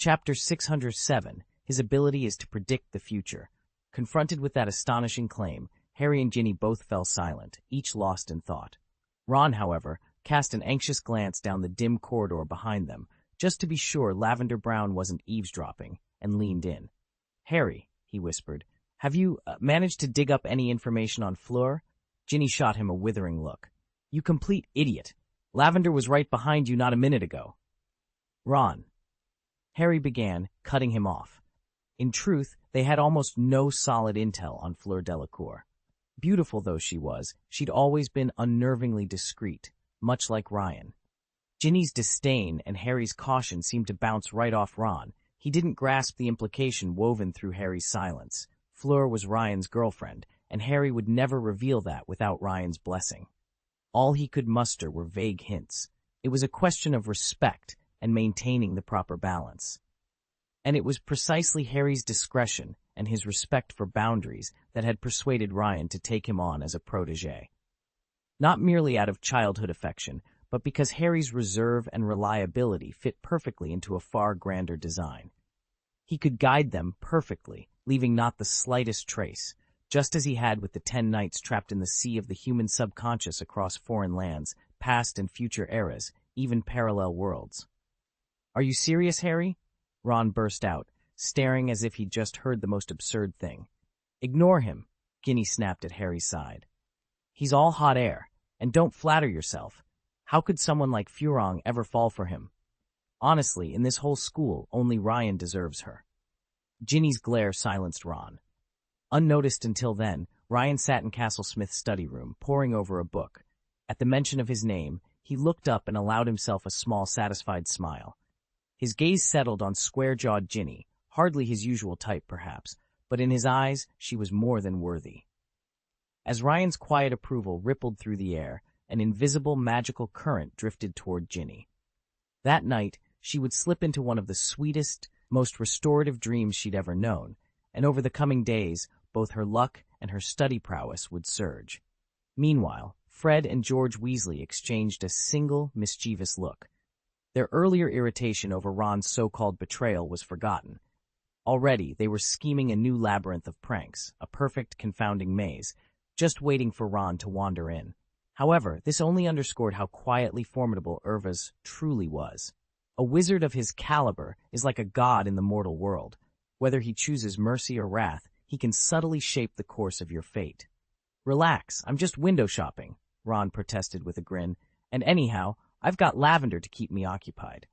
Chapter 607, His Ability is to Predict the Future. Confronted with that astonishing claim, Harry and Ginny both fell silent, each lost in thought. Ron, however, cast an anxious glance down the dim corridor behind them, just to be sure Lavender Brown wasn't eavesdropping, and leaned in. "Harry," he whispered, "have you managed to dig up any information on Fleur?" Ginny shot him a withering look. "You complete idiot! Lavender was right behind you not a minute ago." "Ron," Harry began, cutting him off. In truth, they had almost no solid intel on Fleur Delacour. Beautiful though she was, she'd always been unnervingly discreet, much like Ryan. Ginny's disdain and Harry's caution seemed to bounce right off Ron. He didn't grasp the implication woven through Harry's silence. Fleur was Ryan's girlfriend, and Harry would never reveal that without Ryan's blessing. All he could muster were vague hints. It was a question of respect and maintaining the proper balance. And it was precisely Harry's discretion and his respect for boundaries that had persuaded Ryan to take him on as a protégé. Not merely out of childhood affection, but because Harry's reserve and reliability fit perfectly into a far grander design. He could guide them perfectly, leaving not the slightest trace, just as he had with the 10 knights trapped in the sea of the human subconscious across foreign lands, past and future eras, even parallel worlds. "Are you serious, Harry?" Ron burst out, staring as if he'd just heard the most absurd thing. "Ignore him," Ginny snapped at Harry's side. "He's all hot air, and don't flatter yourself. How could someone like Furong ever fall for him? Honestly, in this whole school, only Ryan deserves her." Ginny's glare silenced Ron. Unnoticed until then, Ryan sat in Castle Smith's study room, poring over a book. At the mention of his name, he looked up and allowed himself a small, satisfied smile. His gaze settled on square-jawed Ginny, hardly his usual type perhaps, but in his eyes she was more than worthy. As Ryan's quiet approval rippled through the air, an invisible magical current drifted toward Ginny. That night, she would slip into one of the sweetest, most restorative dreams she'd ever known, and over the coming days, both her luck and her study prowess would surge. Meanwhile, Fred and George Weasley exchanged a single, mischievous look. Their earlier irritation over Ron's so-called betrayal was forgotten. Already, they were scheming a new labyrinth of pranks, a perfect confounding maze, just waiting for Ron to wander in. However, this only underscored how quietly formidable Irvas truly was. A wizard of his caliber is like a god in the mortal world. Whether he chooses mercy or wrath, he can subtly shape the course of your fate. "Relax, I'm just window shopping," Ron protested with a grin, "and anyhow, I've got Lavender to keep me occupied."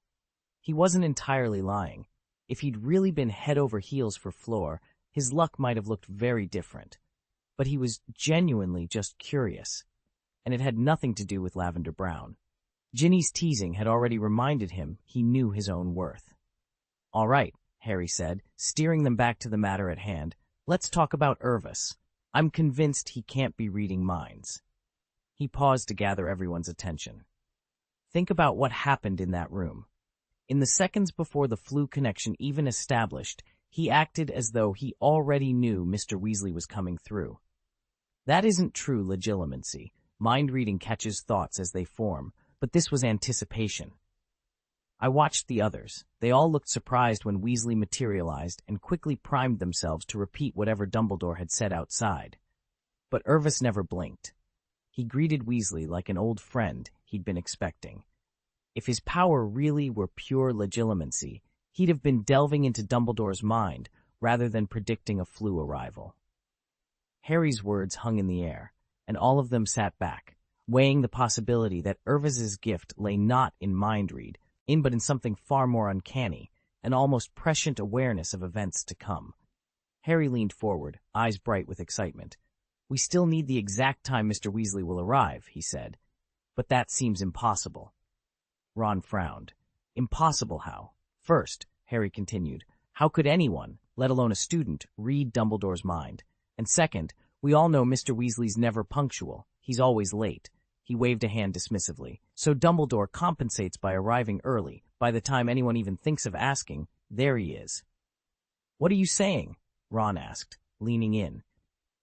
He wasn't entirely lying. If he'd really been head over heels for Fleur, his luck might have looked very different. But he was genuinely just curious, and it had nothing to do with Lavender Brown. Ginny's teasing had already reminded him he knew his own worth. "All right," Harry said, steering them back to the matter at hand. "Let's talk about Irvas. I'm convinced he can't be reading minds." He paused to gather everyone's attention. Think about what happened in that room. In the seconds before the flu connection even established, he acted as though he already knew Mr. Weasley was coming through. That isn't true legilimency. Mind-reading catches thoughts as they form, but this was anticipation. I watched the others. They all looked surprised when Weasley materialized and quickly primed themselves to repeat whatever Dumbledore had said outside. But Irvas never blinked. He greeted Weasley like an old friend he'd been expecting. If his power really were pure legilimency, he'd have been delving into Dumbledore's mind rather than predicting a flu arrival. Harry's words hung in the air, and all of them sat back, weighing the possibility that Irvas's gift lay not in mind-read, but in something far more uncanny, an almost prescient awareness of events to come. Harry leaned forward, eyes bright with excitement. "We still need the exact time Mr. Weasley will arrive," he said. "But that seems impossible." Ron frowned. "Impossible how?" "First," Harry continued, "how could anyone, let alone a student, read Dumbledore's mind? And second, we all know Mr. Weasley's never punctual. He's always late." He waved a hand dismissively. "So Dumbledore compensates by arriving early. By the time anyone even thinks of asking, there he is." "What are you saying?" Ron asked, leaning in.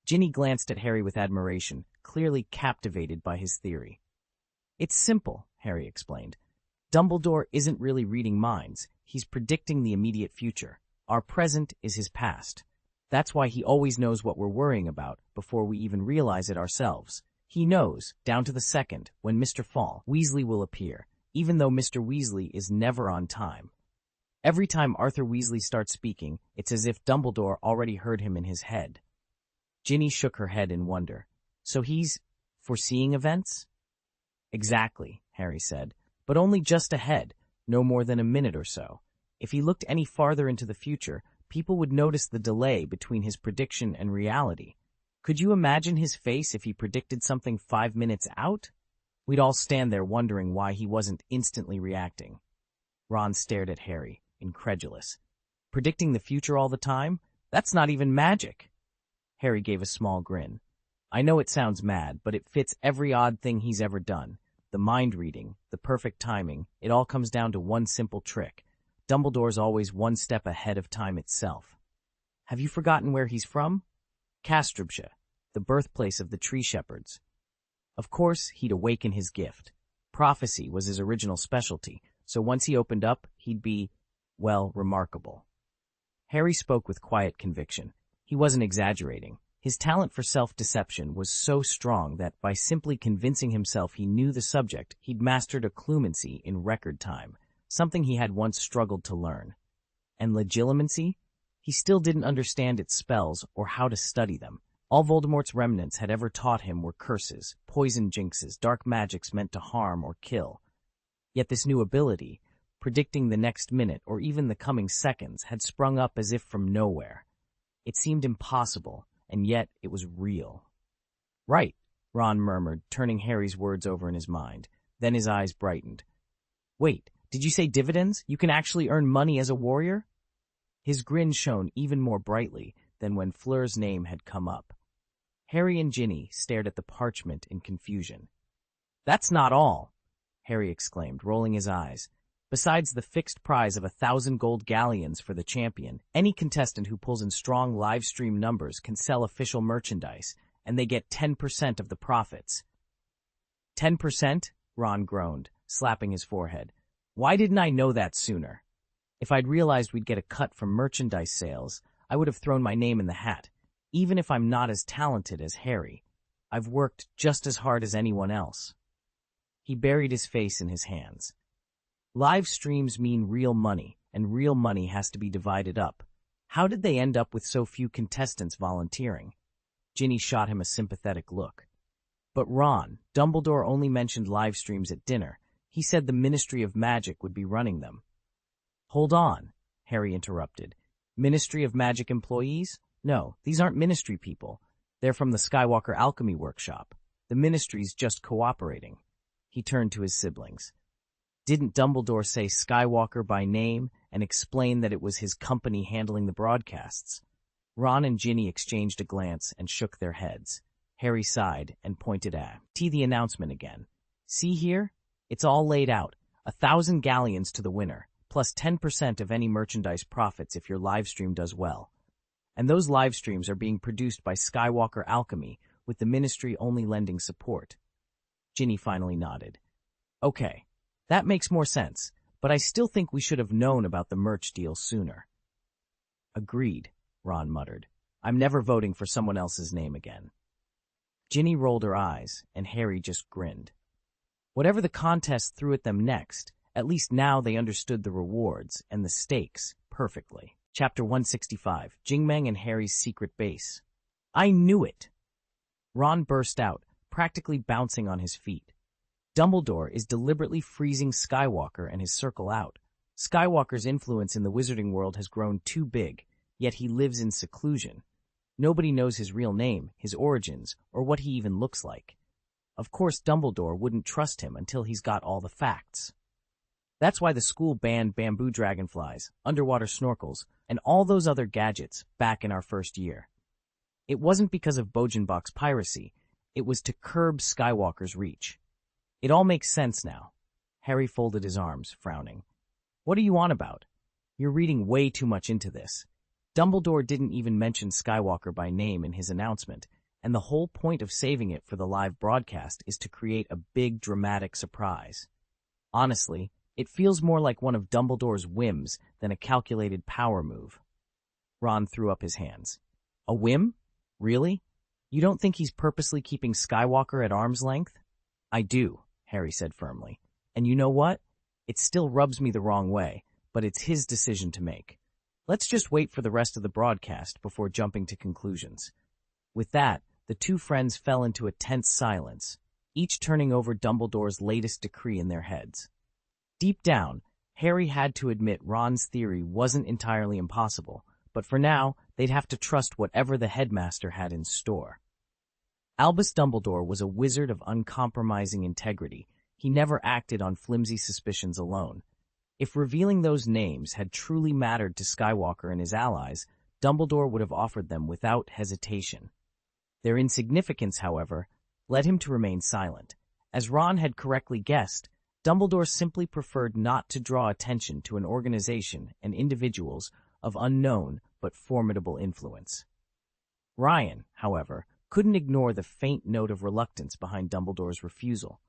Ginny glanced at Harry with admiration, clearly captivated by his theory. "It's simple," Harry explained. "Dumbledore isn't really reading minds. he's predicting the immediate future. Our present is his past. That's why he always knows what we're worrying about before we even realize it ourselves. He knows, down to the second, when Mr. Fall Weasley will appear, even though Mr. Weasley is never on time. Every time Arthur Weasley starts speaking, it's as if Dumbledore already heard him in his head. Ginny shook her head in wonder. So he's foreseeing events? Exactly, Harry said, but only just ahead, no more than a minute or so. If he looked any farther into the future, people would notice the delay between his prediction and reality. Could you imagine his face if he predicted something 5 minutes out? We'd all stand there wondering why he wasn't instantly reacting. Ron stared at Harry, incredulous. Predicting the future all the time? That's not even magic. Harry gave a small grin. I know it sounds mad, but it fits every odd thing he's ever done. The mind reading, the perfect timing, it all comes down to one simple trick. Dumbledore's always one step ahead of time itself. Have you forgotten where he's from? Castrubshire, the birthplace of the Tree Shepherds. Of course, he'd awaken his gift. Prophecy was his original specialty, so once he opened up, he'd be, well, remarkable. Harry spoke with quiet conviction. He wasn't exaggerating. His talent for self-deception was so strong that by simply convincing himself he knew the subject, he'd mastered occlumency in record time, something he had once struggled to learn. And legilimency? He still didn't understand its spells or how to study them. All Voldemort's remnants had ever taught him were curses, poison jinxes, dark magics meant to harm or kill. Yet this new ability, predicting the next minute or even the coming seconds, had sprung up as if from nowhere. It seemed impossible, and yet it was real. Right, Ron murmured, turning Harry's words over in his mind. Then his eyes brightened. Wait, did you say dividends? You can actually earn money as a warrior? His grin shone even more brightly than when Fleur's name had come up. Harry and Ginny stared at the parchment in confusion. That's not all, Harry exclaimed, rolling his eyes. Besides the fixed prize of 1,000 gold galleons for the champion, any contestant who pulls in strong live stream numbers can sell official merchandise, and they get 10% of the profits. 10%? Ron groaned, slapping his forehead. Why didn't I know that sooner? If I'd realized we'd get a cut from merchandise sales, I would have thrown my name in the hat. Even if I'm not as talented as Harry, I've worked just as hard as anyone else. He buried his face in his hands. Live streams mean real money, and real money has to be divided up. How did they end up with so few contestants volunteering? Ginny shot him a sympathetic look. But Ron, Dumbledore only mentioned live streams at dinner. He said the Ministry of Magic would be running them. Hold on, Harry interrupted. Ministry of Magic employees? No, these aren't Ministry people. They're from the Skywalker Alchemy Workshop. The Ministry's just cooperating. He turned to his siblings. Didn't Dumbledore say Skywalker by name and explain that it was his company handling the broadcasts? Ron and Ginny exchanged a glance and shook their heads. Harry sighed and pointed at the announcement again. See here? It's all laid out. 1,000 galleons to the winner, plus 10% of any merchandise profits if your live stream does well. And those live streams are being produced by Skywalker Alchemy, with the Ministry only lending support. Ginny finally nodded. Okay, that makes more sense, but I still think we should have known about the merch deal sooner. Agreed, Ron muttered. I'm never voting for someone else's name again. Ginny rolled her eyes, and Harry just grinned. Whatever the contest threw at them next, at least now they understood the rewards and the stakes perfectly. Chapter 165, Jingmeng and Harry's Secret Base. I knew it! Ron burst out, practically bouncing on his feet. Dumbledore is deliberately freezing Skywalker and his circle out. Skywalker's influence in the wizarding world has grown too big, yet he lives in seclusion. Nobody knows his real name, his origins, or what he even looks like. Of course, Dumbledore wouldn't trust him until he's got all the facts. That's why the school banned bamboo dragonflies, underwater snorkels, and all those other gadgets back in our first year. It wasn't because of Bogenbach's piracy. It was to curb Skywalker's reach. It all makes sense now. Harry folded his arms, frowning. What are you on about? You're reading way too much into this. Dumbledore didn't even mention Skywalker by name in his announcement, and the whole point of saving it for the live broadcast is to create a big, dramatic surprise. Honestly, It feels more like one of Dumbledore's whims than a calculated power move. Ron threw up his hands. A whim? Really? You don't think he's purposely keeping Skywalker at arm's length? I do, Harry said firmly. And you know what? It still rubs me the wrong way, but it's his decision to make. Let's just wait for the rest of the broadcast before jumping to conclusions. With that, the two friends fell into a tense silence, each turning over Dumbledore's latest decree in their heads. Deep down, Harry had to admit Ron's theory wasn't entirely impossible, but for now, they'd have to trust whatever the headmaster had in store. Albus Dumbledore was a wizard of uncompromising integrity. He never acted on flimsy suspicions alone. If revealing those names had truly mattered to Skywalker and his allies, Dumbledore would have offered them without hesitation. Their insignificance, however, led him to remain silent. As Ron had correctly guessed, Dumbledore simply preferred not to draw attention to an organization and individuals of unknown but formidable influence. Ryan, however, couldn't ignore the faint note of reluctance behind Dumbledore's refusal.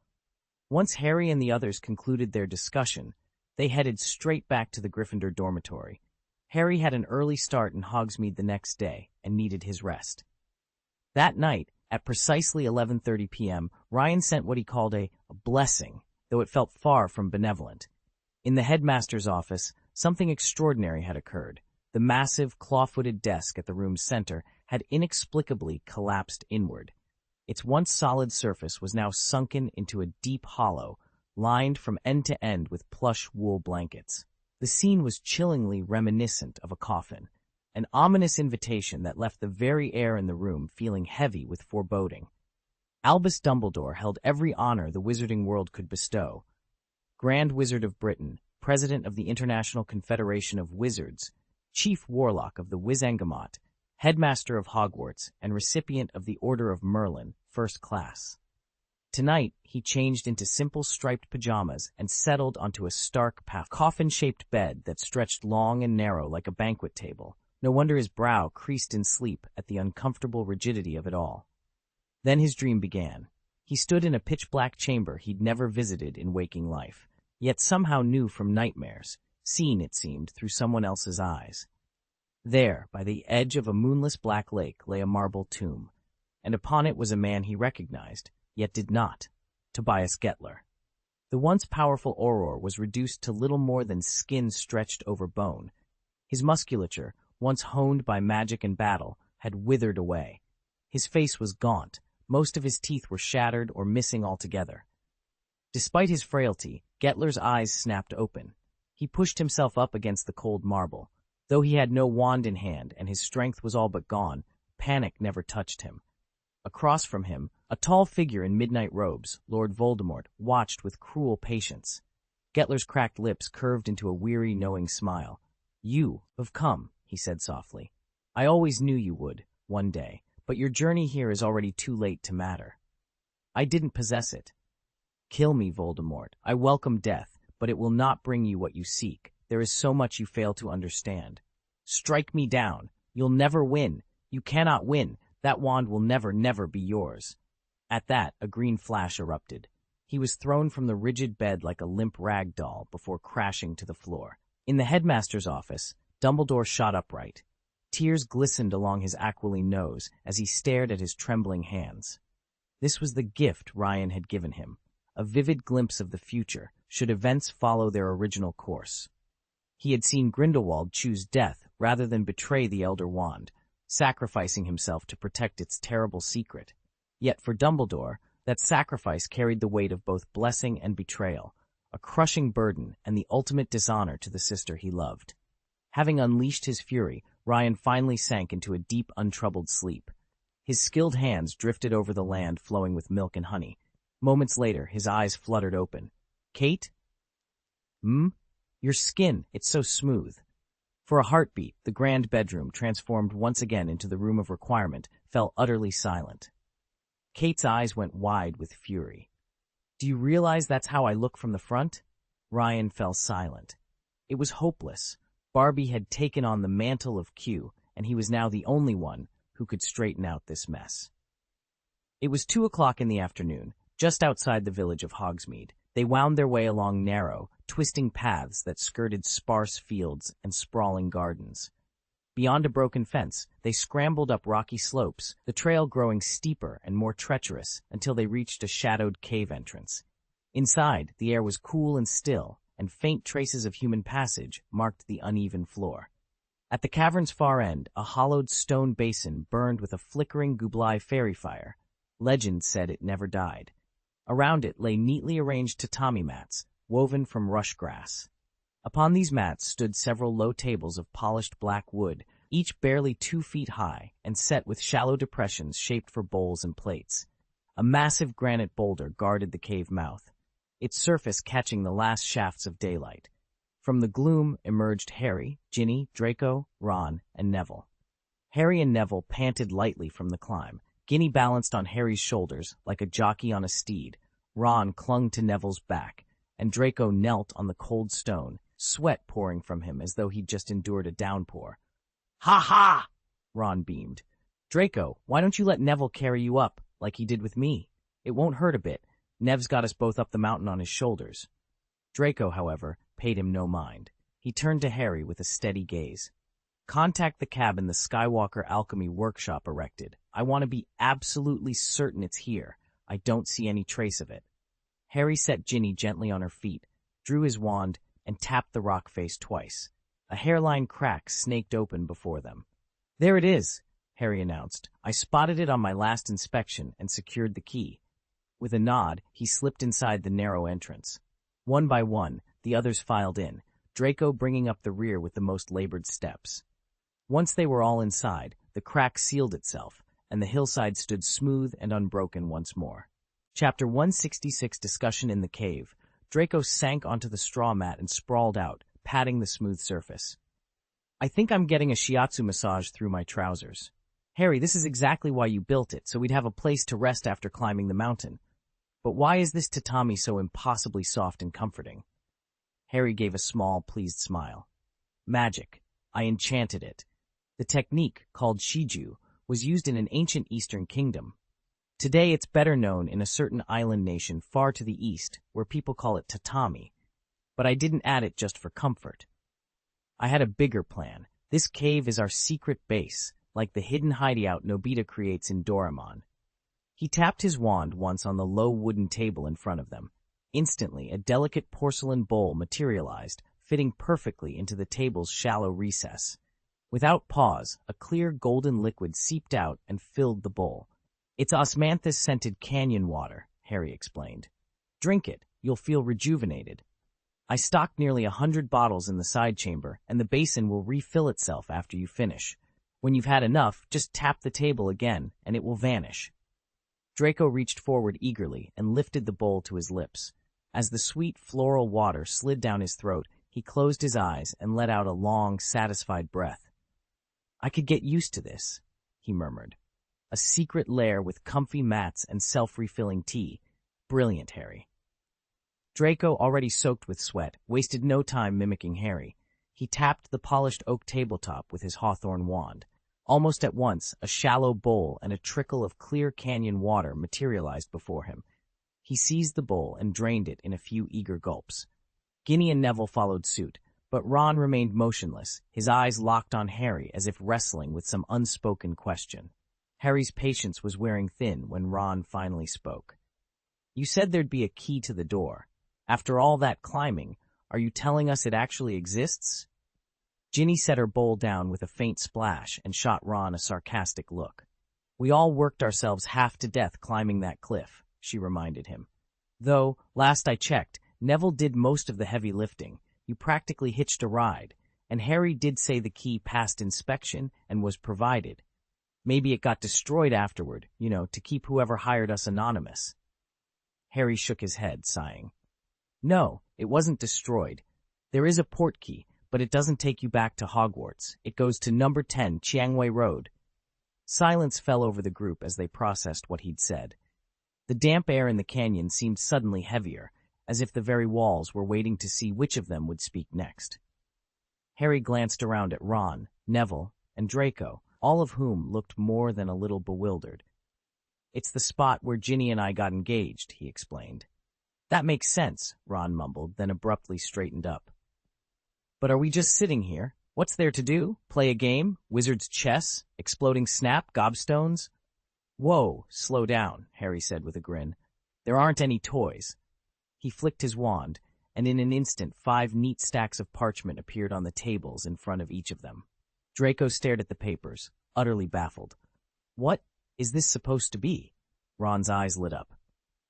Once Harry and the others concluded their discussion, they headed straight back to the Gryffindor dormitory. Harry had an early start in Hogsmeade the next day and needed his rest. That night, at precisely 11:30 p.m., Ryan sent what he called a blessing, though it felt far from benevolent. In the headmaster's office, something extraordinary had occurred. The massive, claw-footed desk at the room's center had inexplicably collapsed inward. Its once solid surface was now sunken into a deep hollow, lined from end to end with plush wool blankets. The scene was chillingly reminiscent of a coffin, an ominous invitation that left the very air in the room feeling heavy with foreboding. Albus Dumbledore held every honor the wizarding world could bestow. Grand Wizard of Britain, President of the International Confederation of Wizards, Chief Warlock of the Wizengamot, Headmaster of Hogwarts, and recipient of the Order of Merlin, First Class. Tonight, he changed into simple striped pajamas and settled onto a stark, coffin-shaped bed that stretched long and narrow like a banquet table. No wonder his brow creased in sleep at the uncomfortable rigidity of it all. Then his dream began. He stood in a pitch-black chamber he'd never visited in waking life, yet somehow knew from nightmares, seen, it seemed, through someone else's eyes. There, by the edge of a moonless black lake, lay a marble tomb, and upon it was a man he recognized, yet did not, Tobias Gettler. The once powerful Auror was reduced to little more than skin stretched over bone. His musculature, once honed by magic and battle, had withered away. His face was gaunt, most of his teeth were shattered or missing altogether. Despite his frailty, Gettler's eyes snapped open. He pushed himself up against the cold marble. Though he had no wand in hand and his strength was all but gone, panic never touched him. Across from him, a tall figure in midnight robes, Lord Voldemort, watched with cruel patience. Gettler's cracked lips curved into a weary, knowing smile. "You have come," he said softly. "I always knew you would, one day, but your journey here is already too late to matter. I didn't possess it. Kill me, Voldemort. I welcome death, but it will not bring you what you seek. There is so much you fail to understand. Strike me down. You'll never win. You cannot win. That wand will never, never be yours." At that, a green flash erupted. He was thrown from the rigid bed like a limp rag doll before crashing to the floor. In the headmaster's office, Dumbledore shot upright. Tears glistened along his aquiline nose as he stared at his trembling hands. This was the gift Ryan had given him, a vivid glimpse of the future, should events follow their original course. He had seen Grindelwald choose death rather than betray the Elder Wand, sacrificing himself to protect its terrible secret. Yet for Dumbledore, that sacrifice carried the weight of both blessing and betrayal, a crushing burden and the ultimate dishonor to the sister he loved. Having unleashed his fury, Ryan finally sank into a deep, untroubled sleep. His skilled hands drifted over the land flowing with milk and honey. Moments later, his eyes fluttered open. "Kate? Your skin, it's so smooth." For a heartbeat, the grand bedroom, transformed once again into the room of requirement, fell utterly silent. Kate's eyes went wide with fury. "Do you realize that's how I look from the front?" Ryan fell silent. It was hopeless. Barbie had taken on the mantle of Q, and he was now the only one who could straighten out this mess. It was 2 o'clock in the afternoon, just outside the village of Hogsmeade. They wound their way along narrow, twisting paths that skirted sparse fields and sprawling gardens. Beyond a broken fence, they scrambled up rocky slopes, the trail growing steeper and more treacherous until they reached a shadowed cave entrance. Inside, the air was cool and still, and faint traces of human passage marked the uneven floor. At the cavern's far end, a hollowed stone basin burned with a flickering Gublai fairy fire. Legend said it never died. Around it lay neatly arranged tatami mats, woven from rush grass. Upon these mats stood several low tables of polished black wood, each barely 2 feet high and set with shallow depressions shaped for bowls and plates. A massive granite boulder guarded the cave mouth, its surface catching the last shafts of daylight. From the gloom emerged Harry, Ginny, Draco, Ron, and Neville. Harry and Neville panted lightly from the climb. Ginny balanced on Harry's shoulders like a jockey on a steed. Ron clung to Neville's back, and Draco knelt on the cold stone, sweat pouring from him as though he'd just endured a downpour. "Ha ha!" Ron beamed. "Draco, why don't you let Neville carry you up, like he did with me? It won't hurt a bit. Nev's got us both up the mountain on his shoulders." Draco, however, paid him no mind. He turned to Harry with a steady gaze. "Contact the cabin the Skywalker Alchemy Workshop erected. I want to be absolutely certain it's here. I don't see any trace of it." Harry set Ginny gently on her feet, drew his wand, and tapped the rock face twice. A hairline crack snaked open before them. "There it is," Harry announced. "I spotted it on my last inspection and secured the key." With a nod, he slipped inside the narrow entrance. One by one, the others filed in, Draco bringing up the rear with the most labored steps. Once they were all inside, the crack sealed itself, and the hillside stood smooth and unbroken once more. Chapter 166 Discussion in the Cave. Draco sank onto the straw mat and sprawled out, patting the smooth surface. "I think I'm getting a shiatsu massage through my trousers. Harry, this is exactly why you built it, so we'd have a place to rest after climbing the mountain. But why is this tatami so impossibly soft and comforting?" Harry gave a small, pleased smile. "Magic. I enchanted it. The technique, called shiju, was used in an ancient Eastern kingdom. Today it's better known in a certain island nation far to the east, where people call it tatami. But I didn't add it just for comfort. I had a bigger plan. This cave is our secret base, like the hidden hideout Nobita creates in Doraemon." He tapped his wand once on the low wooden table in front of them. Instantly, a delicate porcelain bowl materialized, fitting perfectly into the table's shallow recess. Without pause, a clear golden liquid seeped out and filled the bowl. "It's osmanthus-scented canyon water," Harry explained. "Drink it. You'll feel rejuvenated. I stocked nearly 100 bottles in the side chamber, and the basin will refill itself after you finish. When you've had enough, just tap the table again, and it will vanish." Draco reached forward eagerly and lifted the bowl to his lips. As the sweet floral water slid down his throat, he closed his eyes and let out a long, satisfied breath. "I could get used to this," he murmured. "A secret lair with comfy mats and self-refilling tea. Brilliant, Harry." Draco, already soaked with sweat, wasted no time mimicking Harry. He tapped the polished oak tabletop with his hawthorn wand. Almost at once, a shallow bowl and a trickle of clear canyon water materialized before him. He seized the bowl and drained it in a few eager gulps. Ginny and Neville followed suit, but Ron remained motionless, his eyes locked on Harry as if wrestling with some unspoken question. Harry's patience was wearing thin when Ron finally spoke. "You said there'd be a key to the door. After all that climbing, are you telling us it actually exists?" Ginny set her bowl down with a faint splash and shot Ron a sarcastic look. "We all worked ourselves half to death climbing that cliff," she reminded him. "Though, last I checked, Neville did most of the heavy lifting. You practically hitched a ride, and Harry did say the key passed inspection and was provided. Maybe it got destroyed afterward, to keep whoever hired us anonymous." Harry shook his head, sighing. "No, it wasn't destroyed. There is a port key, but it doesn't take you back to Hogwarts. It goes to number 10 Chiangway Road." Silence fell over the group as they processed what he'd said. The damp air in the canyon seemed suddenly heavier, as if the very walls were waiting to see which of them would speak next. Harry glanced around at Ron, Neville, and Draco, all of whom looked more than a little bewildered. "It's the spot where Ginny and I got engaged," he explained. That makes sense, Ron mumbled, then abruptly straightened up. But are we just sitting here? What's there to do? Play a game? Wizard's chess? Exploding snap? Gobstones? Whoa, slow down, Harry said with a grin. There aren't any toys. He flicked his wand, and in an instant 5 neat stacks of parchment appeared on the tables in front of each of them. Draco stared at the papers, utterly baffled. What is this supposed to be? Ron's eyes lit up.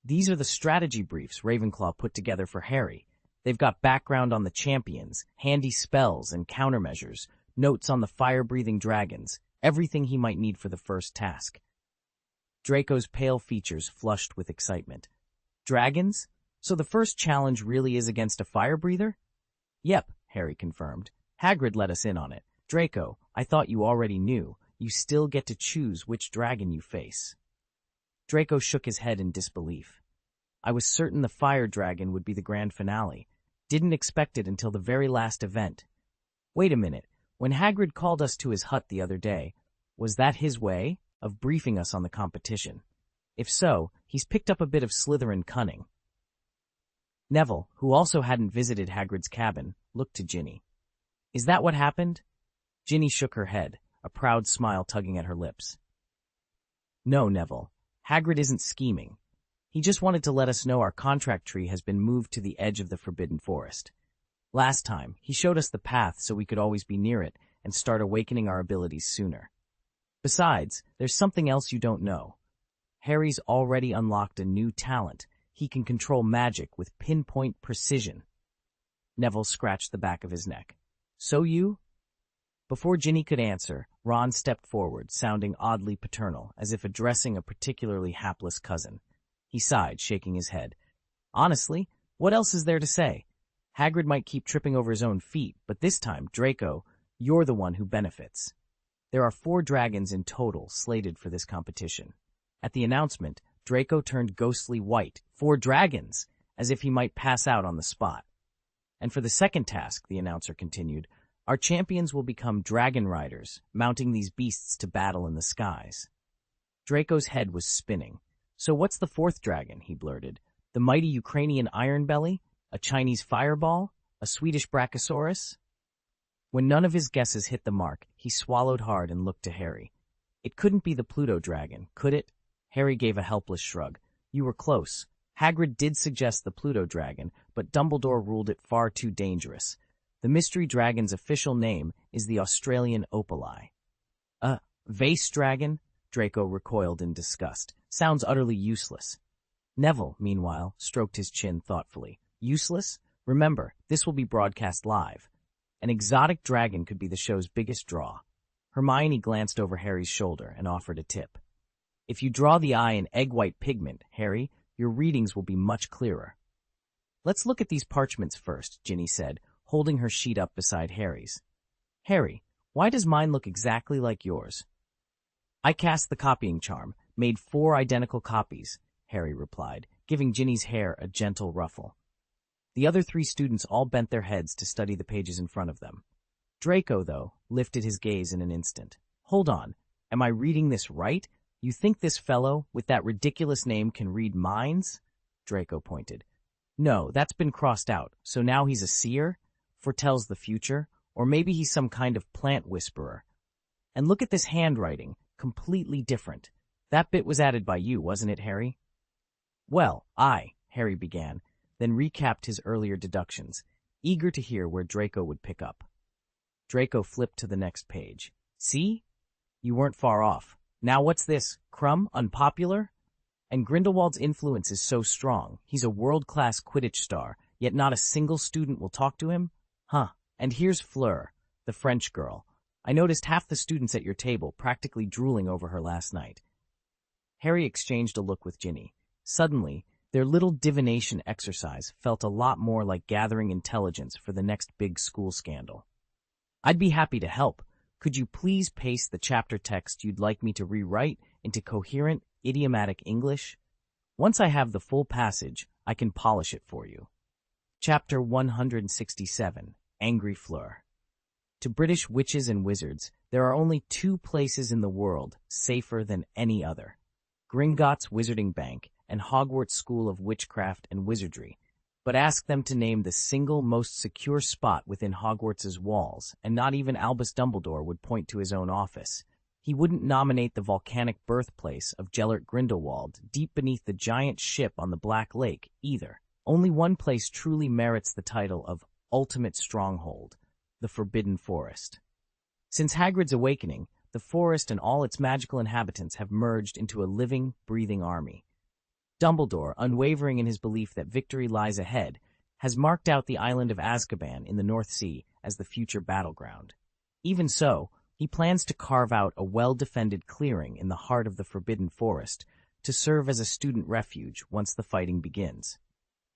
These are the strategy briefs Ravenclaw put together for Harry. They've got background on the champions, handy spells and countermeasures, notes on the fire-breathing dragons, everything he might need for the first task. Draco's pale features flushed with excitement. Dragons? So the first challenge really is against a fire-breather? Yep, Harry confirmed. Hagrid let us in on it. Draco, I thought you already knew. You still get to choose which dragon you face. Draco shook his head in disbelief. I was certain the fire dragon would be the grand finale. Didn't expect it until the very last event. Wait a minute. When Hagrid called us to his hut the other day, was that his way of briefing us on the competition? If so, he's picked up a bit of Slytherin cunning. Neville, who also hadn't visited Hagrid's cabin, looked to Ginny. Is that what happened? Ginny shook her head, a proud smile tugging at her lips. No, Neville. Hagrid isn't scheming. He just wanted to let us know our contract tree has been moved to the edge of the Forbidden Forest. Last time, he showed us the path so we could always be near it and start awakening our abilities sooner. Besides, there's something else you don't know. Harry's already unlocked a new talent. He can control magic with pinpoint precision. Neville scratched the back of his neck. So you? Before Ginny could answer, Ron stepped forward, sounding oddly paternal, as if addressing a particularly hapless cousin. He sighed, shaking his head. Honestly, what else is there to say? Hagrid might keep tripping over his own feet, but this time, Draco, you're the one who benefits. There are 4 dragons in total slated for this competition. At the announcement, Draco turned ghostly white. 4 dragons! As if he might pass out on the spot. And for the second task, the announcer continued, our champions will become dragon riders, mounting these beasts to battle in the skies. Draco's head was spinning. So what's the 4th dragon, he blurted. The mighty Ukrainian Ironbelly? A Chinese fireball? A Swedish Brachiosaurus? When none of his guesses hit the mark, he swallowed hard and looked to Harry. It couldn't be the Pluto dragon, could it? Harry gave a helpless shrug. You were close. Hagrid did suggest the Pluto dragon, but Dumbledore ruled it far too dangerous. The mystery dragon's official name is the Australian Opali. A vase dragon? Draco recoiled in disgust. Sounds utterly useless. Neville, meanwhile, stroked his chin thoughtfully. Useless? Remember, this will be broadcast live. An exotic dragon could be the show's biggest draw. Hermione glanced over Harry's shoulder and offered a tip. If you draw the eye in egg-white pigment, Harry, your readings will be much clearer. Let's look at these parchments first, Ginny said, holding her sheet up beside Harry's. Harry, why does mine look exactly like yours? I cast the copying charm, made 4 identical copies, Harry replied, giving Ginny's hair a gentle ruffle. The other 3 students all bent their heads to study the pages in front of them. Draco, though, lifted his gaze in an instant. Hold on, am I reading this right? You think this fellow, with that ridiculous name, can read minds? Draco pointed. No, that's been crossed out, so now he's a seer? Foretells the future? Or maybe he's some kind of plant whisperer. And look at this handwriting, completely different. That bit was added by you, wasn't it, Harry? Well, Harry began, then recapped his earlier deductions, eager to hear where Draco would pick up. Draco flipped to the next page. See? You weren't far off. Now what's this? Crumb? Unpopular? And Grindelwald's influence is so strong. He's a world-class Quidditch star, yet not a single student will talk to him? Huh. And here's Fleur, the French girl. I noticed half the students at your table practically drooling over her last night. Harry exchanged a look with Ginny. Suddenly, their little divination exercise felt a lot more like gathering intelligence for the next big school scandal. I'd be happy to help. Could you please paste the chapter text you'd like me to rewrite into coherent, idiomatic English? Once I have the full passage, I can polish it for you. Chapter 167, Angry Fleur. To British witches and wizards, there are only 2 places in the world safer than any other. Gringotts Wizarding Bank and Hogwarts School of Witchcraft and Wizardry, but ask them to name the single most secure spot within Hogwarts's walls, and not even Albus Dumbledore would point to his own office. He wouldn't nominate the volcanic birthplace of Gellert Grindelwald deep beneath the giant ship on the Black Lake, either. Only one place truly merits the title of ultimate stronghold, the Forbidden Forest. Since Hagrid's awakening, the forest and all its magical inhabitants have merged into a living, breathing army. Dumbledore, unwavering in his belief that victory lies ahead, has marked out the island of Azkaban in the North Sea as the future battleground. Even so, he plans to carve out a well-defended clearing in the heart of the Forbidden Forest to serve as a student refuge once the fighting begins.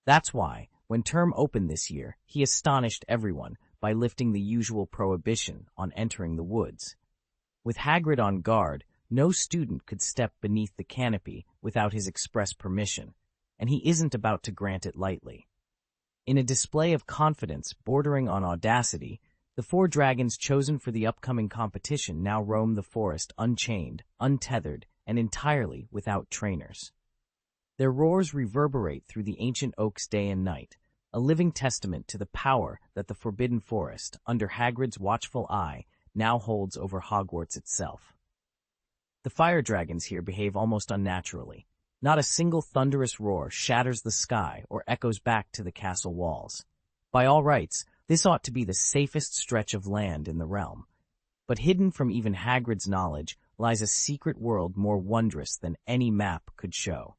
That's why, when term opened this year, he astonished everyone by lifting the usual prohibition on entering the woods. With Hagrid on guard, no student could step beneath the canopy without his express permission, and he isn't about to grant it lightly. In a display of confidence bordering on audacity, the 4 dragons chosen for the upcoming competition now roam the forest unchained, untethered, and entirely without trainers. Their roars reverberate through the ancient oaks day and night, a living testament to the power that the Forbidden Forest, under Hagrid's watchful eye, now holds over Hogwarts itself. The fire dragons here behave almost unnaturally. Not a single thunderous roar shatters the sky or echoes back to the castle walls. By all rights, this ought to be the safest stretch of land in the realm. But hidden from even Hagrid's knowledge lies a secret world more wondrous than any map could show.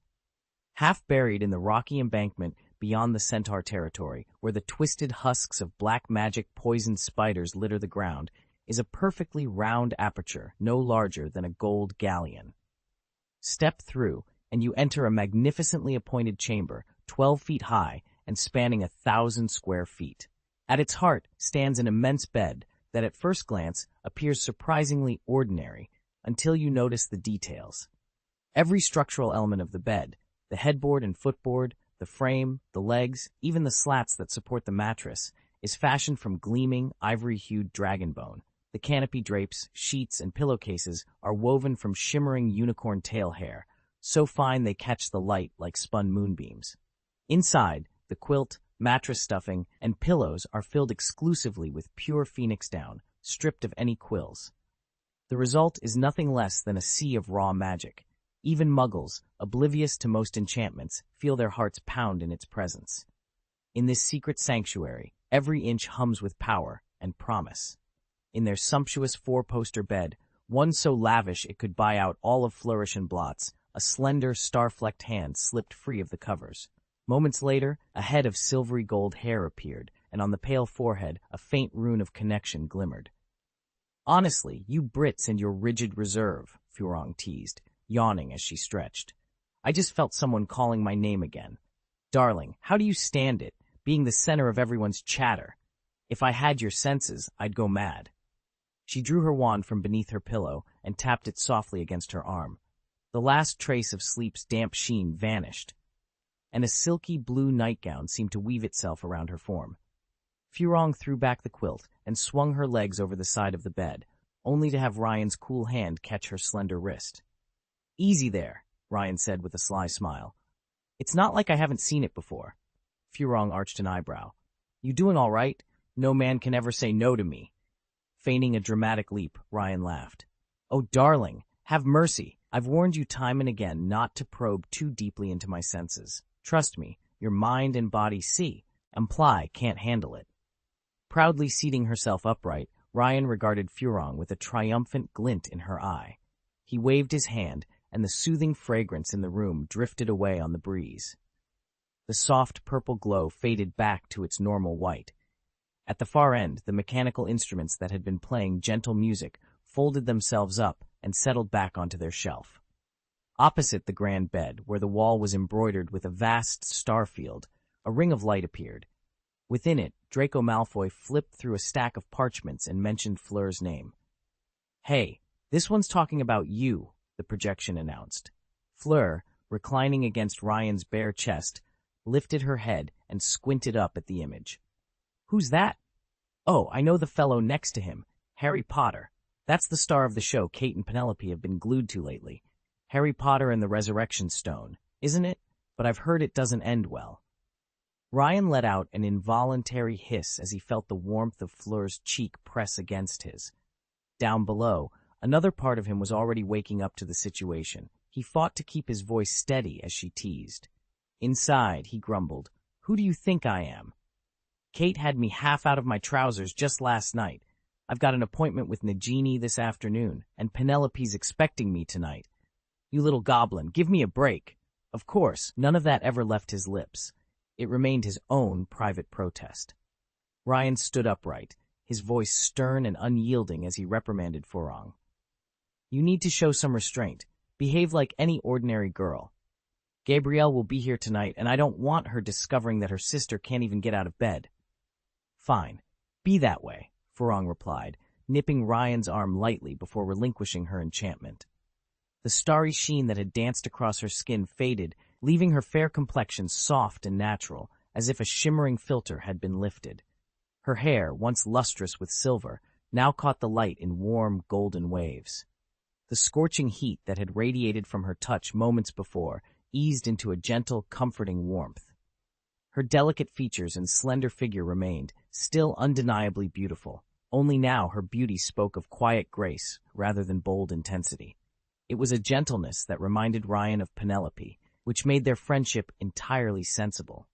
Half buried in the rocky embankment beyond the Centaur territory, where the twisted husks of black magic poisoned spiders litter the ground, is a perfectly round aperture no larger than a gold galleon. Step through, and you enter a magnificently appointed chamber, 12 feet high and spanning 1,000 square feet. At its heart stands an immense bed that at first glance appears surprisingly ordinary until you notice the details. Every structural element of the bed, the headboard and footboard, the frame, the legs, even the slats that support the mattress, is fashioned from gleaming, ivory-hued dragon bone. The canopy drapes, sheets, and pillowcases are woven from shimmering unicorn tail hair, so fine they catch the light like spun moonbeams. Inside, the quilt, mattress stuffing, and pillows are filled exclusively with pure phoenix down, stripped of any quills. The result is nothing less than a sea of raw magic. Even muggles, oblivious to most enchantments, feel their hearts pound in its presence. In this secret sanctuary, every inch hums with power and promise. In their sumptuous 4-poster bed, one so lavish it could buy out all of Flourish and Blot's, a slender, star-flecked hand slipped free of the covers. Moments later, a head of silvery gold hair appeared, and on the pale forehead, a faint rune of connection glimmered. "Honestly, you Brits and your rigid reserve," Furong teased, yawning as she stretched. "I just felt someone calling my name again. Darling, how do you stand it, being the center of everyone's chatter? If I had your senses, I'd go mad." She drew her wand from beneath her pillow and tapped it softly against her arm. The last trace of sleep's damp sheen vanished, and a silky blue nightgown seemed to weave itself around her form. Furong threw back the quilt and swung her legs over the side of the bed, only to have Ryan's cool hand catch her slender wrist. "Easy there," Ryan said with a sly smile. "It's not like I haven't seen it before." Furong arched an eyebrow. "You doing all right? No man can ever say no to me." Feigning a dramatic leap, Ryan laughed. "Oh, darling, have mercy. I've warned you time and again not to probe too deeply into my senses. Trust me, your mind and body see. Imply can't handle it." Proudly seating herself upright, Ryan regarded Furong with a triumphant glint in her eye. He waved his hand, and the soothing fragrance in the room drifted away on the breeze. The soft purple glow faded back to its normal white. At the far end, the mechanical instruments that had been playing gentle music folded themselves up and settled back onto their shelf. Opposite the grand bed, where the wall was embroidered with a vast star field, a ring of light appeared. Within it, Draco Malfoy flipped through a stack of parchments and mentioned Fleur's name. "Hey, this one's talking about you," the projection announced. Fleur, reclining against Ryan's bare chest, lifted her head and squinted up at the image. "Who's that?" "Oh, I know the fellow next to him, Harry Potter. That's the star of the show Kate and Penelope have been glued to lately. Harry Potter and the Resurrection Stone, isn't it?" but I've heard it doesn't end well. Ryan let out an involuntary hiss as he felt the warmth of Fleur's cheek press against his. Down below, another part of him was already waking up to the situation. He fought to keep his voice steady as she teased. Inside, he grumbled, "Who do you think I am? Kate had me half out of my trousers just last night. I've got an appointment with Nagini this afternoon, and Penelope's expecting me tonight. You little goblin, give me a break." Of course, none of that ever left his lips. It remained his own private protest. Ryan stood upright, his voice stern and unyielding as he reprimanded Furong. "You need to show some restraint. Behave like any ordinary girl. Gabrielle will be here tonight, and I don't want her discovering that her sister can't even get out of bed." "Fine. Be that way," Furong replied, nipping Ryan's arm lightly before relinquishing her enchantment. The starry sheen that had danced across her skin faded, leaving her fair complexion soft and natural, as if a shimmering filter had been lifted. Her hair, once lustrous with silver, now caught the light in warm, golden waves. The scorching heat that had radiated from her touch moments before eased into a gentle, comforting warmth. Her delicate features and slender figure remained, still undeniably beautiful. Only now her beauty spoke of quiet grace rather than bold intensity. It was a gentleness that reminded Ryan of Penelope, which made their friendship entirely sensible.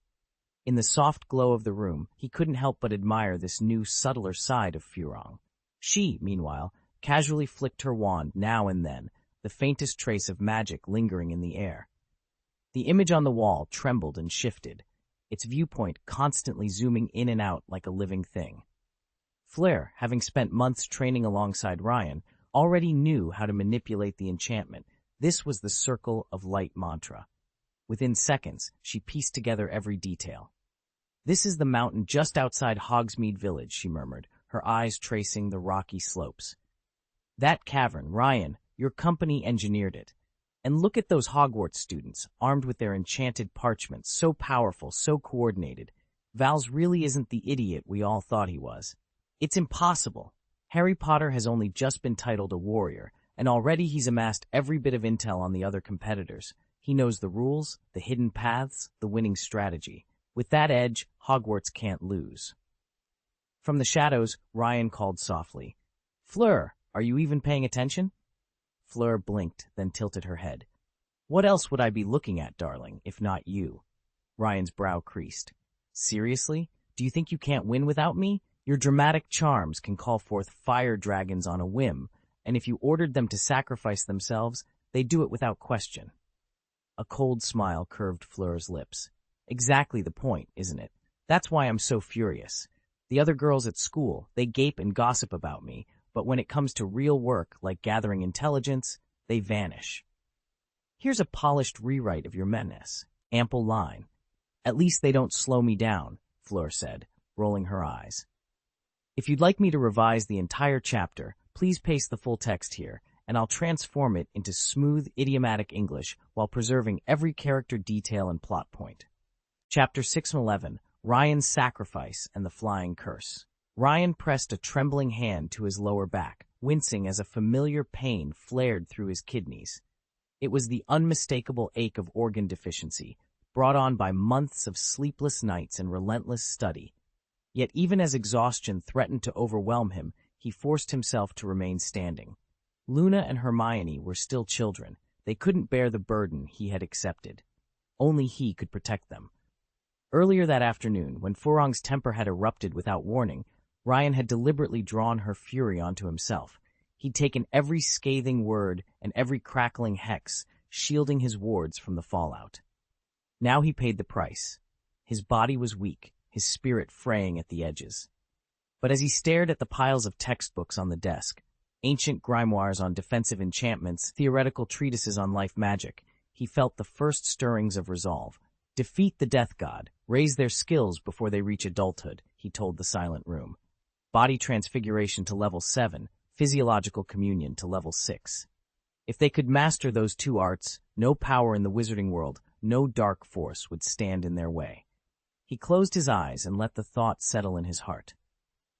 In the soft glow of the room, he couldn't help but admire this new, subtler side of Furong. She, meanwhile, casually flicked her wand now and then, the faintest trace of magic lingering in the air. The image on the wall trembled and shifted, its viewpoint constantly zooming in and out like a living thing. Fleur, having spent months training alongside Ryan, already knew how to manipulate the enchantment. This was the circle of light mantra. Within seconds, she pieced together every detail. "This is the mountain just outside Hogsmeade Village," she murmured, her eyes tracing the rocky slopes. "That cavern, Ryan, your company engineered it. And look at those Hogwarts students, armed with their enchanted parchments, so powerful, so coordinated. Val's really isn't the idiot we all thought he was. It's impossible. Harry Potter has only just been titled a warrior, and already he's amassed every bit of intel on the other competitors. He knows the rules, the hidden paths, the winning strategy. With that edge, Hogwarts can't lose." From the shadows, Ryan called softly, "Fleur, are you even paying attention?" Fleur blinked, then tilted her head. "What else would I be looking at, darling, if not you?" Ryan's brow creased. "Seriously? Do you think you can't win without me? Your dramatic charms can call forth fire dragons on a whim, and if you ordered them to sacrifice themselves, they'd do it without question." A cold smile curved Fleur's lips. "Exactly the point, isn't it? That's why I'm so furious. The other girls at school, they gape and gossip about me, but when it comes to real work like gathering intelligence, they vanish. Here's a polished rewrite of your menace. Ample line. At least they don't slow me down," Fleur said, rolling her eyes. "If you'd like me to revise the entire chapter, please paste the full text here, and I'll transform it into smooth, idiomatic English while preserving every character detail and plot point." Chapter 611, Ryan's Sacrifice and the Flying Curse. Ryan pressed a trembling hand to his lower back, wincing as a familiar pain flared through his kidneys. It was the unmistakable ache of organ deficiency, brought on by months of sleepless nights and relentless study. Yet even as exhaustion threatened to overwhelm him, he forced himself to remain standing. Luna and Hermione were still children. They couldn't bear the burden he had accepted. Only he could protect them. Earlier that afternoon, when Furong's temper had erupted without warning, Ryan had deliberately drawn her fury onto himself. He'd taken every scathing word and every crackling hex, shielding his wards from the fallout. Now he paid the price. His body was weak, his spirit fraying at the edges. But as he stared at the piles of textbooks on the desk, ancient grimoires on defensive enchantments, theoretical treatises on life magic, he felt the first stirrings of resolve. "Defeat the Death God, raise their skills before they reach adulthood," he told the silent room. Body transfiguration to level 7, physiological communion to level 6. If they could master those two arts, no power in the wizarding world, no dark force would stand in their way. He closed his eyes and let the thought settle in his heart.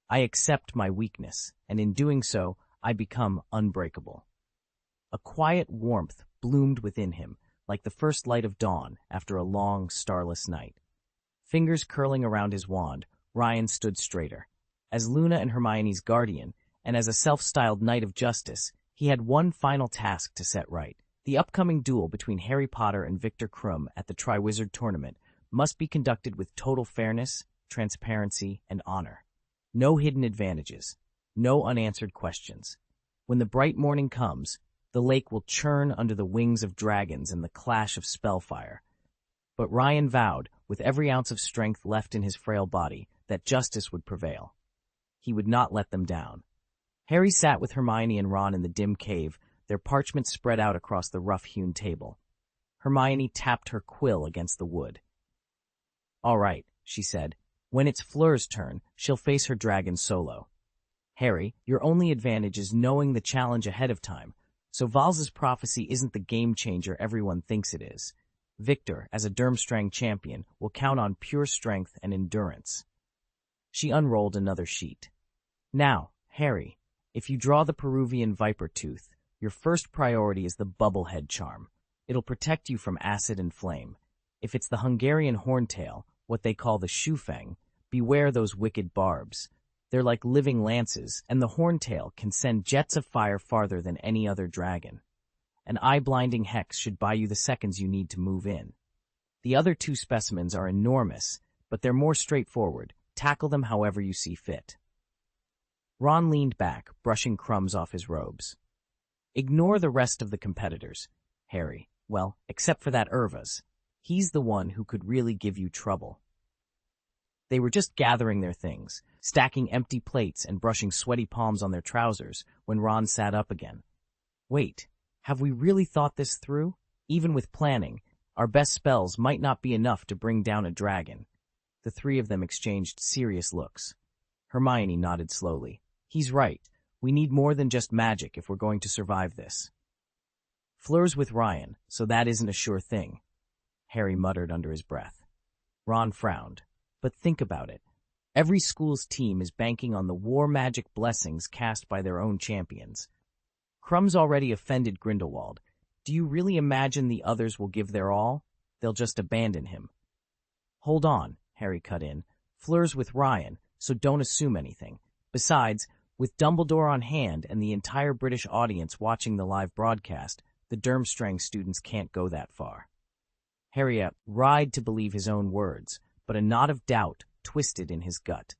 "I accept my weakness, and in doing so, I become unbreakable." A quiet warmth bloomed within him, like the first light of dawn after a long, starless night. Fingers curling around his wand, Ryan stood straighter. As Luna and Hermione's guardian, and as a self-styled Knight of Justice, he had one final task to set right. The upcoming duel between Harry Potter and Victor Krum at the Triwizard Tournament must be conducted with total fairness, transparency, and honor. No hidden advantages. No unanswered questions. When the bright morning comes, the lake will churn under the wings of dragons and the clash of spellfire. But Ryan vowed, with every ounce of strength left in his frail body, that justice would prevail. He would not let them down. Harry sat with Hermione and Ron in the dim cave, their parchments spread out across the rough-hewn table. Hermione tapped her quill against the wood. "All right," she said. "When it's Fleur's turn, she'll face her dragon solo. Harry, your only advantage is knowing the challenge ahead of time, so Vals's prophecy isn't the game-changer everyone thinks it is. Victor, as a Durmstrang champion, will count on pure strength and endurance." She unrolled another sheet. "Now, Harry, if you draw the Peruvian viper tooth, your first priority is the bubblehead charm. It'll protect you from acid and flame. If it's the Hungarian horntail, what they call the shufeng, beware those wicked barbs. They're like living lances, and the horntail can send jets of fire farther than any other dragon. An eye-blinding hex should buy you the seconds you need to move in. The other two specimens are enormous, but they're more straightforward. Tackle them however you see fit." Ron leaned back, brushing crumbs off his robes. "Ignore the rest of the competitors, Harry. Well, except for that Irva's. He's the one who could really give you trouble." They were just gathering their things, stacking empty plates and brushing sweaty palms on their trousers, when Ron sat up again. "Wait, have we really thought this through? Even with planning, our best spells might not be enough to bring down a dragon." The three of them exchanged serious looks. Hermione nodded slowly. "He's right. We need more than just magic if we're going to survive this." "Fleur's with Ryan, so that isn't a sure thing," Harry muttered under his breath. Ron frowned. "But think about it. Every school's team is banking on the war magic blessings cast by their own champions. Krum's already offended Grindelwald. Do you really imagine the others will give their all? They'll just abandon him." "Hold on," Harry cut in. "Fleur's with Ryan, so don't assume anything. Besides, with Dumbledore on hand and the entire British audience watching the live broadcast, the Durmstrang students can't go that far." Harry writhed to believe his own words, but a knot of doubt twisted in his gut.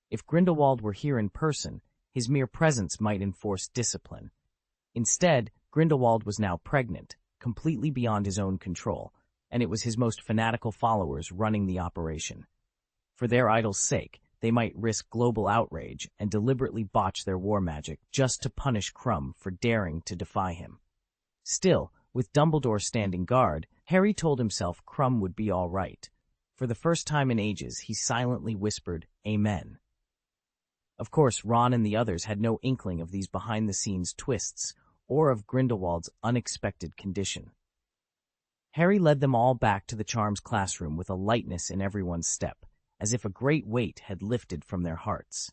If Grindelwald were here in person, his mere presence might enforce discipline. Instead, Grindelwald was now pregnant, completely beyond his own control, and it was his most fanatical followers running the operation. For their idol's sake, they might risk global outrage and deliberately botch their war magic just to punish Krum for daring to defy him. Still, with Dumbledore standing guard, Harry told himself Krum would be all right. For the first time in ages, he silently whispered, "Amen." Of course, Ron and the others had no inkling of these behind-the-scenes twists, or of Grindelwald's unexpected condition. Harry led them all back to the charms classroom with a lightness in everyone's step, as if a great weight had lifted from their hearts.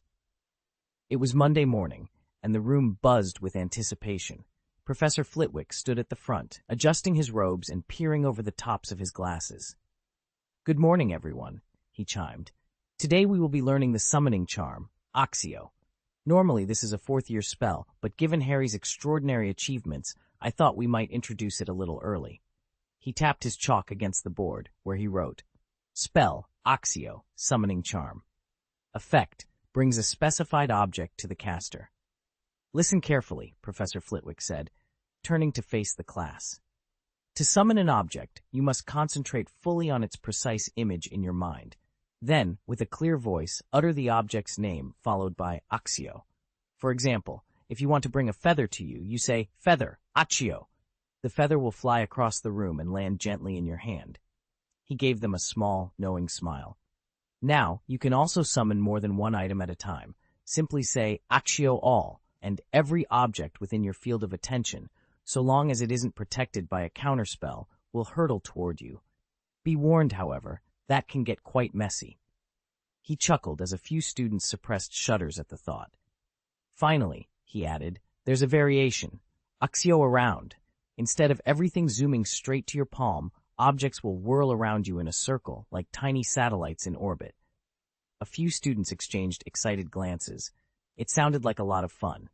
It was Monday morning, and the room buzzed with anticipation. Professor Flitwick stood at the front, adjusting his robes and peering over the tops of his glasses. "Good morning, everyone," he chimed. "Today we will be learning the summoning charm, Accio. Normally this is a fourth-year spell, but given Harry's extraordinary achievements, I thought we might introduce it a little early." He tapped his chalk against the board, where he wrote, "Spell, Accio, summoning charm. Effect, brings a specified object to the caster." "Listen carefully," Professor Flitwick said, turning to face the class. "To summon an object, you must concentrate fully on its precise image in your mind. Then, with a clear voice, utter the object's name, followed by Accio. For example, if you want to bring a feather to you, you say, 'Feather, Accio.' The feather will fly across the room and land gently in your hand." He gave them a small, knowing smile. "Now, you can also summon more than one item at a time. Simply say, 'Accio all,' and every object within your field of attention, so long as it isn't protected by a counterspell, will hurtle toward you. Be warned, however, that can get quite messy." He chuckled as a few students suppressed shudders at the thought. "Finally," he added, "there's a variation. Accio around. Instead of everything zooming straight to your palm, objects will whirl around you in a circle, like tiny satellites in orbit. A few students exchanged excited glances. It sounded like a lot of fun.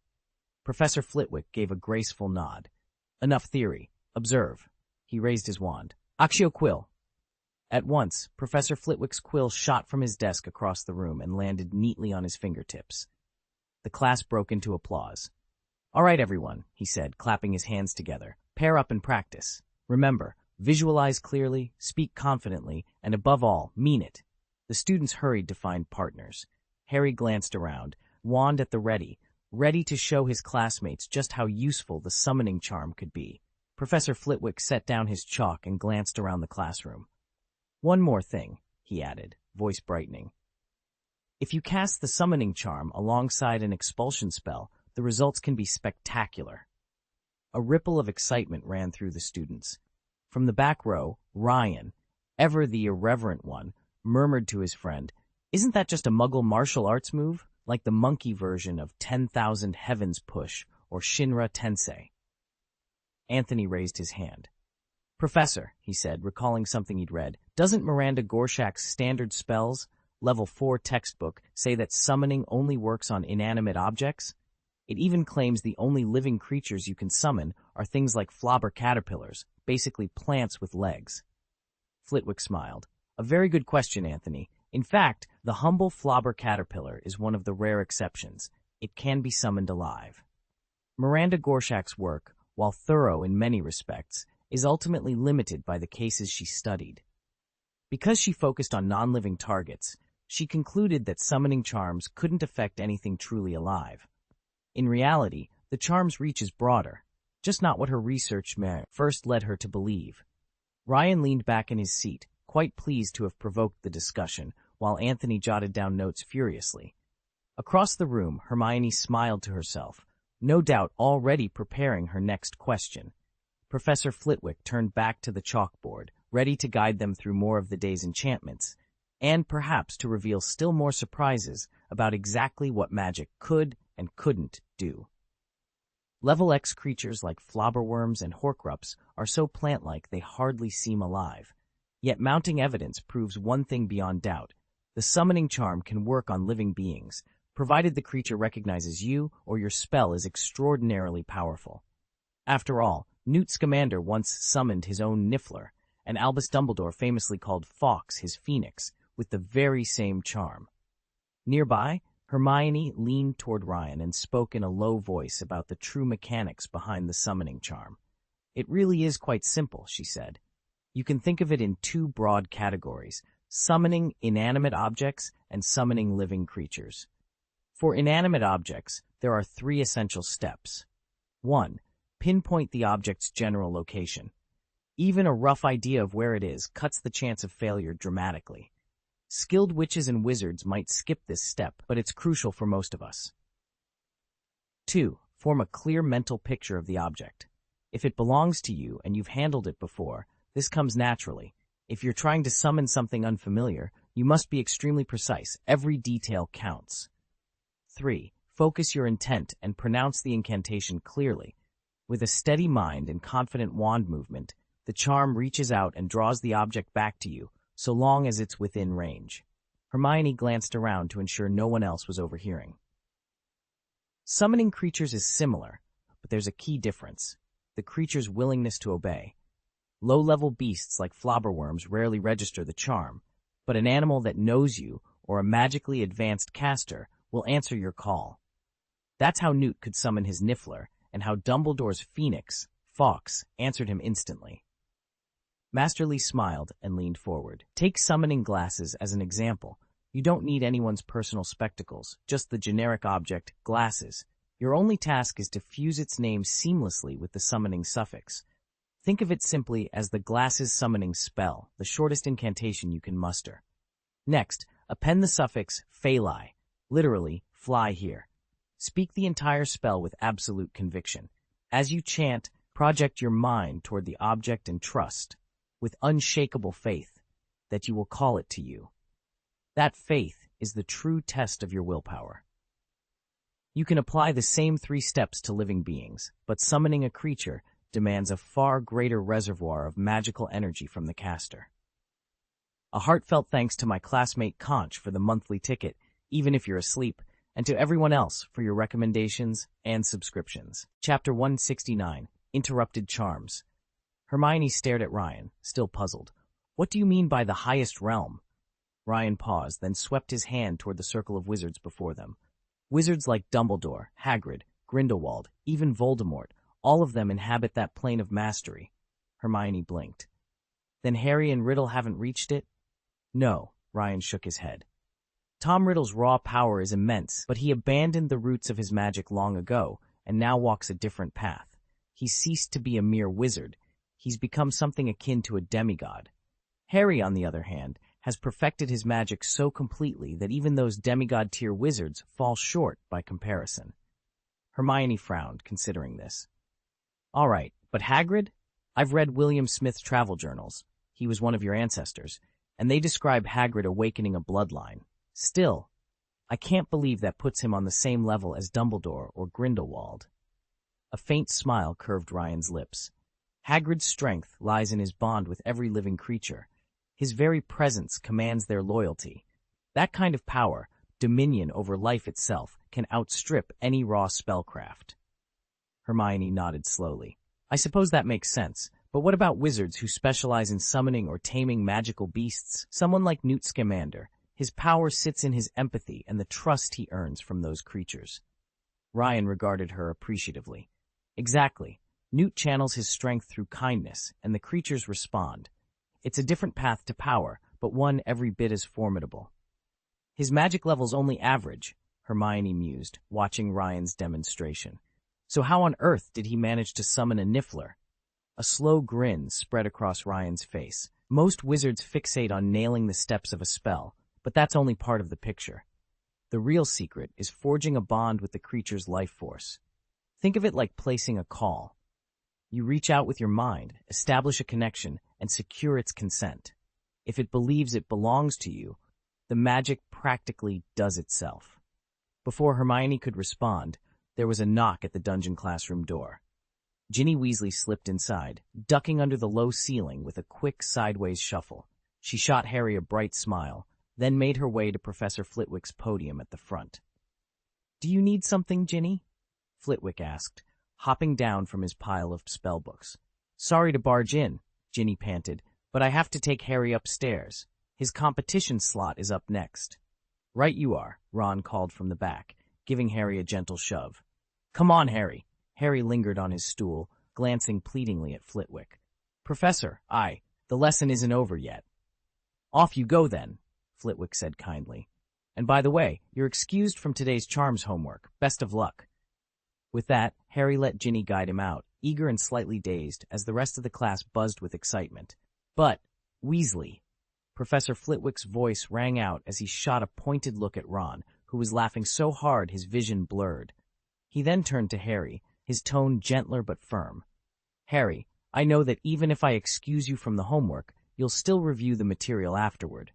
Professor Flitwick gave a graceful nod. Enough theory. Observe. He raised his wand. Accio quill. At once, Professor Flitwick's quill shot from his desk across the room and landed neatly on his fingertips. The class broke into applause. All right, everyone, he said, clapping his hands together. Pair up and practice. Remember, visualize clearly, speak confidently, and above all, mean it. The students hurried to find partners. Harry glanced around, wand at the ready to show his classmates just how useful the summoning charm could be. Professor Flitwick set down his chalk and glanced around the classroom. One more thing, he added, voice brightening. If you cast the summoning charm alongside an expulsion spell, the results can be spectacular. A ripple of excitement ran through the students. From the back row, Ryan, ever the irreverent one, murmured to his friend, "Isn't that just a Muggle martial arts move, like the monkey version of 10,000 Heavens Push or Shinra Tensei?" Anthony raised his hand. "Professor," he said, recalling something he'd read, "doesn't Miranda Gorshak's standard spells, level 4 textbook, say that summoning only works on inanimate objects? It even claims the only living creatures you can summon are things like flobber caterpillars, basically plants with legs." Flitwick smiled. "A very good question, Anthony. In fact, the humble flobber caterpillar is one of the rare exceptions. It can be summoned alive." Miranda Gorshak's work, while thorough in many respects, is ultimately limited by the cases she studied. Because she focused on non-living targets, she concluded that summoning charms couldn't affect anything truly alive. In reality, the charm's reach is broader, just not what her research first led her to believe. Ryan leaned back in his seat, quite pleased to have provoked the discussion, while Anthony jotted down notes furiously. Across the room, Hermione smiled to herself, no doubt already preparing her next question. Professor Flitwick turned back to the chalkboard, ready to guide them through more of the day's enchantments, and perhaps to reveal still more surprises about exactly what magic could and couldn't do. Level X creatures like flobberworms and horcrux are so plant-like they hardly seem alive. Yet mounting evidence proves one thing beyond doubt. The summoning charm can work on living beings, provided the creature recognizes you or your spell is extraordinarily powerful. After all, Newt Scamander once summoned his own Niffler, and Albus Dumbledore famously called Fawkes his Phoenix, with the very same charm. Nearby, Hermione leaned toward Ryan and spoke in a low voice about the true mechanics behind the summoning charm. "It really is quite simple," she said. "You can think of it in two broad categories, summoning inanimate objects and summoning living creatures. For inanimate objects, there are 3 essential steps. 1. Pinpoint the object's general location. Even a rough idea of where it is cuts the chance of failure dramatically. Skilled witches and wizards might skip this step, but it's crucial for most of us. 2. Form a clear mental picture of the object. If it belongs to you and you've handled it before, this comes naturally. If you're trying to summon something unfamiliar, you must be extremely precise. Every detail counts. 3. Focus your intent and pronounce the incantation clearly. With a steady mind and confident wand movement, the charm reaches out and draws the object back to you, so long as it's within range." Hermione glanced around to ensure no one else was overhearing. Summoning creatures is similar, but there's a key difference: the creature's willingness to obey. Low-level beasts like flobberworms rarely register the charm, but an animal that knows you, or a magically advanced caster, will answer your call. That's how Newt could summon his Niffler, and how Dumbledore's Phoenix, Fawkes, answered him instantly. Master Lee smiled and leaned forward. "Take summoning glasses as an example. You don't need anyone's personal spectacles, just the generic object, glasses. Your only task is to fuse its name seamlessly with the summoning suffix. Think of it simply as the glasses summoning spell, the shortest incantation you can muster. Next, append the suffix Phalai, literally, fly here. Speak the entire spell with absolute conviction. As you chant, project your mind toward the object and trust, with unshakable faith, that you will call it to you. That faith is the true test of your willpower." You can apply the same 3 steps to living beings, but summoning a creature demands a far greater reservoir of magical energy from the caster. A heartfelt thanks to my classmate Conch for the monthly ticket, even if you're asleep, and to everyone else for your recommendations and subscriptions. Chapter 169, Interrupted Charms. Hermione stared at Ryan, still puzzled. What do you mean by the highest realm? Ryan paused, then swept his hand toward the circle of wizards before them. Wizards like Dumbledore, Hagrid, Grindelwald, even Voldemort, all of them inhabit that plane of mastery. Hermione blinked. Then Harry and Riddle haven't reached it? No, Ryan shook his head. Tom Riddle's raw power is immense, but he abandoned the roots of his magic long ago, and now walks a different path. He's ceased to be a mere wizard. He's become something akin to a demigod. Harry, on the other hand, has perfected his magic so completely that even those demigod-tier wizards fall short by comparison. Hermione frowned, considering this. All right, but Hagrid? I've read William Smith's travel journals. He was one of your ancestors, and they describe Hagrid awakening a bloodline. Still, I can't believe that puts him on the same level as Dumbledore or Grindelwald. A faint smile curved Ryan's lips. Hagrid's strength lies in his bond with every living creature. His very presence commands their loyalty. That kind of power, dominion over life itself, can outstrip any raw spellcraft. Hermione nodded slowly. I suppose that makes sense, but what about wizards who specialize in summoning or taming magical beasts? Someone like Newt Scamander. His power sits in his empathy and the trust he earns from those creatures. Ryan regarded her appreciatively. Exactly. Newt channels his strength through kindness, and the creatures respond. It's a different path to power, but one every bit as formidable. His magic level's only average, Hermione mused, watching Ryan's demonstration. So how on earth did he manage to summon a Niffler? A slow grin spread across Ryan's face. Most wizards fixate on nailing the steps of a spell, but that's only part of the picture. The real secret is forging a bond with the creature's life force. Think of it like placing a call. You reach out with your mind, establish a connection, and secure its consent. If it believes it belongs to you, the magic practically does itself. Before Hermione could respond, there was a knock at the dungeon classroom door. Ginny Weasley slipped inside, ducking under the low ceiling with a quick sideways shuffle. She shot Harry a bright smile, then made her way to Professor Flitwick's podium at the front. Do you need something, Ginny? Flitwick asked, hopping down from his pile of spellbooks. Sorry to barge in, Ginny panted, but I have to take Harry upstairs. His competition slot is up next. Right you are, Ron called from the back, giving Harry a gentle shove. Come on, Harry. Harry lingered on his stool, glancing pleadingly at Flitwick. Professor, the lesson isn't over yet. Off you go then, Flitwick said kindly. And by the way, you're excused from today's charms homework. Best of luck. With that, Harry let Ginny guide him out, eager and slightly dazed, as the rest of the class buzzed with excitement. But, Weasley. Professor Flitwick's voice rang out as he shot a pointed look at Ron, who was laughing so hard his vision blurred. He then turned to Harry, his tone gentler but firm. Harry, I know that even if I excuse you from the homework, you'll still review the material afterward.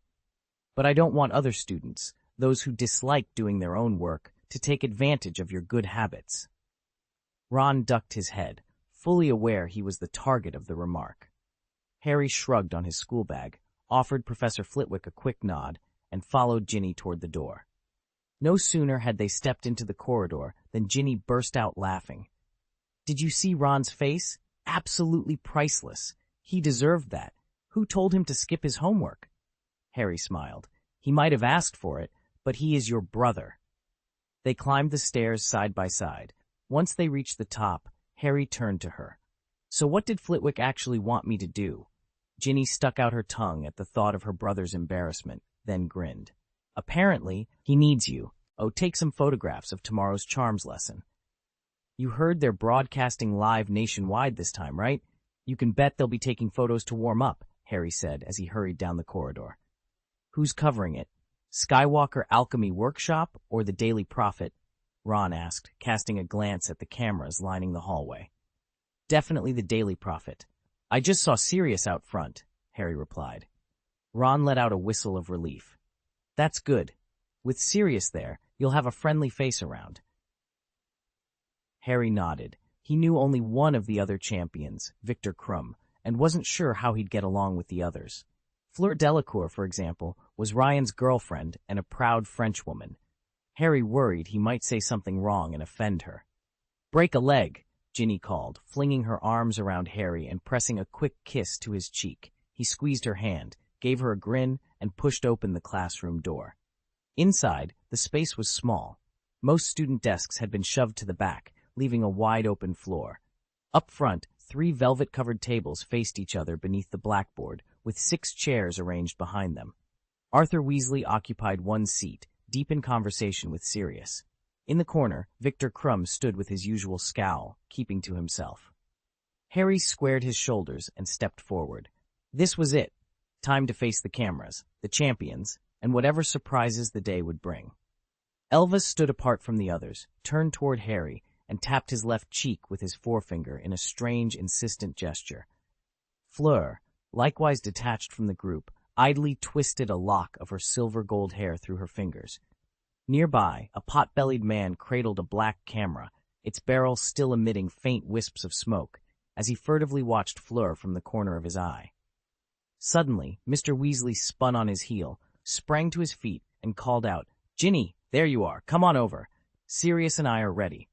But I don't want other students, those who dislike doing their own work, to take advantage of your good habits. Ron ducked his head, fully aware he was the target of the remark. Harry shrugged on his school bag, offered Professor Flitwick a quick nod, and followed Ginny toward the door. No sooner had they stepped into the corridor than Ginny burst out laughing. Did you see Ron's face? Absolutely priceless. He deserved that. Who told him to skip his homework? Harry smiled. He might have asked for it, but he is your brother. They climbed the stairs side by side. Once they reached the top, Harry turned to her. So what did Flitwick actually want me to do? Ginny stuck out her tongue at the thought of her brother's embarrassment, then grinned. Apparently, he needs you. Oh, take some photographs of tomorrow's charms lesson. You heard they're broadcasting live nationwide this time, right? You can bet they'll be taking photos to warm up, Harry said as he hurried down the corridor. Who's covering it? Skywalker Alchemy Workshop or the Daily Prophet? Ron asked, casting a glance at the cameras lining the hallway. Definitely the Daily Prophet. I just saw Sirius out front, Harry replied. Ron let out a whistle of relief. That's good. With Sirius there, you'll have a friendly face around. Harry nodded, He knew only one of the other champions, Victor Krum, and wasn't sure how he'd get along with the others. Fleur Delacour, for example, was Ryan's girlfriend and a proud Frenchwoman. Harry worried he might say something wrong and offend her. "Break a leg," Ginny called, flinging her arms around Harry and pressing a quick kiss to his cheek. He squeezed her hand, gave her a grin, and pushed open the classroom door. Inside, the space was small. Most student desks had been shoved to the back, leaving a wide-open floor. Up front, 3 velvet-covered tables faced each other beneath the blackboard, with 6 chairs arranged behind them. Arthur Weasley occupied one seat, deep in conversation with Sirius. In the corner, Victor Krum stood with his usual scowl, keeping to himself. Harry squared his shoulders and stepped forward. This was it. Time to face the cameras, the champions, and whatever surprises the day would bring. Elvis stood apart from the others, turned toward Harry, and tapped his left cheek with his forefinger in a strange, insistent gesture. Fleur, likewise detached from the group, idly twisted a lock of her silver-gold hair through her fingers. Nearby, a pot-bellied man cradled a black camera, its barrel still emitting faint wisps of smoke, as he furtively watched Fleur from the corner of his eye. Suddenly, Mr. Weasley spun on his heel, sprang to his feet, and called out, "Ginny, there you are. Come on over. Sirius and I are ready."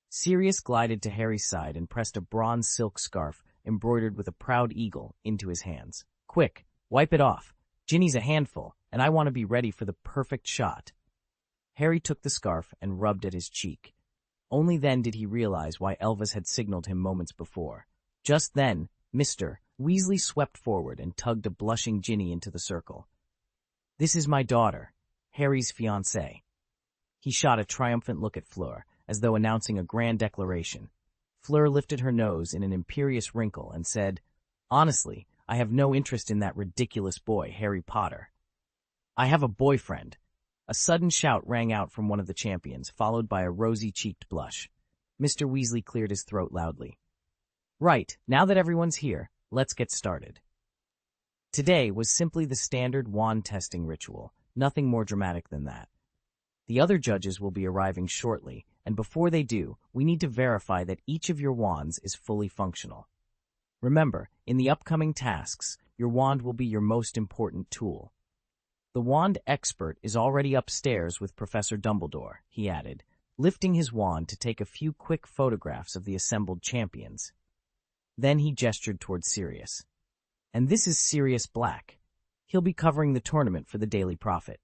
Sirius glided to Harry's side and pressed a bronze silk scarf embroidered with a proud eagle into his hands. "Quick, wipe it off. Ginny's a handful, and I want to be ready for the perfect shot." Harry took the scarf and rubbed at his cheek. Only then did he realize why Elvis had signaled him moments before. Just then, Mr. Weasley swept forward and tugged a blushing Ginny into the circle. "This is my daughter, Harry's fiancée." He shot a triumphant look at Fleur, as though announcing a grand declaration. Fleur lifted her nose in an imperious wrinkle and said, "Honestly, I have no interest in that ridiculous boy, Harry Potter." "I have a boyfriend." A sudden shout rang out from one of the champions, followed by a rosy-cheeked blush. Mr. Weasley cleared his throat loudly. "Right, now that everyone's here, let's get started." Today was simply the standard wand testing ritual, nothing more dramatic than that. The other judges will be arriving shortly, and before they do, we need to verify that each of your wands is fully functional. Remember, in the upcoming tasks, your wand will be your most important tool. "The wand expert is already upstairs with Professor Dumbledore," he added, lifting his wand to take a few quick photographs of the assembled champions. Then he gestured toward Sirius. "And this is Sirius Black. He'll be covering the tournament for the Daily Prophet."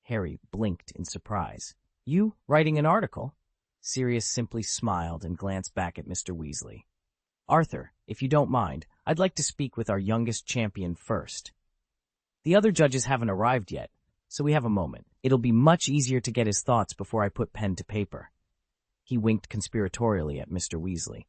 Harry blinked in surprise. "You writing an article?" Sirius simply smiled and glanced back at Mr. Weasley. "Arthur, if you don't mind, I'd like to speak with our youngest champion first. The other judges haven't arrived yet, so we have a moment. It'll be much easier to get his thoughts before I put pen to paper." He winked conspiratorially at Mr. Weasley.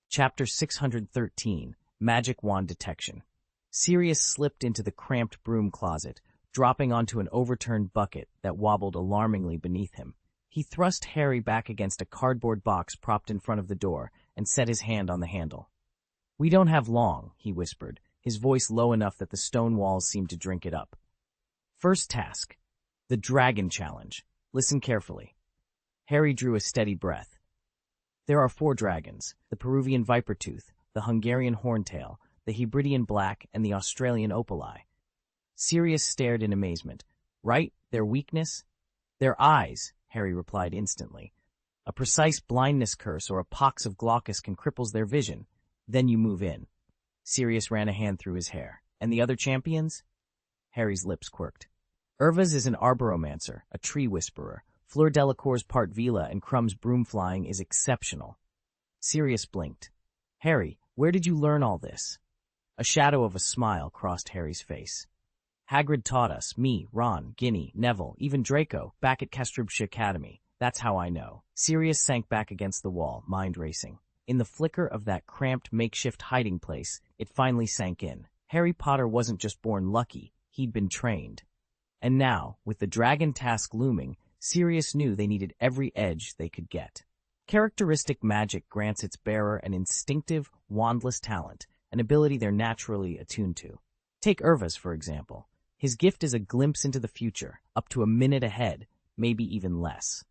Chapter 613, Magic Wand Detection. Sirius slipped into the cramped broom closet, dropping onto an overturned bucket that wobbled alarmingly beneath him. He thrust Harry back against a cardboard box propped in front of the door and set his hand on the handle. "We don't have long," he whispered, his voice low enough that the stone walls seemed to drink it up. "First task, the Dragon Challenge. Listen carefully." Harry drew a steady breath. There are 4 dragons, the Peruvian Vipertooth, the Hungarian Horntail, the Hebridean Black, and the Australian Opali. Sirius stared in amazement. "Right? Their weakness?" "Their eyes," Harry replied instantly. "A precise blindness curse or a pox of glaucus can cripple their vision. Then you move in." Sirius ran a hand through his hair. "And the other champions?" Harry's lips quirked. "Irva's is an arboromancer, a tree whisperer. Fleur Delacour's part Vila and Krum's broom flying is exceptional." Sirius blinked. "Harry, where did you learn all this?" A shadow of a smile crossed Harry's face. "Hagrid taught us, me, Ron, Ginny, Neville, even Draco, back at Castrubsha Academy. That's how I know." Sirius sank back against the wall, mind racing. In the flicker of that cramped makeshift hiding place, it finally sank in. Harry Potter wasn't just born lucky, he'd been trained. And now, with the dragon task looming, Sirius knew they needed every edge they could get. Characteristic magic grants its bearer an instinctive, wandless talent, an ability they're naturally attuned to. Take Irva's, for example. His gift is a glimpse into the future, up to a minute ahead, maybe even less.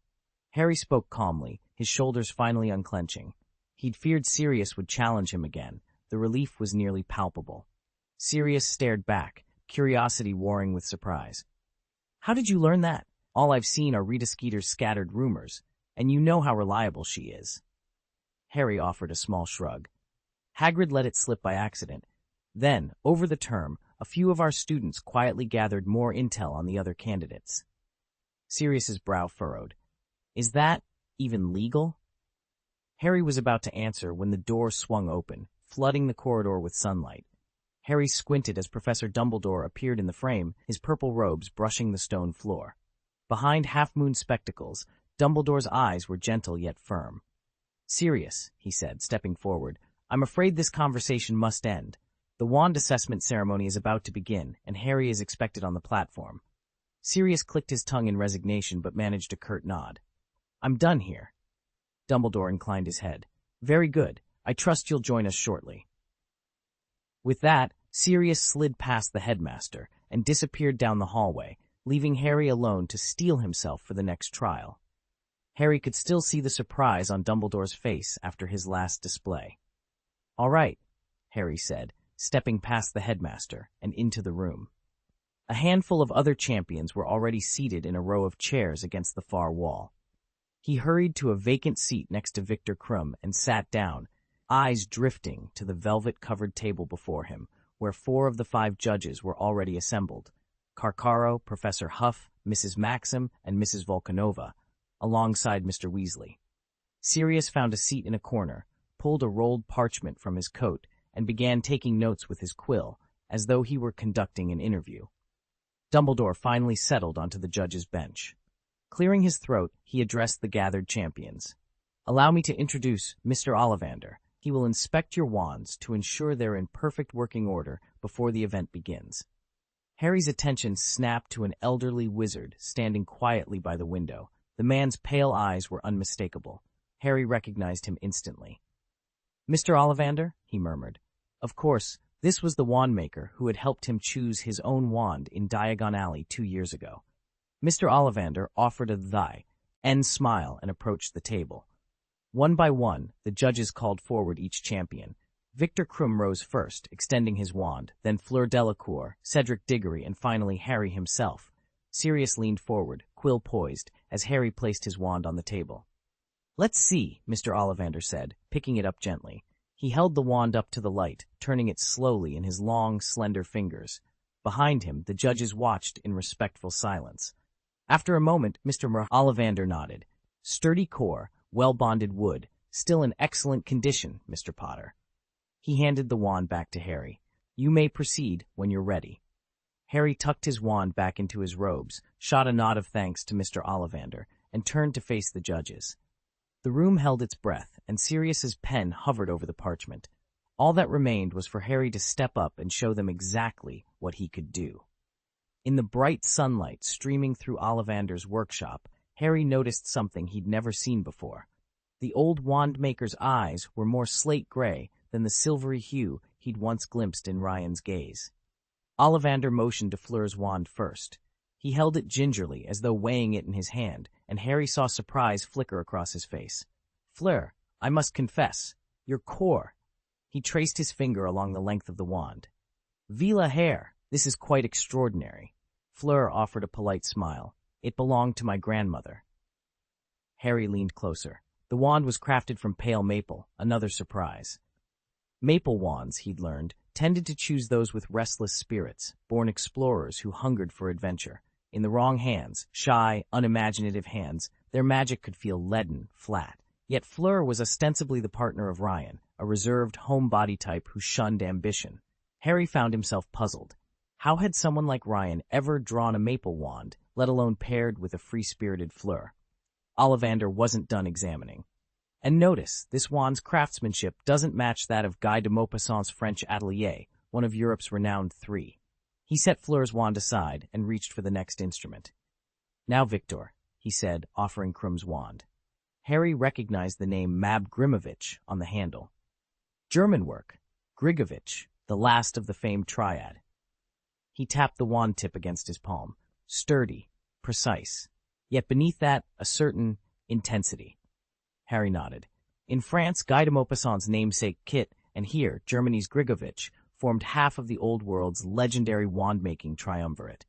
Harry spoke calmly, his shoulders finally unclenching. He'd feared Sirius would challenge him again. The relief was nearly palpable. Sirius stared back, curiosity warring with surprise. "How did you learn that? All I've seen are Rita Skeeter's scattered rumors, and you know how reliable she is." Harry offered a small shrug. "Hagrid let it slip by accident. Then, over the term, a few of our students quietly gathered more intel on the other candidates." Sirius's brow furrowed. "Is that even legal?" Harry was about to answer when the door swung open, flooding the corridor with sunlight. Harry squinted as Professor Dumbledore appeared in the frame, his purple robes brushing the stone floor. Behind half-moon spectacles, Dumbledore's eyes were gentle yet firm. "Sirius," he said, stepping forward, "I'm afraid this conversation must end. The wand assessment ceremony is about to begin, and Harry is expected on the platform." Sirius clicked his tongue in resignation but managed a curt nod. "I'm done here." Dumbledore inclined his head. "Very good. I trust you'll join us shortly." With that, Sirius slid past the headmaster and disappeared down the hallway, leaving Harry alone to steel himself for the next trial. Harry could still see the surprise on Dumbledore's face after his last display. "All right," Harry said, stepping past the headmaster and into the room. A handful of other champions were already seated in a row of chairs against the far wall. He hurried to a vacant seat next to Victor Krum and sat down, eyes drifting to the velvet-covered table before him, where 4 of the 5 judges were already assembled: Carcaro, Professor Huff, Mrs. Maxim, and Mrs. Volcanova, alongside Mr. Weasley. Sirius found a seat in a corner, pulled a rolled parchment from his coat, and began taking notes with his quill, as though he were conducting an interview. Dumbledore finally settled onto the judge's bench. Clearing his throat, he addressed the gathered champions. "Allow me to introduce Mr. Ollivander. He will inspect your wands to ensure they're in perfect working order before the event begins." Harry's attention snapped to an elderly wizard standing quietly by the window. The man's pale eyes were unmistakable. Harry recognized him instantly. "Mr. Ollivander," he murmured. Of course, this was the wand-maker who had helped him choose his own wand in Diagon Alley 2 years ago. Mr. Ollivander offered a end smile and approached the table. One by one, the judges called forward each champion. Victor Krum rose first, extending his wand, then Fleur Delacour, Cedric Diggory, and finally Harry himself. Sirius leaned forward, quill poised, as Harry placed his wand on the table. "Let's see," Mr. Ollivander said, picking it up gently. He held the wand up to the light, turning it slowly in his long, slender fingers. Behind him, the judges watched in respectful silence. After a moment, Mr. Ollivander nodded. "Sturdy core, well-bonded wood, still in excellent condition, Mr. Potter." He handed the wand back to Harry. "You may proceed when you're ready." Harry tucked his wand back into his robes, shot a nod of thanks to Mr. Ollivander, and turned to face the judges. The room held its breath, and Sirius's pen hovered over the parchment. All that remained was for Harry to step up and show them exactly what he could do. In the bright sunlight streaming through Ollivander's workshop, Harry noticed something he'd never seen before. The old wand-maker's eyes were more slate gray than the silvery hue he'd once glimpsed in Ryan's gaze. Ollivander motioned to Fleur's wand first. He held it gingerly, as though weighing it in his hand, and Harry saw surprise flicker across his face. "Fleur, I must confess, your core." He traced his finger along the length of the wand. "Vila Heir, this is quite extraordinary." Fleur offered a polite smile. "It belonged to my grandmother." Harry leaned closer. The wand was crafted from pale maple, another surprise. Maple wands, he'd learned, tended to choose those with restless spirits, born explorers who hungered for adventure. In the wrong hands, shy, unimaginative hands, their magic could feel leaden, flat. Yet Fleur was ostensibly the partner of Ryan, a reserved, homebody type who shunned ambition. Harry found himself puzzled. How had someone like Ryan ever drawn a maple wand, let alone paired with a free-spirited Fleur? Ollivander wasn't done examining. "And notice, this wand's craftsmanship doesn't match that of Guy de Maupassant's French atelier, one of Europe's renowned 3. He set Fleur's wand aside and reached for the next instrument. "Now, Victor," he said, offering Krum's wand. Harry recognized the name Mab Grimovich on the handle. German work, Grigovich, the last of the famed triad. He tapped the wand tip against his palm. Sturdy, precise, yet beneath that, a certain intensity. Harry nodded. In France, Guy de Maupassant's namesake Kit, and here, Germany's Grigovich, formed half of the old world's legendary wand-making triumvirate.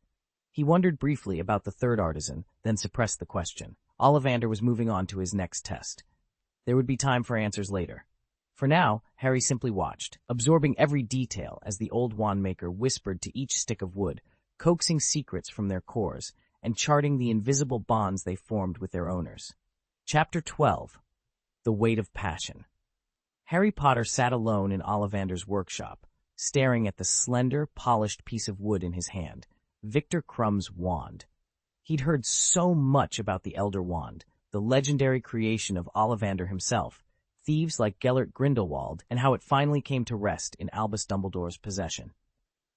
He wondered briefly about the third artisan, then suppressed the question. Ollivander was moving on to his next test. There would be time for answers later. For now, Harry simply watched, absorbing every detail as the old wand-maker whispered to each stick of wood, coaxing secrets from their cores, and charting the invisible bonds they formed with their owners. Chapter 12. The Weight of Passion. Harry Potter sat alone in Ollivander's workshop, staring at the slender, polished piece of wood in his hand, Victor Crumb's wand. He'd heard so much about the Elder Wand, the legendary creation of Ollivander himself, thieves like Gellert Grindelwald, and how it finally came to rest in Albus Dumbledore's possession.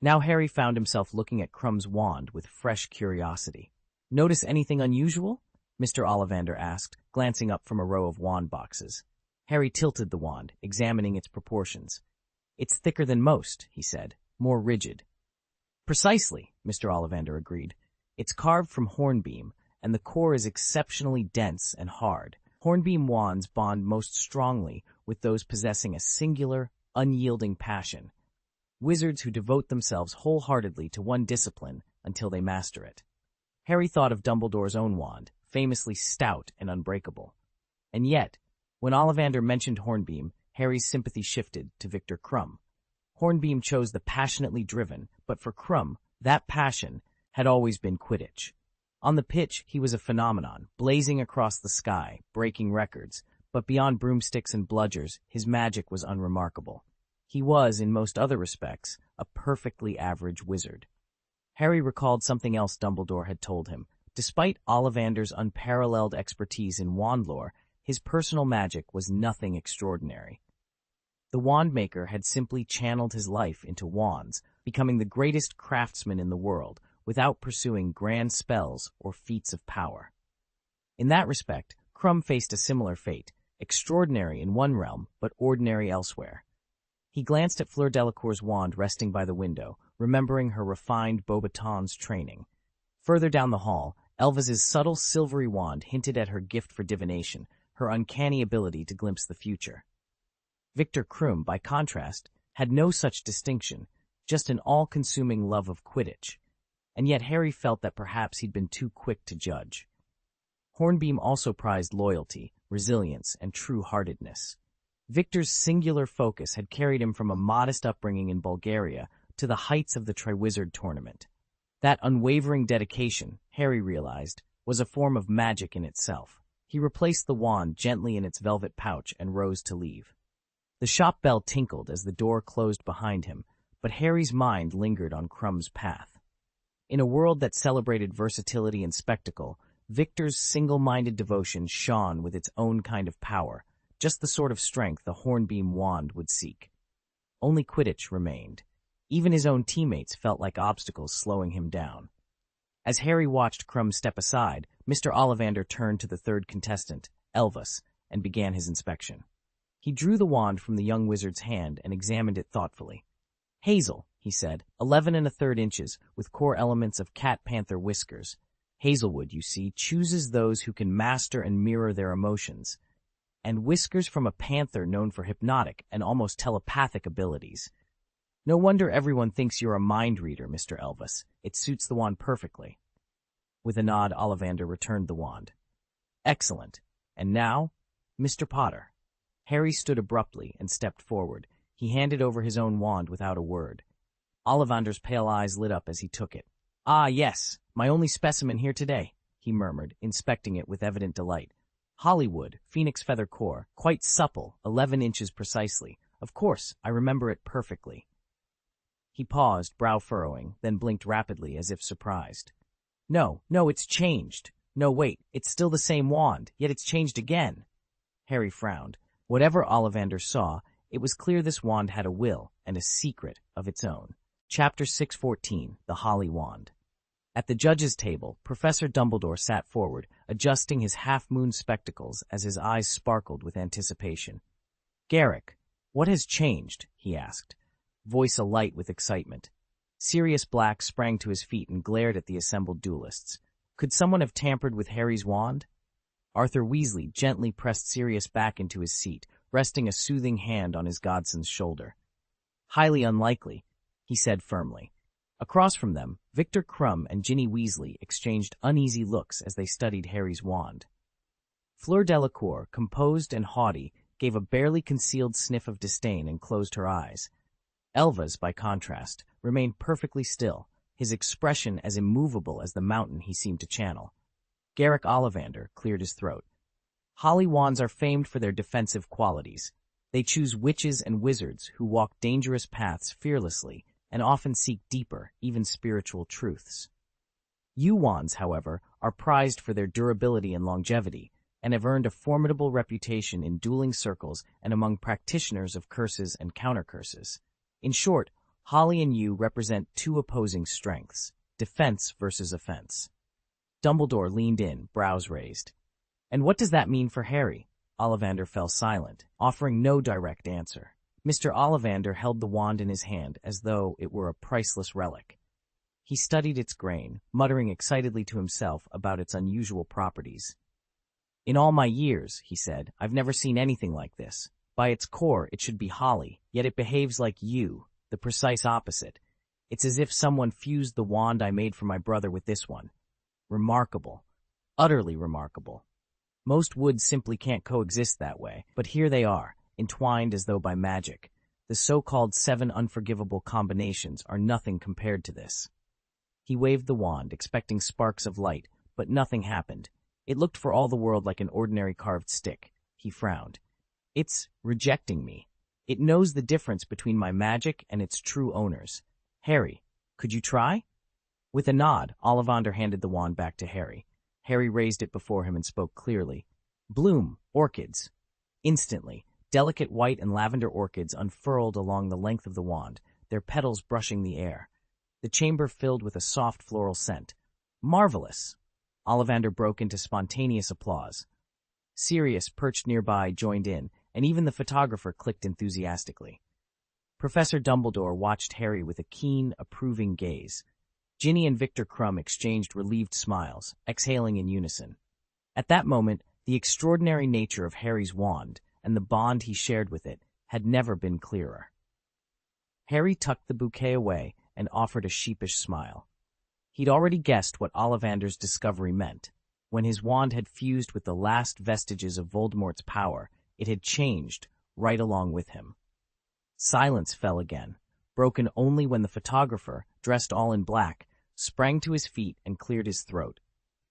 Now Harry found himself looking at Crumb's wand with fresh curiosity. "Notice anything unusual?" Mr. Ollivander asked, glancing up from a row of wand boxes. Harry tilted the wand, examining its proportions. "It's thicker than most," he said, "more rigid." "Precisely," Mr. Ollivander agreed. "It's carved from hornbeam, and the core is exceptionally dense and hard. Hornbeam wands bond most strongly with those possessing a singular, unyielding passion, wizards who devote themselves wholeheartedly to one discipline until they master it." Harry thought of Dumbledore's own wand, famously stout and unbreakable. And yet, when Ollivander mentioned Hornbeam, Harry's sympathy shifted to Victor Crumb. Hornbeam chose the passionately driven, but for Crumb, that passion had always been Quidditch. On the pitch, he was a phenomenon, blazing across the sky, breaking records, but beyond broomsticks and bludgers, his magic was unremarkable. He was, in most other respects, a perfectly average wizard. Harry recalled something else Dumbledore had told him. Despite Ollivander's unparalleled expertise in wand lore, his personal magic was nothing extraordinary. The wand-maker had simply channeled his life into wands, becoming the greatest craftsman in the world, without pursuing grand spells or feats of power. In that respect, Crumb faced a similar fate, extraordinary in one realm, but ordinary elsewhere. He glanced at Fleur Delacour's wand resting by the window, remembering her refined Beauxbaton's training. Further down the hall, Elvas's subtle silvery wand hinted at her gift for divination, her uncanny ability to glimpse the future. Victor Krum, by contrast, had no such distinction, just an all-consuming love of Quidditch. And yet Harry felt that perhaps he'd been too quick to judge. Hornbeam also prized loyalty, resilience, and true-heartedness. Victor's singular focus had carried him from a modest upbringing in Bulgaria to the heights of the Triwizard Tournament. That unwavering dedication, Harry realized, was a form of magic in itself. He replaced the wand gently in its velvet pouch and rose to leave. The shop bell tinkled as the door closed behind him, but Harry's mind lingered on Crumb's path. In a world that celebrated versatility and spectacle, Victor's single-minded devotion shone with its own kind of power, just the sort of strength the Hornbeam wand would seek. Only Quidditch remained. Even his own teammates felt like obstacles slowing him down. As Harry watched Crumb step aside, Mr. Ollivander turned to the third contestant, Elvas, and began his inspection. He drew the wand from the young wizard's hand and examined it thoughtfully. "Hazel," he said, 11 1/3 inches, with core elements of cat-panther whiskers. Hazelwood, you see, chooses those who can master and mirror their emotions, and whiskers from a panther known for hypnotic and almost telepathic abilities. No wonder everyone thinks you're a mind reader, Mr. Elvas. It suits the wand perfectly." With a nod, Ollivander returned the wand. "Excellent. And now, Mr. Potter." Harry stood abruptly and stepped forward. He handed over his own wand without a word. Ollivander's pale eyes lit up as he took it. "Ah, yes, my only specimen here today," he murmured, inspecting it with evident delight. "Hollywood, phoenix feather core, quite supple, 11 inches precisely. Of course, I remember it perfectly." He paused, brow furrowing, then blinked rapidly as if surprised. No, it's changed. No, wait, it's still the same wand, yet it's changed again." Harry frowned. Whatever Ollivander saw, it was clear this wand had a will and a secret of its own. Chapter 614, The Holly Wand. At the judges' table, Professor Dumbledore sat forward, adjusting his half-moon spectacles as his eyes sparkled with anticipation. "Garrick, what has changed?" he asked, voice alight with excitement. Sirius Black sprang to his feet and glared at the assembled duelists. Could someone have tampered with Harry's wand? Arthur Weasley gently pressed Sirius back into his seat, resting a soothing hand on his godson's shoulder. "Highly unlikely," he said firmly. Across from them, Victor Crumb and Ginny Weasley exchanged uneasy looks as they studied Harry's wand. Fleur Delacour, composed and haughty, gave a barely concealed sniff of disdain and closed her eyes. Elvas, by contrast, remained perfectly still, his expression as immovable as the mountain he seemed to channel. Garrick Ollivander cleared his throat. "Holly wands are famed for their defensive qualities. They choose witches and wizards who walk dangerous paths fearlessly and often seek deeper, even spiritual truths. Yew wands, however, are prized for their durability and longevity, and have earned a formidable reputation in dueling circles and among practitioners of curses and counter-curses. In short, Holly and Yew represent two opposing strengths, defense versus offense." Dumbledore leaned in, brows raised. "And what does that mean for Harry?" Ollivander fell silent, offering no direct answer. Mr. Ollivander held the wand in his hand as though it were a priceless relic. He studied its grain, muttering excitedly to himself about its unusual properties. "In all my years," he said, "I've never seen anything like this. By its core, it should be holly, yet it behaves like yew, the precise opposite. It's as if someone fused the wand I made for my brother with this one. Remarkable. Utterly remarkable. Most woods simply can't coexist that way, but here they are, entwined as though by magic. The so-called 7 unforgivable combinations are nothing compared to this." He waved the wand, expecting sparks of light, but nothing happened. It looked for all the world like an ordinary carved stick. He frowned. "It's rejecting me. It knows the difference between my magic and its true owners. Harry, could you try?" With a nod, Ollivander handed the wand back to Harry. Harry raised it before him and spoke clearly. "Bloom, orchids." Instantly, delicate white and lavender orchids unfurled along the length of the wand, their petals brushing the air. The chamber filled with a soft floral scent. "Marvelous!" Ollivander broke into spontaneous applause. Sirius, perched nearby, joined in, and even the photographer clicked enthusiastically. Professor Dumbledore watched Harry with a keen, approving gaze. Ginny and Victor Crumb exchanged relieved smiles, exhaling in unison. At that moment, the extraordinary nature of Harry's wand and the bond he shared with it had never been clearer. Harry tucked the bouquet away and offered a sheepish smile. He'd already guessed what Ollivander's discovery meant. When his wand had fused with the last vestiges of Voldemort's power, it had changed right along with him. Silence fell again, broken only when the photographer, dressed all in black, sprang to his feet and cleared his throat.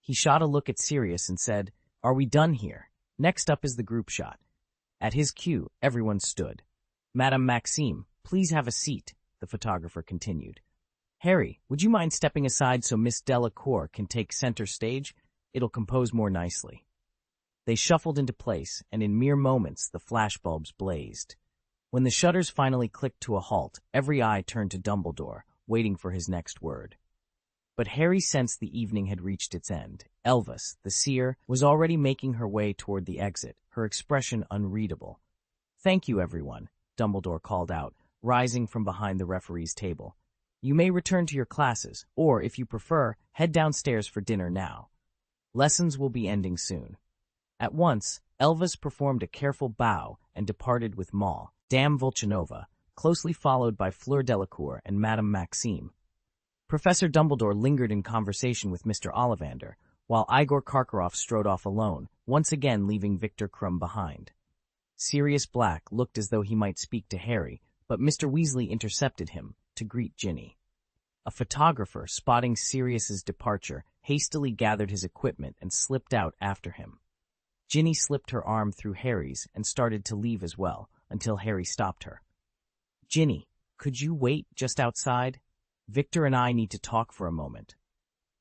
He shot a look at Sirius and said, "Are we done here? Next up is the group shot." At his cue, everyone stood. "Madame Maxime, please have a seat," the photographer continued. "Harry, would you mind stepping aside so Miss Delacour can take center stage? It'll compose more nicely." They shuffled into place, and in mere moments the flashbulbs blazed. When the shutters finally clicked to a halt, every eye turned to Dumbledore, waiting for his next word. But Harry sensed the evening had reached its end. Elvis, the seer, was already making her way toward the exit, her expression unreadable. "Thank you, everyone," Dumbledore called out, rising from behind the referee's table. "You may return to your classes, or, if you prefer, head downstairs for dinner now. Lessons will be ending soon." At once, Elvis performed a careful bow and departed with Dame Volchanova, closely followed by Fleur Delacour and Madame Maxime. Professor Dumbledore lingered in conversation with Mr. Ollivander, while Igor Karkaroff strode off alone, once again leaving Victor Crumb behind. Sirius Black looked as though he might speak to Harry, but Mr. Weasley intercepted him to greet Ginny. A photographer, spotting Sirius's departure, hastily gathered his equipment and slipped out after him. Ginny slipped her arm through Harry's and started to leave as well, until Harry stopped her. "Ginny, could you wait just outside? Victor and I need to talk for a moment."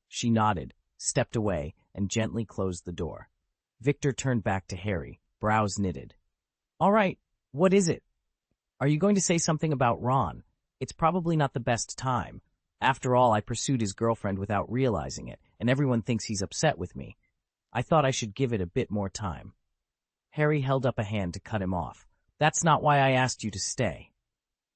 She nodded, stepped away, and gently closed the door. Victor turned back to Harry, brows knitted. "All right, what is it? Are you going to say something about Ron? It's probably not the best time. After all, I pursued his girlfriend without realizing it, and everyone thinks he's upset with me. I thought I should give it a bit more time." Harry held up a hand to cut him off. "That's not why I asked you to stay."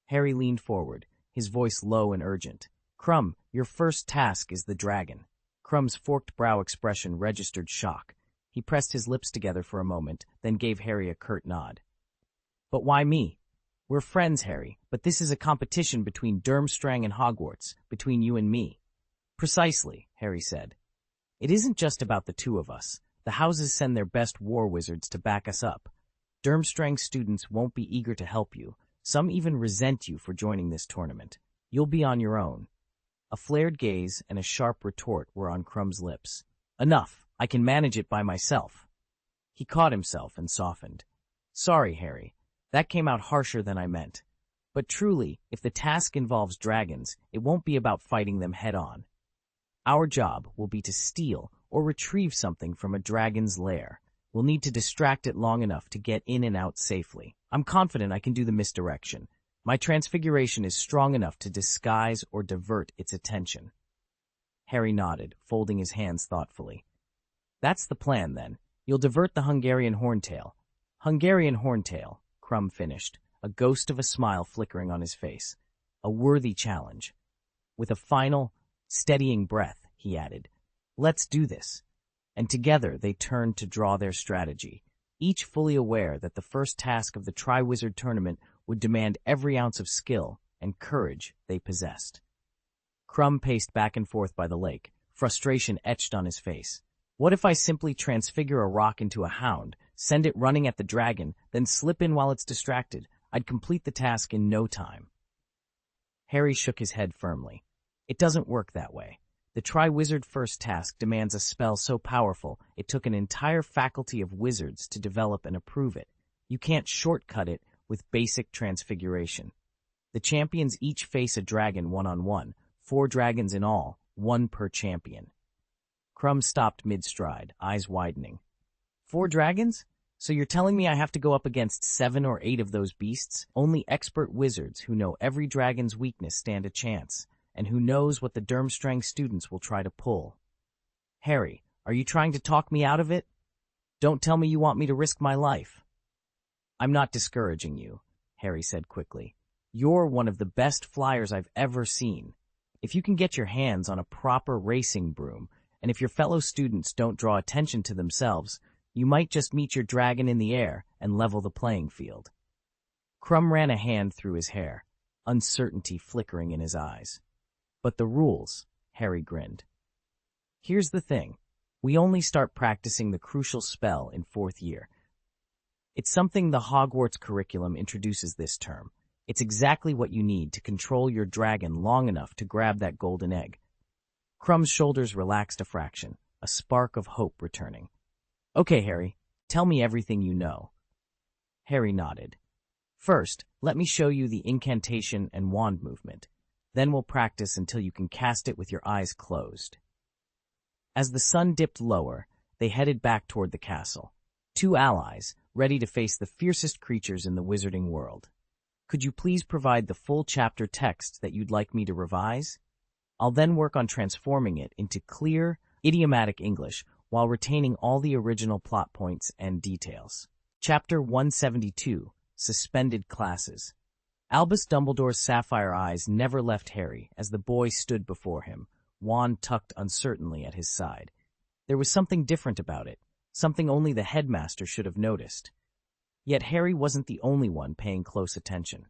Harry leaned forward, his voice low and urgent. "Crumb, your first task is the dragon." Crumb's forked brow expression registered shock. He pressed his lips together for a moment, then gave Harry a curt nod. But why me? We're friends, Harry, but this is a competition between Durmstrang and Hogwarts, between you and me. Precisely, Harry said. It isn't just about the two of us. The houses send their best war wizards to back us up. Durmstrang students won't be eager to help you. Some even resent you for joining this tournament. You'll be on your own. A flared gaze and a sharp retort were on Crumb's lips. Enough. I can manage it by myself. He caught himself and softened. Sorry, Harry. That came out harsher than I meant. But truly, if the task involves dragons, it won't be about fighting them head-on. Our job will be to steal or retrieve something from a dragon's lair. We'll need to distract it long enough to get in and out safely. I'm confident I can do the misdirection. My transfiguration is strong enough to disguise or divert its attention. Harry nodded, folding his hands thoughtfully. That's the plan, then. You'll divert the Hungarian Horntail. Hungarian Horntail, Crumb finished, a ghost of a smile flickering on his face. A worthy challenge. With a final, steadying breath, he added, Let's do this. And together they turned to draw their strategy, each fully aware that the first task of the Triwizard Tournament would demand every ounce of skill and courage they possessed. Crumb paced back and forth by the lake, frustration etched on his face. What if I simply transfigure a rock into a hound, send it running at the dragon, then slip in while it's distracted? I'd complete the task in no time. Harry shook his head firmly. It doesn't work that way. The Triwizard first task demands a spell so powerful it took an entire faculty of wizards to develop and approve it. You can't shortcut it with basic transfiguration. The champions each face a dragon one-on-one, 4 dragons in all, 1 per champion. Crumb stopped mid-stride, eyes widening. 4 dragons? So you're telling me I have to go up against 7 or 8 of those beasts? Only expert wizards who know every dragon's weakness stand a chance, and who knows what the Durmstrang students will try to pull. Harry, are you trying to talk me out of it? Don't tell me you want me to risk my life. I'm not discouraging you, Harry said quickly. You're one of the best flyers I've ever seen. If you can get your hands on a proper racing broom, and if your fellow students don't draw attention to themselves, you might just meet your dragon in the air and level the playing field. Crumb ran a hand through his hair, uncertainty flickering in his eyes. But the rules, Harry grinned. Here's the thing. We only start practicing the crucial spell in 4th year. It's something the Hogwarts curriculum introduces this term. It's exactly what you need to control your dragon long enough to grab that golden egg. Crumb's shoulders relaxed a fraction, a spark of hope returning. Okay, Harry, tell me everything you know. Harry nodded. First, let me show you the incantation and wand movement. Then we'll practice until you can cast it with your eyes closed. As the sun dipped lower, they headed back toward the castle. 2 allies, ready to face the fiercest creatures in the wizarding world. Could you please provide the full chapter text that you'd like me to revise? I'll then work on transforming it into clear, idiomatic English while retaining all the original plot points and details. Chapter 172, Suspended Classes. Albus Dumbledore's sapphire eyes never left Harry as the boy stood before him, wand tucked uncertainly at his side. There was something different about it, something only the headmaster should have noticed. Yet Harry wasn't the only one paying close attention.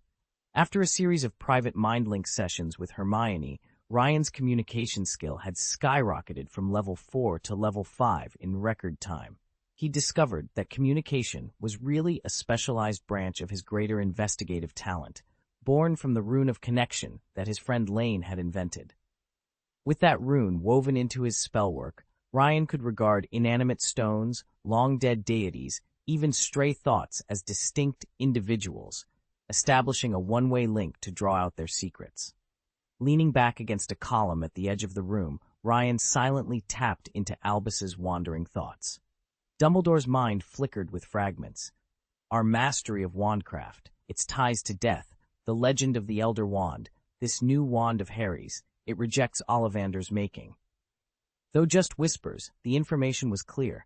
After a series of private mind-link sessions with Hermione, Ryan's communication skill had skyrocketed from level 4 to level 5 in record time. He discovered that communication was really a specialized branch of his greater investigative talent, born from the rune of connection that his friend Lane had invented. With that rune woven into his spellwork, Ryan could regard inanimate stones, long-dead deities, even stray thoughts as distinct individuals, establishing a one-way link to draw out their secrets. Leaning back against a column at the edge of the room, Ryan silently tapped into Albus's wandering thoughts. Dumbledore's mind flickered with fragments. Our mastery of wandcraft, its ties to death, the legend of the Elder Wand, this new wand of Harry's, it rejects Ollivander's making. Though just whispers, the information was clear.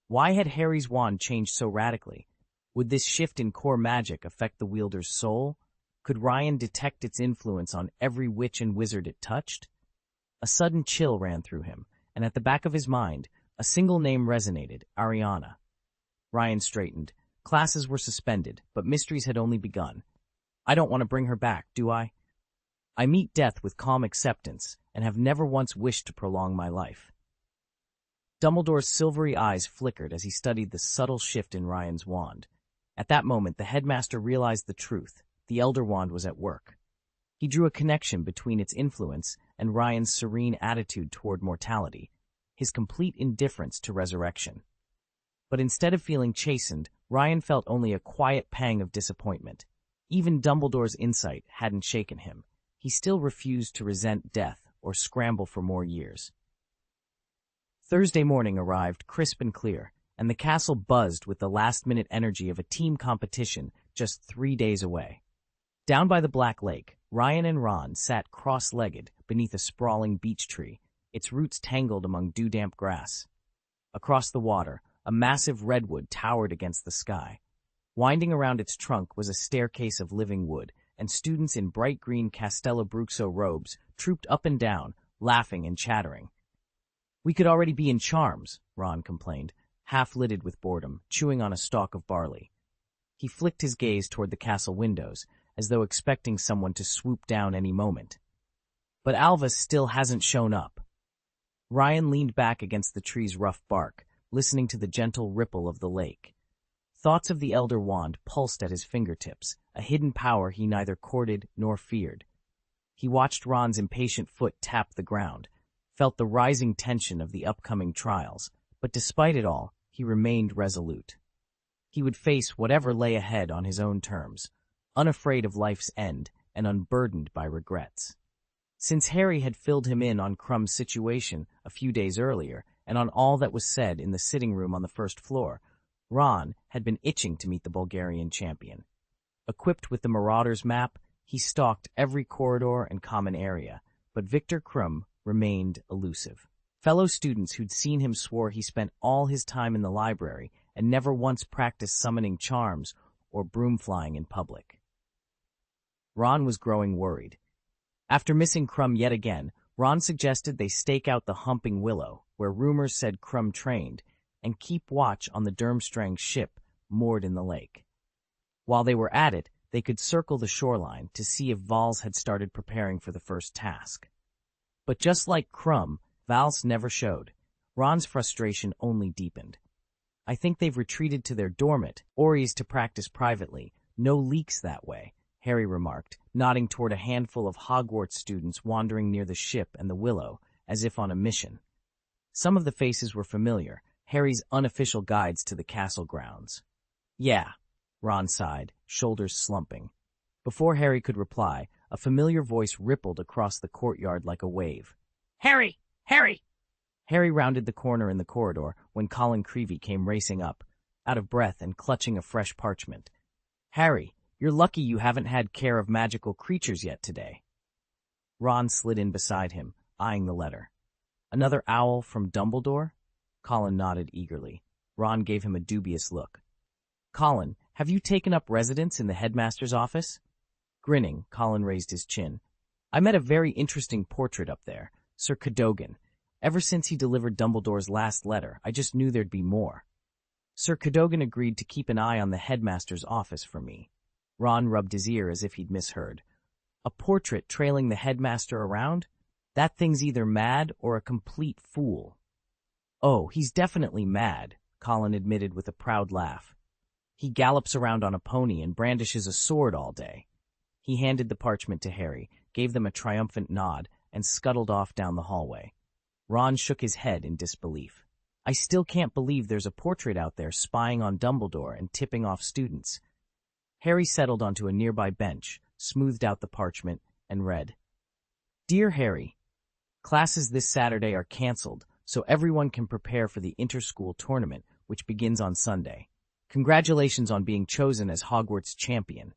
Why had Harry's wand changed so radically? Would this shift in core magic affect the wielder's soul? Could Ryan detect its influence on every witch and wizard it touched? A sudden chill ran through him, and at the back of his mind, A single name resonated, Ariana. Ryan straightened. Classes were suspended, but mysteries had only begun. I don't want to bring her back, do I? I meet death with calm acceptance, and have never once wished to prolong my life. Dumbledore's silvery eyes flickered as he studied the subtle shift in Ryan's wand. At that moment, the headmaster realized the truth. The Elder Wand was at work. He drew a connection between its influence and Ryan's serene attitude toward mortality, his complete indifference to resurrection. But instead of feeling chastened, Ryan felt only a quiet pang of disappointment. Even Dumbledore's insight hadn't shaken him. He still refused to resent death or scramble for more years. Thursday morning arrived crisp and clear, and the castle buzzed with the last-minute energy of a team competition just 3 days away. Down by the Black Lake, Ryan and Ron sat cross-legged beneath a sprawling beech tree, its roots tangled among dew-damp grass. Across the water, a massive redwood towered against the sky. Winding around its trunk was a staircase of living wood, and students in bright green Castello-Bruxo robes trooped up and down, laughing and chattering. We could already be in charms, Ron complained, half-lidded with boredom, chewing on a stalk of barley. He flicked his gaze toward the castle windows, as though expecting someone to swoop down any moment. But Alva still hasn't shown up. Ryan leaned back against the tree's rough bark, listening to the gentle ripple of the lake. Thoughts of the Elder Wand pulsed at his fingertips, a hidden power he neither courted nor feared. He watched Ron's impatient foot tap the ground, felt the rising tension of the upcoming trials, but despite it all, he remained resolute. He would face whatever lay ahead on his own terms, unafraid of life's end and unburdened by regrets. Since Harry had filled him in on Crumb's situation a few days earlier and on all that was said in the sitting room on the first floor, Ron had been itching to meet the Bulgarian champion. Equipped with the Marauder's map, he stalked every corridor and common area, but Victor Krum remained elusive. Fellow students who'd seen him swore he spent all his time in the library and never once practiced summoning charms or broom flying in public. Ron was growing worried. After missing Krum yet again, Ron suggested they stake out the Humping Willow, where rumors said Krum trained, and keep watch on the Durmstrang's ship moored in the lake. While they were at it, they could circle the shoreline to see if Vals had started preparing for the first task. But just like Krum, Vals never showed. Ron's frustration only deepened. I think they've retreated to their dormit, Ori's to practice privately. No leaks that way, Harry remarked, nodding toward a handful of Hogwarts students wandering near the ship and the willow, as if on a mission. Some of the faces were familiar, Harry's unofficial guides to the castle grounds. Yeah, Ron sighed, shoulders slumping. Before Harry could reply, a familiar voice rippled across the courtyard like a wave. Harry! Harry! Harry rounded the corner in the corridor when Colin Creevey came racing up, out of breath and clutching a fresh parchment. Harry, you're lucky you haven't had care of magical creatures yet today. Ron slid in beside him, eyeing the letter. Another owl from Dumbledore? Colin nodded eagerly. Ron gave him a dubious look. Colin, have you taken up residence in the headmaster's office? Grinning, Colin raised his chin. I met a very interesting portrait up there, Sir Cadogan. Ever since he delivered Dumbledore's last letter, I just knew there'd be more. Sir Cadogan agreed to keep an eye on the headmaster's office for me. Ron rubbed his ear as if he'd misheard. A portrait trailing the headmaster around? That thing's either mad or a complete fool. Oh, he's definitely mad, Colin admitted with a proud laugh. He gallops around on a pony and brandishes a sword all day. He handed the parchment to Harry, gave them a triumphant nod, and scuttled off down the hallway. Ron shook his head in disbelief. I still can't believe there's a portrait out there spying on Dumbledore and tipping off students. Harry settled onto a nearby bench, smoothed out the parchment, and read. Dear Harry, classes this Saturday are canceled, so everyone can prepare for the inter-school tournament, which begins on Sunday. Congratulations on being chosen as Hogwarts champion.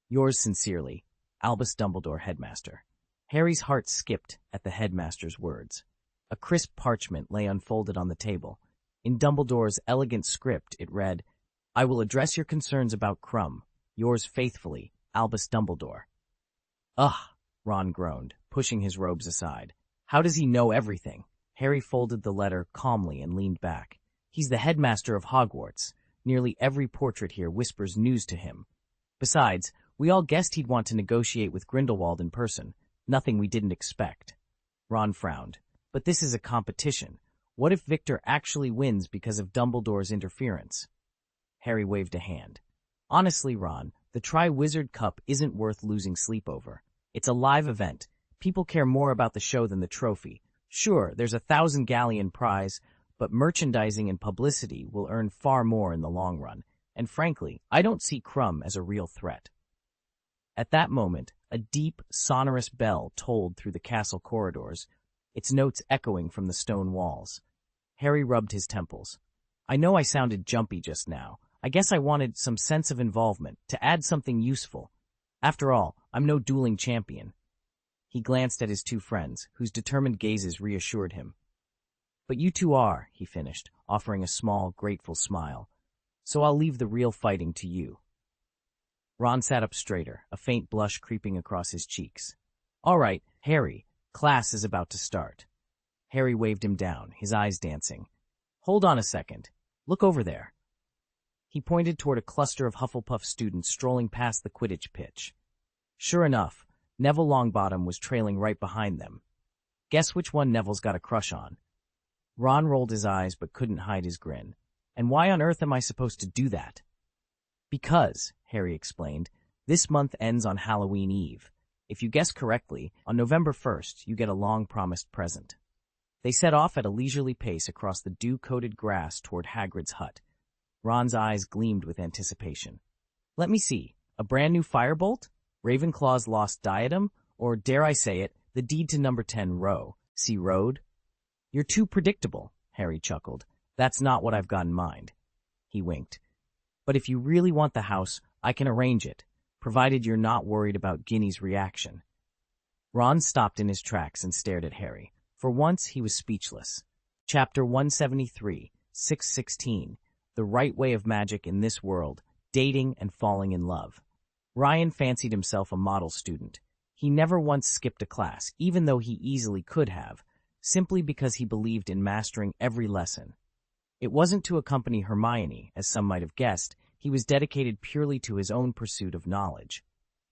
Yours sincerely, Albus Dumbledore, Headmaster. Harry's heart skipped at the headmaster's words. A crisp parchment lay unfolded on the table. In Dumbledore's elegant script, it read, I will address your concerns about Krum. Yours faithfully, Albus Dumbledore. Ugh, Ron groaned, pushing his robes aside. How does he know everything? Harry folded the letter calmly and leaned back. He's the headmaster of Hogwarts. Nearly every portrait here whispers news to him. Besides, we all guessed he'd want to negotiate with Grindelwald in person. Nothing we didn't expect. Ron frowned. But this is a competition. What if Victor actually wins because of Dumbledore's interference? Harry waved a hand. Honestly, Ron, the Triwizard Cup isn't worth losing sleep over. It's a live event. People care more about the show than the trophy. Sure, there's a 1,000-galleon prize, but merchandising and publicity will earn far more in the long run. And frankly, I don't see Crumb as a real threat. At that moment, a deep, sonorous bell tolled through the castle corridors, its notes echoing from the stone walls. Harry rubbed his temples. I know I sounded jumpy just now. I guess I wanted some sense of involvement, to add something useful. After all, I'm no dueling champion. He glanced at his two friends, whose determined gazes reassured him. But you two are, he finished, offering a small, grateful smile. So I'll leave the real fighting to you. Ron sat up straighter, a faint blush creeping across his cheeks. All right, Harry, class is about to start. Harry waved him down, his eyes dancing. Hold on a second. Look over there. He pointed toward a cluster of Hufflepuff students strolling past the Quidditch pitch. Sure enough, Neville Longbottom was trailing right behind them. Guess which one Neville's got a crush on? Ron rolled his eyes but couldn't hide his grin. And why on earth am I supposed to do that? Because, Harry explained, this month ends on Halloween Eve. If you guess correctly, on November 1st, you get a long-promised present. They set off at a leisurely pace across the dew-coated grass toward Hagrid's hut. Ron's eyes gleamed with anticipation. Let me see, a brand new firebolt? Ravenclaw's lost diadem? Or, dare I say it, the deed to number 10 Row? See Road? You're too predictable, Harry chuckled. That's not what I've got in mind. He winked. But if you really want the house, I can arrange it, provided you're not worried about Ginny's reaction. Ron stopped in his tracks and stared at Harry. For once, he was speechless. Chapter 173, 616, The Right Way of Magic in This World, Dating and Falling in Love. Ryan fancied himself a model student. He never once skipped a class, even though he easily could have, simply because he believed in mastering every lesson. It wasn't to accompany Hermione, as some might have guessed. He was dedicated purely to his own pursuit of knowledge.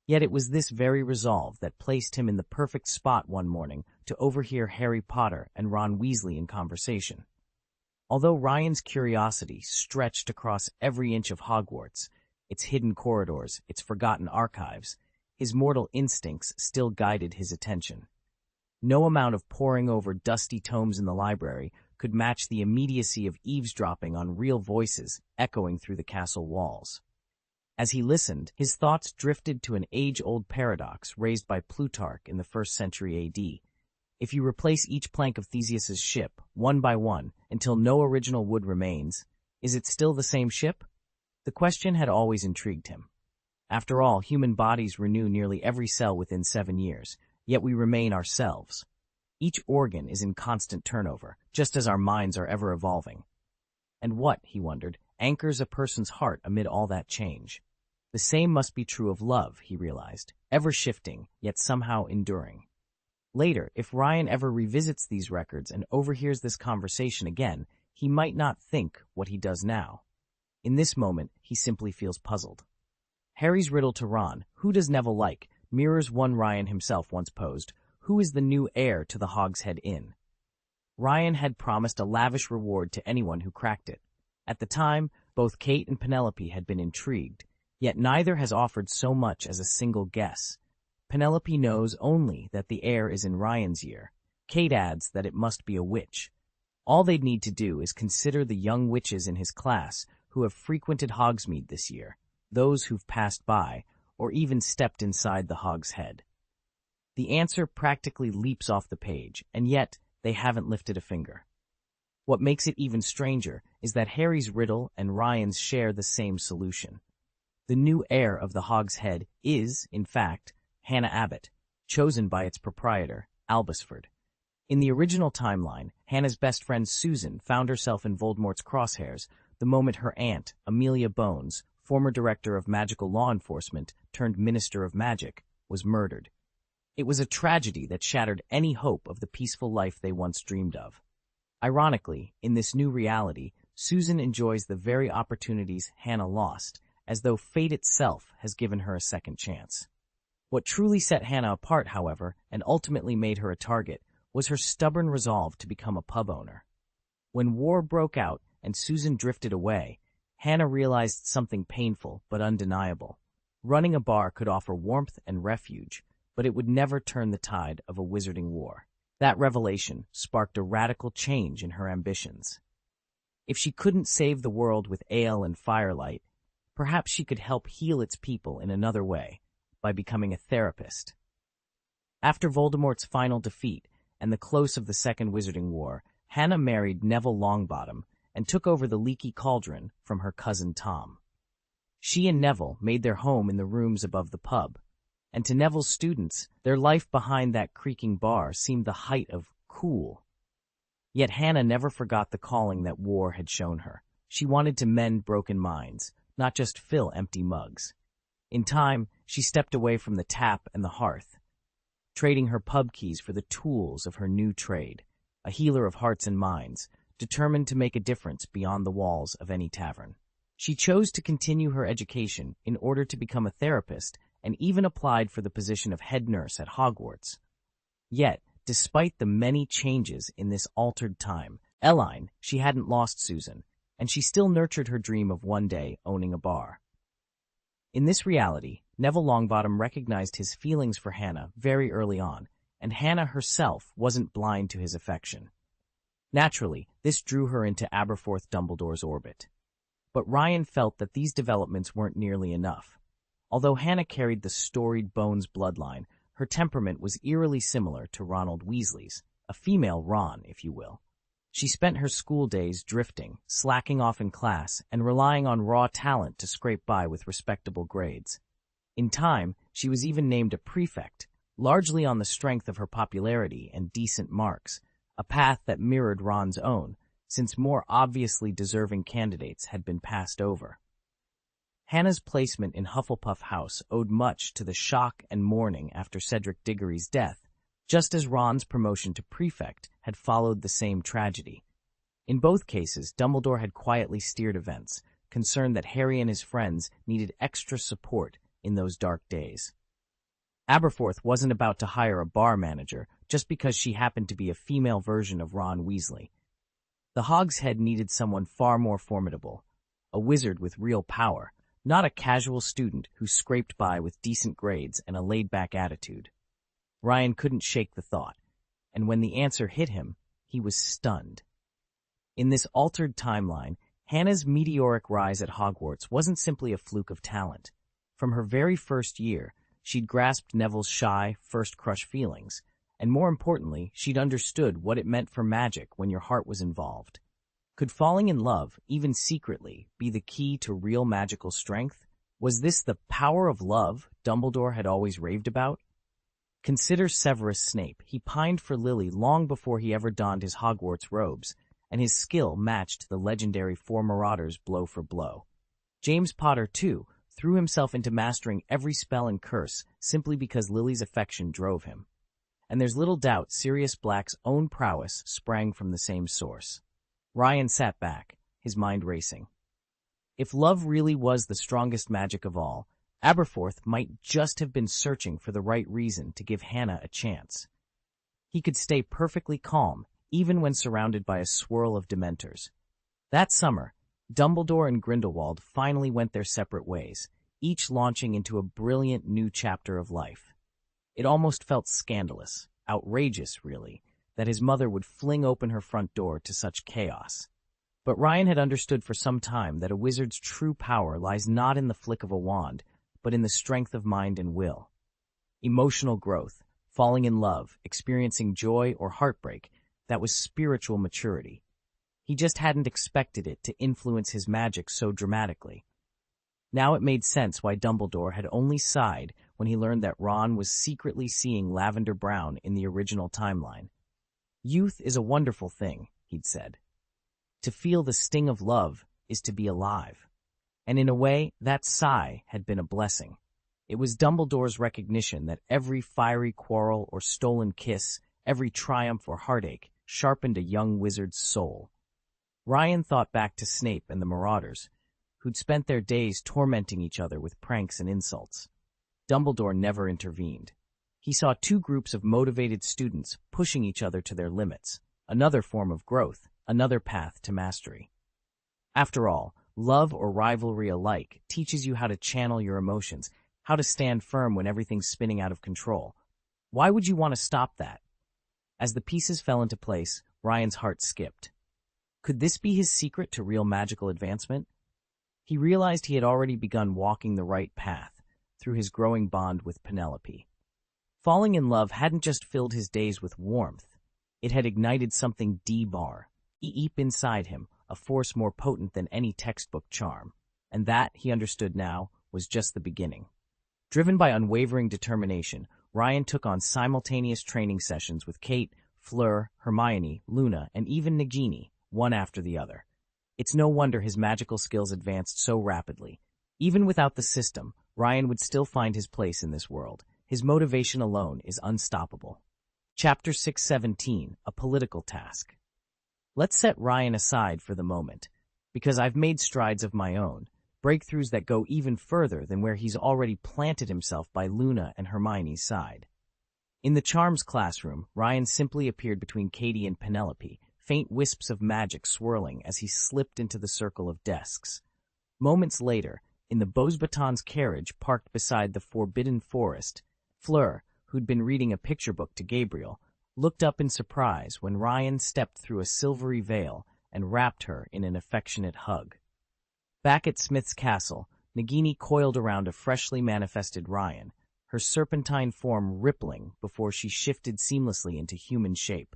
Yet it was this very resolve that placed him in the perfect spot one morning to overhear Harry Potter and Ron Weasley in conversation. Although Ryan's curiosity stretched across every inch of Hogwarts, its hidden corridors, its forgotten archives, his mortal instincts still guided his attention. No amount of poring over dusty tomes in the library could match the immediacy of eavesdropping on real voices echoing through the castle walls. As he listened, his thoughts drifted to an age-old paradox raised by Plutarch in the 1st century A.D. If you replace each plank of Theseus's ship, one by one, until no original wood remains, is it still the same ship? The question had always intrigued him. After all, human bodies renew nearly every cell within 7 years, yet we remain ourselves. Each organ is in constant turnover, just as our minds are ever evolving. And what, he wondered, anchors a person's heart amid all that change? The same must be true of love, he realized, ever shifting, yet somehow enduring. Later, if Ryan ever revisits these records and overhears this conversation again, he might not think what he does now. In this moment, he simply feels puzzled. Harry's riddle to Ron, who does Neville like, mirrors one Ryan himself once posed. Who is the new heir to the Hogshead Inn? Ryan had promised a lavish reward to anyone who cracked it. At the time, both Kate and Penelope had been intrigued, yet neither has offered so much as a single guess. Penelope knows only that the heir is in Ryan's year. Kate adds that it must be a witch. All they'd need to do is consider the young witches in his class who have frequented Hogsmeade this year, those who've passed by, or even stepped inside the Hogshead. The answer practically leaps off the page, and yet they haven't lifted a finger. What makes it even stranger is that Harry's riddle and Ryan's share the same solution. The new heir of the Hogshead is, in fact, Hannah Abbott, chosen by its proprietor, Albusford. In the original timeline, Hannah's best friend Susan found herself in Voldemort's crosshairs the moment her aunt, Amelia Bones, former director of magical law enforcement turned minister of magic, was murdered. It was a tragedy that shattered any hope of the peaceful life they once dreamed of. Ironically, in this new reality, Susan enjoys the very opportunities Hannah lost, as though fate itself has given her a second chance. What truly set Hannah apart, however, and ultimately made her a target, was her stubborn resolve to become a pub owner. When war broke out and Susan drifted away, Hannah realized something painful but undeniable. Running a bar could offer warmth and refuge, but it would never turn the tide of a wizarding war. That revelation sparked a radical change in her ambitions. If she couldn't save the world with ale and firelight, perhaps she could help heal its people in another way, by becoming a therapist. After Voldemort's final defeat and the close of the Second Wizarding War, Hannah married Neville Longbottom and took over the Leaky Cauldron from her cousin Tom. She and Neville made their home in the rooms above the pub, and to Neville's students, their life behind that creaking bar seemed the height of cool. Yet Hannah never forgot the calling that war had shown her. She wanted to mend broken minds, not just fill empty mugs. In time, she stepped away from the tap and the hearth, trading her pub keys for the tools of her new trade, a healer of hearts and minds, determined to make a difference beyond the walls of any tavern. She chose to continue her education in order to become a therapist and even applied for the position of head nurse at Hogwarts. Yet, despite the many changes in this altered time, she hadn't lost Susan, and she still nurtured her dream of one day owning a bar. In this reality, Neville Longbottom recognized his feelings for Hannah very early on, and Hannah herself wasn't blind to his affection. Naturally, this drew her into Aberforth Dumbledore's orbit. But Ryan felt that these developments weren't nearly enough. Although Hannah carried the storied Bones bloodline, her temperament was eerily similar to Ronald Weasley's, a female Ron, if you will. She spent her school days drifting, slacking off in class, and relying on raw talent to scrape by with respectable grades. In time, she was even named a prefect, largely on the strength of her popularity and decent marks, a path that mirrored Ron's own, since more obviously deserving candidates had been passed over. Hannah's placement in Hufflepuff House owed much to the shock and mourning after Cedric Diggory's death, just as Ron's promotion to prefect had followed the same tragedy. In both cases, Dumbledore had quietly steered events, concerned that Harry and his friends needed extra support in those dark days. Aberforth wasn't about to hire a bar manager just because she happened to be a female version of Ron Weasley. The Hogshead needed someone far more formidable, a wizard with real power, not a casual student who scraped by with decent grades and a laid-back attitude. Ryan couldn't shake the thought, and when the answer hit him, he was stunned. In this altered timeline, Hannah's meteoric rise at Hogwarts wasn't simply a fluke of talent. From her very first year, she'd grasped Neville's shy, first-crush feelings, and more importantly, she'd understood what it meant for magic when your heart was involved. Could falling in love, even secretly, be the key to real magical strength? Was this the power of love Dumbledore had always raved about? Consider Severus Snape. He pined for Lily long before he ever donned his Hogwarts robes, and his skill matched the legendary Four Marauders blow for blow. James Potter, too, threw himself into mastering every spell and curse simply because Lily's affection drove him. And there's little doubt Sirius Black's own prowess sprang from the same source. Ryan sat back, his mind racing. If love really was the strongest magic of all, Aberforth might just have been searching for the right reason to give Hannah a chance. He could stay perfectly calm, even when surrounded by a swirl of Dementors. That summer, Dumbledore and Grindelwald finally went their separate ways, each launching into a brilliant new chapter of life. It almost felt scandalous, outrageous, really, that his mother would fling open her front door to such chaos. But Ryan had understood for some time that a wizard's true power lies not in the flick of a wand, but in the strength of mind and will. Emotional growth, falling in love, experiencing joy or heartbreak, that was spiritual maturity. He just hadn't expected it to influence his magic so dramatically. Now it made sense why Dumbledore had only sighed when he learned that Ron was secretly seeing Lavender Brown in the original timeline. Youth is a wonderful thing, he'd said. To feel the sting of love is to be alive. And in a way, that sigh had been a blessing. It was Dumbledore's recognition that every fiery quarrel or stolen kiss, every triumph or heartache, sharpened a young wizard's soul. Ryan thought back to Snape and the Marauders, who'd spent their days tormenting each other with pranks and insults. Dumbledore never intervened. He saw two groups of motivated students pushing each other to their limits, another form of growth, another path to mastery. After all, love or rivalry alike teaches you how to channel your emotions, how to stand firm when everything's spinning out of control. Why would you want to stop that? As the pieces fell into place, Ryan's heart skipped. Could this be his secret to real magical advancement? He realized he had already begun walking the right path through his growing bond with Penelope. Falling in love hadn't just filled his days with warmth. It had ignited something deep inside him, a force more potent than any textbook charm. And that, he understood now, was just the beginning. Driven by unwavering determination, Ryan took on simultaneous training sessions with Kate, Fleur, Hermione, Luna, and even Nagini, one after the other. It's no wonder his magical skills advanced so rapidly. Even without the system, Ryan would still find his place in this world. His motivation alone is unstoppable. Chapter 617, A Political Task. Let's set Ryan aside for the moment, because I've made strides of my own, breakthroughs that go even further than where he's already planted himself by Luna and Hermione's side. In the Charms classroom, Ryan simply appeared between Katie and Penelope, faint wisps of magic swirling as he slipped into the circle of desks. Moments later, in the Beauxbatons carriage parked beside the Forbidden Forest, Fleur, who'd been reading a picture book to Gabriel, looked up in surprise when Ryan stepped through a silvery veil and wrapped her in an affectionate hug. Back at Smith's castle, Nagini coiled around a freshly manifested Ryan, her serpentine form rippling before she shifted seamlessly into human shape.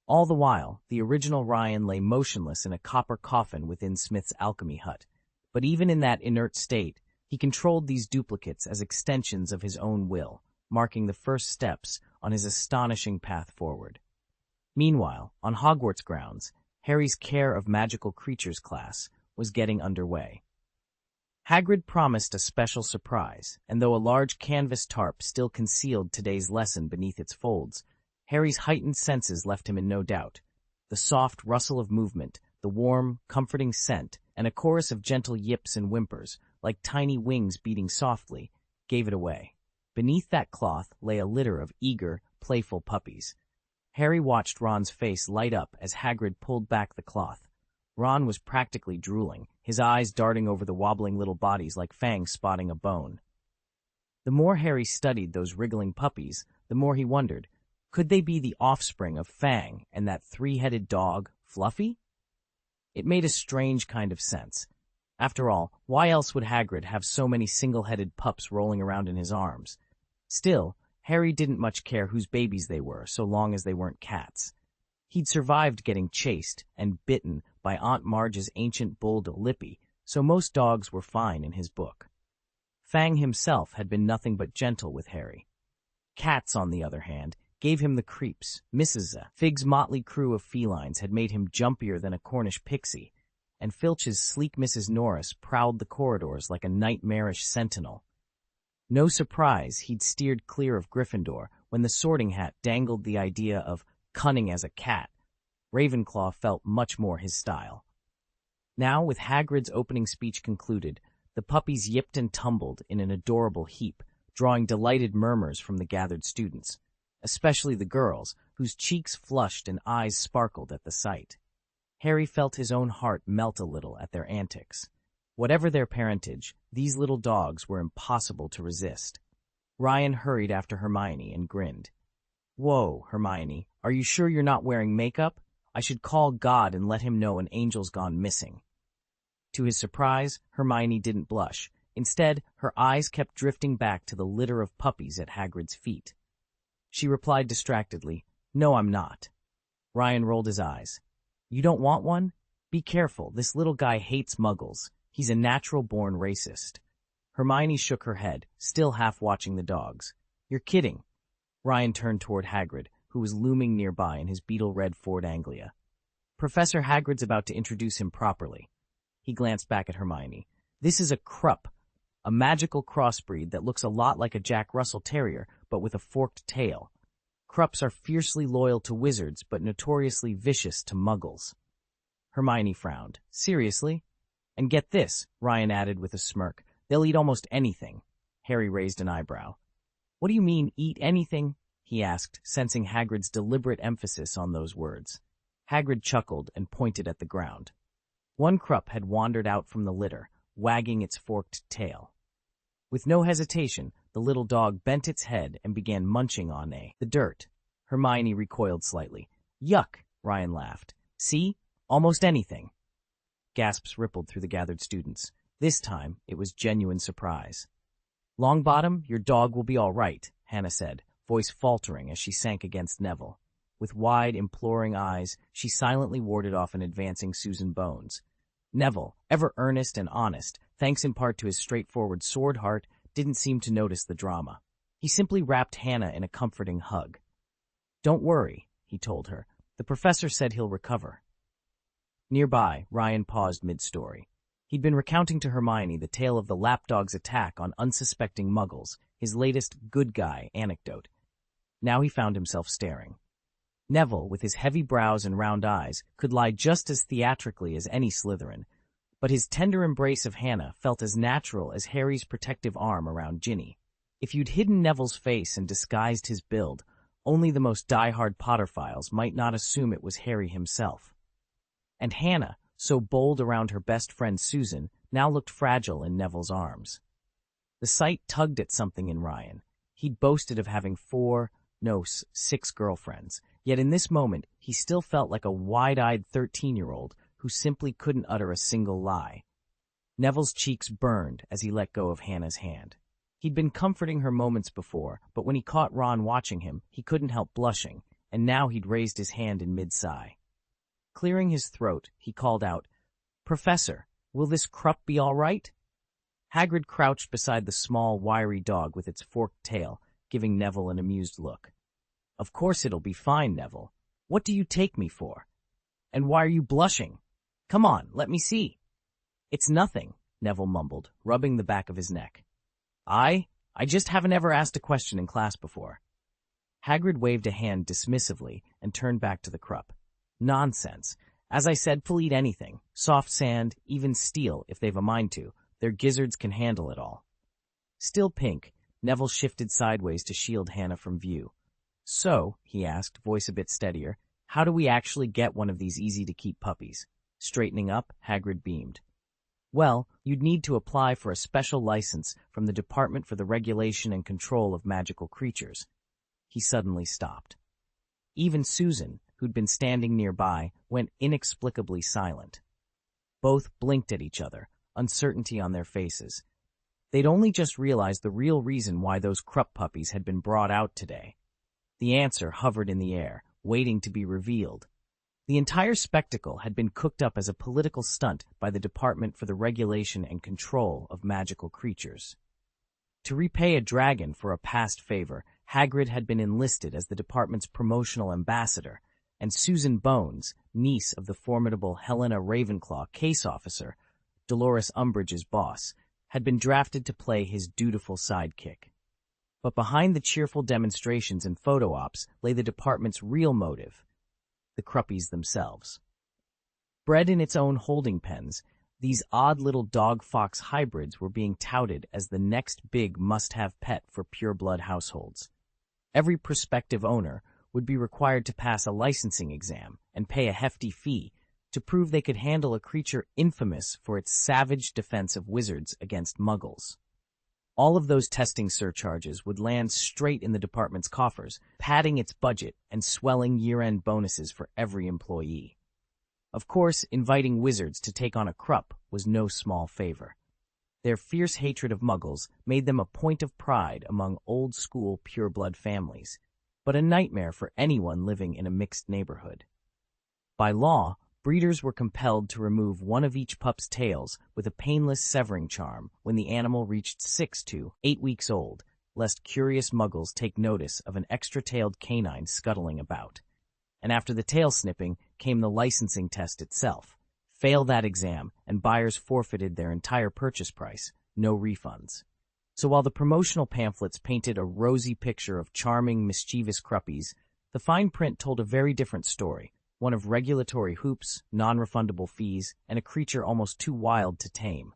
All the while, the original Ryan lay motionless in a copper coffin within Smith's alchemy hut. But even in that inert state, he controlled these duplicates as extensions of his own will, marking the first steps on his astonishing path forward. Meanwhile, on Hogwarts grounds, Harry's Care of Magical Creatures class was getting underway. Hagrid promised a special surprise, and though a large canvas tarp still concealed today's lesson beneath its folds, Harry's heightened senses left him in no doubt. The soft rustle of movement, the warm, comforting scent, and a chorus of gentle yips and whimpers, like tiny wings beating softly, gave it away. Beneath that cloth lay a litter of eager, playful puppies. Harry watched Ron's face light up as Hagrid pulled back the cloth. Ron was practically drooling, his eyes darting over the wobbling little bodies like fangs spotting a bone. The more Harry studied those wriggling puppies, the more he wondered, could they be the offspring of Fang and that three-headed dog, Fluffy? It made a strange kind of sense. After all, why else would Hagrid have so many single-headed pups rolling around in his arms? Still, Harry didn't much care whose babies they were, so long as they weren't cats. He'd survived getting chased and bitten by Aunt Marge's ancient bulldog Lippy, so most dogs were fine in his book. Fang himself had been nothing but gentle with Harry. Cats, on the other hand, gave him the creeps. Mrs. Fig's motley crew of felines had made him jumpier than a Cornish pixie, and Filch's sleek Mrs. Norris prowled the corridors like a nightmarish sentinel. No surprise he'd steered clear of Gryffindor when the Sorting Hat dangled the idea of cunning as a cat. Ravenclaw felt much more his style. Now, with Hagrid's opening speech concluded, the puppies yipped and tumbled in an adorable heap, drawing delighted murmurs from the gathered students, especially the girls, whose cheeks flushed and eyes sparkled at the sight. Harry felt his own heart melt a little at their antics. Whatever their parentage, these little dogs were impossible to resist. Ryan hurried after Hermione and grinned. "Whoa, Hermione, are you sure you're not wearing makeup? I should call God and let him know an angel's gone missing." To his surprise, Hermione didn't blush. Instead, her eyes kept drifting back to the litter of puppies at Hagrid's feet. She replied distractedly, "No, I'm not." Ryan rolled his eyes. "You don't want one? Be careful, this little guy hates muggles. He's a natural-born racist." Hermione shook her head, still half watching the dogs. "You're kidding." Ryan turned toward Hagrid, who was looming nearby in his beetle-red Ford Anglia. "Professor Hagrid's about to introduce him properly." He glanced back at Hermione. "This is a Krupp, a magical crossbreed that looks a lot like a Jack Russell Terrier, but with a forked tail. Krupps are fiercely loyal to wizards but notoriously vicious to muggles. Hermione frowned. Seriously? And get this, Ryan added with a smirk, they'll eat almost anything. Harry raised an eyebrow. What do you mean, eat anything? He asked, sensing Hagrid's deliberate emphasis on those words. Hagrid chuckled and pointed at the ground. One Krupp had wandered out from the litter, wagging its forked tail. With no hesitation, the little dog bent its head and began munching on the dirt. Hermione recoiled slightly. Yuck, Ryan laughed. See? Almost anything. Gasps rippled through the gathered students. This time, it was genuine surprise. Longbottom, your dog will be all right, Hannah said, voice faltering as she sank against Neville. With wide, imploring eyes, she silently warded off an advancing Susan Bones. Neville, ever earnest and honest, thanks in part to his straightforward sword heart, didn't seem to notice the drama. He simply wrapped Hannah in a comforting hug. Don't worry, he told her. The professor said he'll recover. Nearby, Ryan paused mid-story. He'd been recounting to Hermione the tale of the lapdog's attack on unsuspecting muggles, his latest good guy anecdote. Now he found himself staring. Neville, with his heavy brows and round eyes, could lie just as theatrically as any Slytherin, but his tender embrace of Hannah felt as natural as Harry's protective arm around Ginny. If you'd hidden Neville's face and disguised his build, only the most die-hard Potterphiles might not assume it was Harry himself. And Hannah, so bold around her best friend Susan, now looked fragile in Neville's arms. The sight tugged at something in Ryan. He'd boasted of having 6 girlfriends, yet in this moment he still felt like a wide-eyed 13-year-old who simply couldn't utter a single lie. Neville's cheeks burned as he let go of Hannah's hand. He'd been comforting her moments before, but when he caught Ron watching him, he couldn't help blushing, and now he'd raised his hand in mid-sigh. Clearing his throat, he called out, Professor, will this Krupp be all right? Hagrid crouched beside the small, wiry dog with its forked tail, giving Neville an amused look. Of course it'll be fine, Neville. What do you take me for? And why are you blushing? Come on, let me see. It's nothing, Neville mumbled, rubbing the back of his neck. I just haven't ever asked a question in class before. Hagrid waved a hand dismissively and turned back to the Krupp. Nonsense. As I said, they'll eat anything. Soft sand, even steel, if they've a mind to. Their gizzards can handle it all. Still pink, Neville shifted sideways to shield Hannah from view. So, he asked, voice a bit steadier, how do we actually get one of these easy-to-keep puppies? Straightening up, Hagrid beamed. Well, you'd need to apply for a special license from the Department for the Regulation and Control of Magical Creatures. He suddenly stopped. Even Susan, who'd been standing nearby, went inexplicably silent. Both blinked at each other, uncertainty on their faces. They'd only just realized the real reason why those Krupp puppies had been brought out today. The answer hovered in the air, waiting to be revealed. The entire spectacle had been cooked up as a political stunt by the Department for the Regulation and Control of Magical Creatures. To repay a dragon for a past favor, Hagrid had been enlisted as the department's promotional ambassador, and Susan Bones, niece of the formidable Helena Ravenclaw case officer, Dolores Umbridge's boss, had been drafted to play his dutiful sidekick. But behind the cheerful demonstrations and photo ops lay the department's real motive, the Kruppies themselves. Bred in its own holding pens, these odd little dog-fox hybrids were being touted as the next big must-have pet for pureblood households. Every prospective owner would be required to pass a licensing exam and pay a hefty fee to prove they could handle a creature infamous for its savage defense of wizards against muggles. All of those testing surcharges would land straight in the department's coffers, padding its budget and swelling year-end bonuses for every employee. Of course, inviting wizards to take on a Krupp was no small favor. Their fierce hatred of muggles made them a point of pride among old-school pureblood families, but a nightmare for anyone living in a mixed neighborhood. By law, breeders were compelled to remove one of each pup's tails with a painless severing charm when the animal reached 6 to 8 weeks old, lest curious muggles take notice of an extra-tailed canine scuttling about. And after the tail snipping came the licensing test itself. Fail that exam, and buyers forfeited their entire purchase price, no refunds. So while the promotional pamphlets painted a rosy picture of charming, mischievous cruppies, the fine print told a very different story, one of regulatory hoops, non-refundable fees, and a creature almost too wild to tame.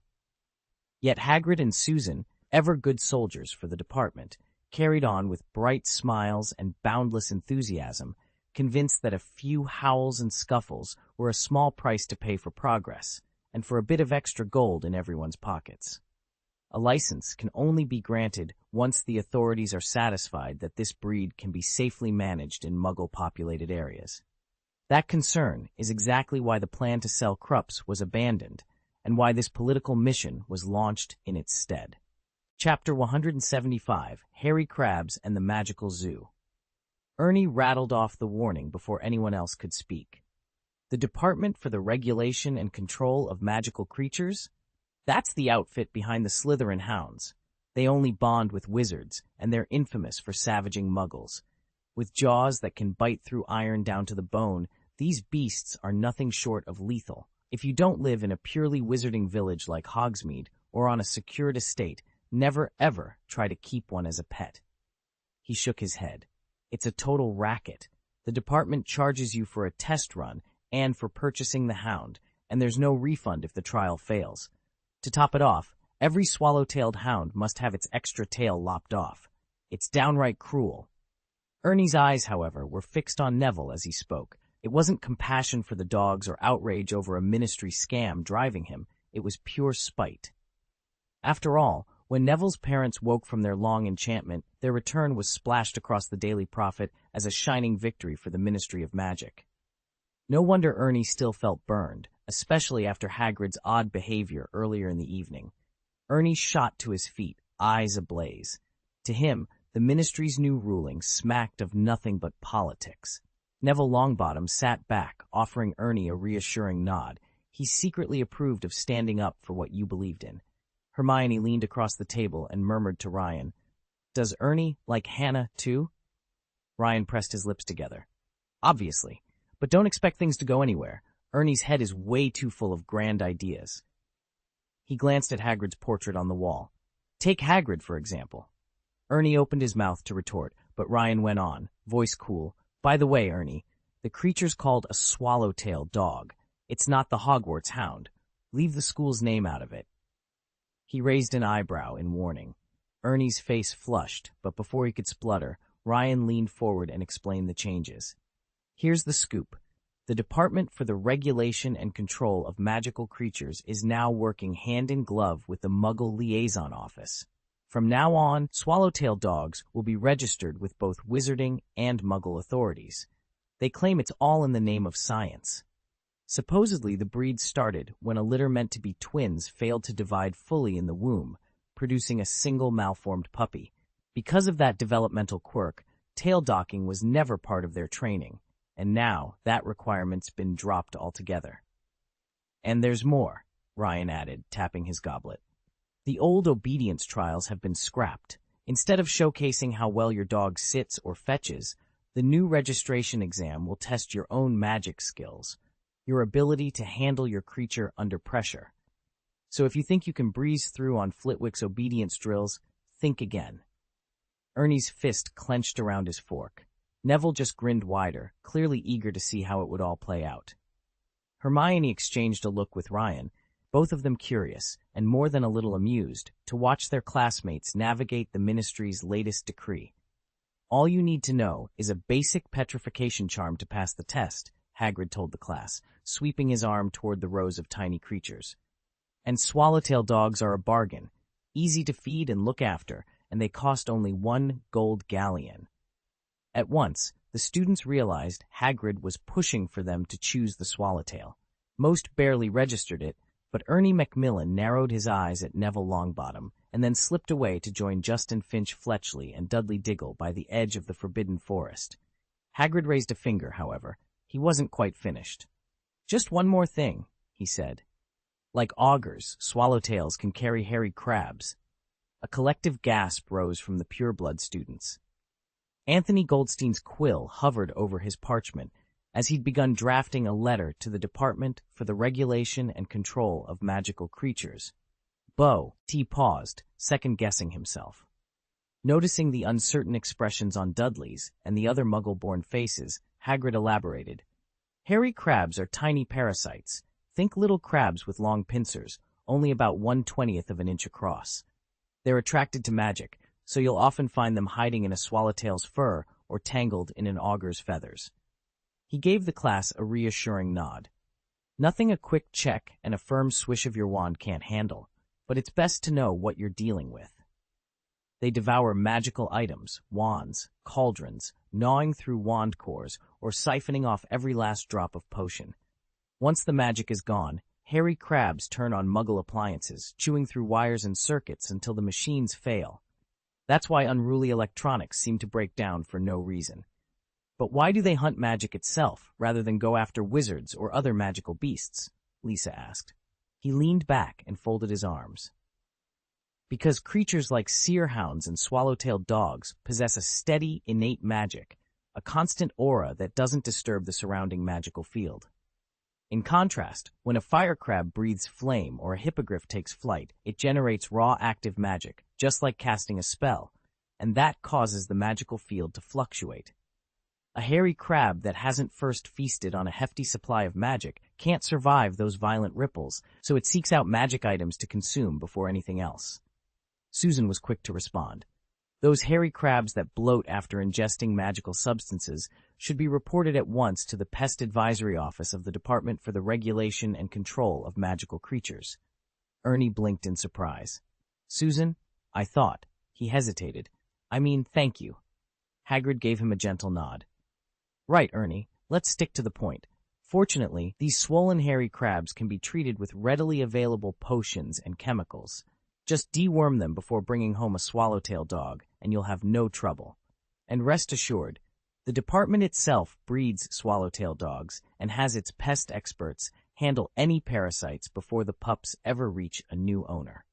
Yet Hagrid and Susan, ever good soldiers for the department, carried on with bright smiles and boundless enthusiasm, convinced that a few howls and scuffles were a small price to pay for progress, and for a bit of extra gold in everyone's pockets. A license can only be granted once the authorities are satisfied that this breed can be safely managed in Muggle-populated areas. That concern is exactly why the plan to sell Krups was abandoned, and why this political mission was launched in its stead. Chapter 175, Harry Crabs and the Magical Zoo. Ernie rattled off the warning before anyone else could speak. The Department for the Regulation and Control of Magical Creatures? That's the outfit behind the Slytherin Hounds. They only bond with wizards, and they're infamous for savaging muggles. With jaws that can bite through iron down to the bone, these beasts are nothing short of lethal. If you don't live in a purely wizarding village like Hogsmeade, or on a secured estate, never ever try to keep one as a pet. He shook his head. It's a total racket. The department charges you for a test run and for purchasing the hound, and there's no refund if the trial fails. To top it off, every swallow-tailed hound must have its extra tail lopped off. It's downright cruel. Ernie's eyes, however, were fixed on Neville as he spoke. It wasn't compassion for the dogs or outrage over a ministry scam driving him. It was pure spite. After all, when Neville's parents woke from their long enchantment, their return was splashed across the Daily Prophet as a shining victory for the Ministry of Magic. No wonder Ernie still felt burned, especially after Hagrid's odd behavior earlier in the evening. Ernie shot to his feet, eyes ablaze. To him, the Ministry's new ruling smacked of nothing but politics. Neville Longbottom sat back, offering Ernie a reassuring nod. He secretly approved of standing up for what you believed in. Hermione leaned across the table and murmured to Ryan, "Does Ernie like Hannah, too?" Ryan pressed his lips together. "Obviously. But don't expect things to go anywhere. Ernie's head is way too full of grand ideas." He glanced at Hagrid's portrait on the wall. "Take Hagrid, for example." Ernie opened his mouth to retort, but Ryan went on, voice cool. "By the way, Ernie, the creature's called a swallowtail dog. It's not the Hogwarts hound. Leave the school's name out of it." He raised an eyebrow in warning. Ernie's face flushed, but before he could splutter, Ryan leaned forward and explained the changes. "Here's the scoop. The Department for the Regulation and Control of Magical Creatures is now working hand in glove with the Muggle Liaison Office. From now on, swallowtail dogs will be registered with both wizarding and Muggle authorities. They claim it's all in the name of science. Supposedly, the breed started when a litter meant to be twins failed to divide fully in the womb, producing a single malformed puppy. Because of that developmental quirk, tail docking was never part of their training, and now that requirement's been dropped altogether. And there's more," Ryan added, tapping his goblet. "The old obedience trials have been scrapped. Instead of showcasing how well your dog sits or fetches, the new registration exam will test your own magic skills, your ability to handle your creature under pressure. So if you think you can breeze through on Flitwick's obedience drills, think again." Ernie's fist clenched around his fork. Neville just grinned wider, clearly eager to see how it would all play out. Hermione exchanged a look with Ryan, both of them curious, and more than a little amused, to watch their classmates navigate the Ministry's latest decree. "All you need to know is a basic petrification charm to pass the test," Hagrid told the class, sweeping his arm toward the rows of tiny creatures. "And swallowtail dogs are a bargain, easy to feed and look after, and they cost only 1 gold galleon." At once, the students realized Hagrid was pushing for them to choose the swallowtail. Most barely registered it, but Ernie Macmillan narrowed his eyes at Neville Longbottom and then slipped away to join Justin Finch Fletchley and Dudley Diggle by the edge of the Forbidden Forest. Hagrid raised a finger, however. He wasn't quite finished. "Just one more thing," he said. "Like augurs, swallowtails can carry hairy crabs." A collective gasp rose from the pureblood students. Anthony Goldstein's quill hovered over his parchment as he'd begun drafting a letter to the Department for the Regulation and Control of Magical Creatures. Bo, T paused, second-guessing himself. Noticing the uncertain expressions on Dudley's and the other Muggle-born faces, Hagrid elaborated. Hairy crabs are tiny parasites. Think little crabs with long pincers, only about 1/20th of an inch across. They're attracted to magic, so you'll often find them hiding in a swallowtail's fur or tangled in an augur's feathers. He gave the class a reassuring nod. Nothing a quick check and a firm swish of your wand can't handle, but it's best to know what you're dealing with. They devour magical items, wands, cauldrons, gnawing through wand cores, or siphoning off every last drop of potion. Once the magic is gone, hairy crabs turn on Muggle appliances, chewing through wires and circuits until the machines fail. That's why unruly electronics seem to break down for no reason. But why do they hunt magic itself, rather than go after wizards or other magical beasts? Lisa asked. He leaned back and folded his arms. Because creatures like seerhounds and swallow-tailed dogs possess a steady, innate magic, a constant aura that doesn't disturb the surrounding magical field. In contrast, when a fire crab breathes flame or a hippogriff takes flight, it generates raw active magic, just like casting a spell, and that causes the magical field to fluctuate. A hairy crab that hasn't first feasted on a hefty supply of magic can't survive those violent ripples, so it seeks out magic items to consume before anything else. Susan was quick to respond. Those hairy crabs that bloat after ingesting magical substances should be reported at once to the Pest Advisory Office of the Department for the Regulation and Control of Magical Creatures. Ernie blinked in surprise. Susan, I thought. He hesitated. I mean, thank you. Hagrid gave him a gentle nod. Right, Ernie. Let's stick to the point. Fortunately, these swollen hairy crabs can be treated with readily available potions and chemicals. Just deworm them before bringing home a swallowtail dog, and you'll have no trouble. And rest assured, the department itself breeds swallowtail dogs and has its pest experts handle any parasites before the pups ever reach a new owner.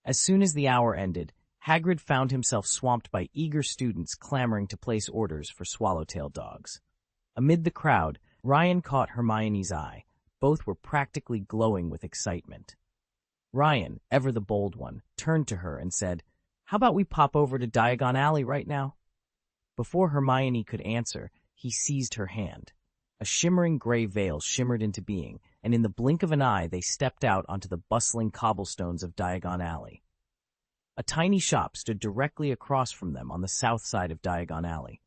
As soon as the hour ended, Hagrid found himself swamped by eager students clamoring to place orders for swallowtail dogs. Amid the crowd, Ryan caught Hermione's eye. Both were practically glowing with excitement. Ryan, ever the bold one, turned to her and said, How about we pop over to Diagon Alley right now? Before Hermione could answer, he seized her hand. A shimmering gray veil shimmered into being, and in the blink of an eye they stepped out onto the bustling cobblestones of Diagon Alley. A tiny shop stood directly across from them on the south side of Diagon Alley.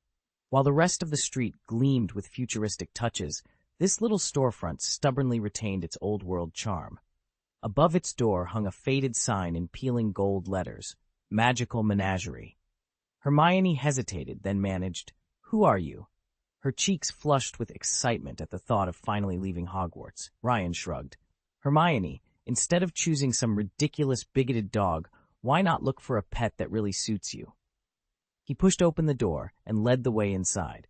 While the rest of the street gleamed with futuristic touches, this little storefront stubbornly retained its old-world charm. Above its door hung a faded sign in peeling gold letters, Magical Menagerie. Hermione hesitated, then managed, Who are you? Her cheeks flushed with excitement at the thought of finally leaving Hogwarts. Ryan shrugged. Hermione, instead of choosing some ridiculous bigoted dog, why not look for a pet that really suits you? He pushed open the door and led the way inside.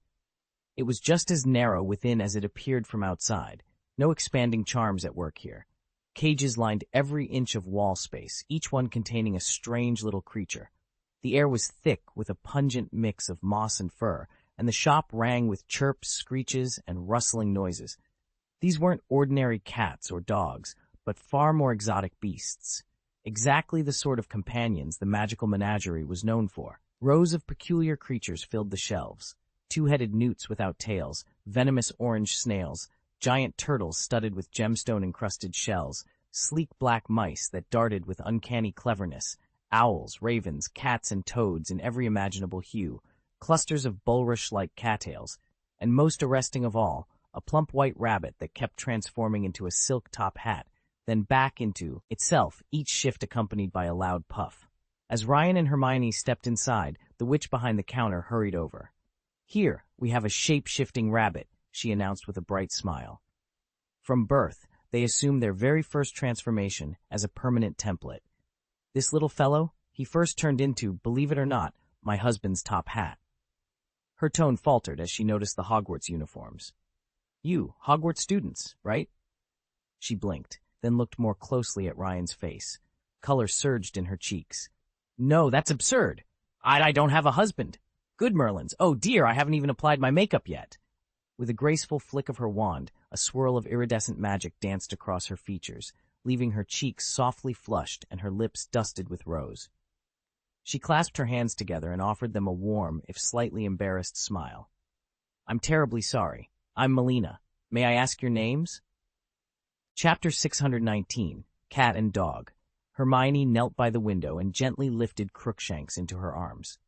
It was just as narrow within as it appeared from outside. No expanding charms at work here. Cages lined every inch of wall space, each one containing a strange little creature. The air was thick with a pungent mix of moss and fur, and the shop rang with chirps, screeches, and rustling noises. These weren't ordinary cats or dogs, but far more exotic beasts. Exactly the sort of companions the magical menagerie was known for. Rows of peculiar creatures filled the shelves. Two-headed newts without tails, venomous orange snails, giant turtles studded with gemstone-encrusted shells, sleek black mice that darted with uncanny cleverness, owls, ravens, cats, and toads in every imaginable hue, clusters of bulrush-like cattails, and most arresting of all, a plump white rabbit that kept transforming into a silk top hat, then back into itself, each shift accompanied by a loud puff. As Ryan and Hermione stepped inside, the witch behind the counter hurried over. Here, we have a shape-shifting rabbit, she announced with a bright smile. From birth, they assume their very first transformation as a permanent template. This little fellow, he first turned into, believe it or not, my husband's top hat. Her tone faltered as she noticed the Hogwarts uniforms. You, Hogwarts students, right? She blinked, then looked more closely at Ryan's face. Color surged in her cheeks. No, that's absurd. I don't have a husband. Good Merlins. Oh dear, I haven't even applied my makeup yet. With a graceful flick of her wand, a swirl of iridescent magic danced across her features. leaving her cheeks softly flushed and her lips dusted with rose. She clasped her hands together and offered them a warm, if slightly embarrassed smile. "I'm terribly sorry. I'm Melina. May I ask your names?" Chapter 619, Cat and Dog. Hermione knelt by the window and gently lifted Crookshanks into her arms.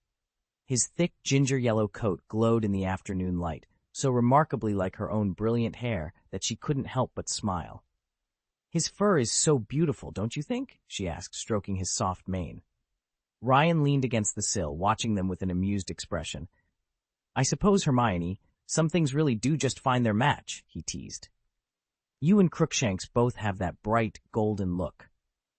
His thick ginger-yellow coat glowed in the afternoon light, so remarkably like her own brilliant hair that she couldn't help but smile. "His fur is so beautiful, don't you think?" she asked, stroking his soft mane. Ryan leaned against the sill, watching them with an amused expression. "I suppose, Hermione, some things really do just find their match," he teased. "You and Crookshanks both have that bright, golden look."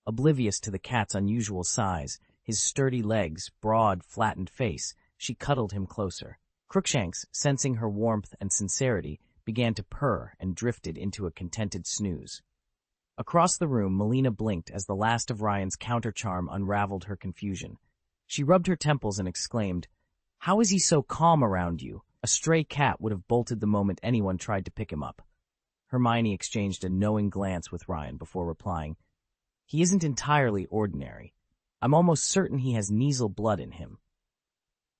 Oblivious to the cat's unusual size, his sturdy legs, broad, flattened face, she cuddled him closer. Crookshanks, sensing her warmth and sincerity, began to purr and drifted into a contented snooze. Across the room, Melina blinked as the last of Ryan's counter-charm unraveled her confusion. She rubbed her temples and exclaimed, "How is he so calm around you? A stray cat would have bolted the moment anyone tried to pick him up." Hermione exchanged a knowing glance with Ryan before replying, "He isn't entirely ordinary. I'm almost certain he has Kneasel blood in him."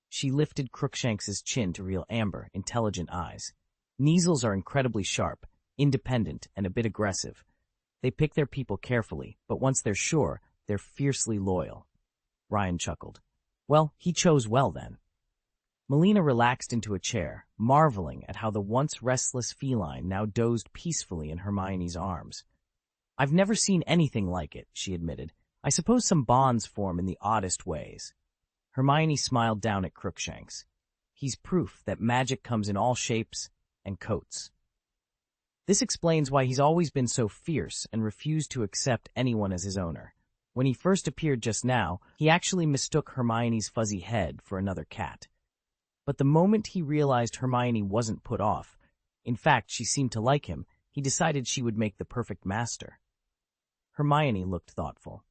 She lifted Crookshanks's chin to reveal amber, intelligent eyes. Kneasels are incredibly sharp, independent, and a bit aggressive. They pick their people carefully, but once they're sure, they're fiercely loyal. Ryan chuckled. "Well, he chose well then." Melina relaxed into a chair, marveling at how the once restless feline now dozed peacefully in Hermione's arms. "I've never seen anything like it," she admitted. "I suppose some bonds form in the oddest ways." Hermione smiled down at Crookshanks. "He's proof that magic comes in all shapes and coats. This explains why he's always been so fierce and refused to accept anyone as his owner. When he first appeared just now, he actually mistook Hermione's fuzzy head for another cat. But the moment he realized Hermione wasn't put off, in fact she seemed to like him, he decided she would make the perfect master." Hermione looked thoughtful.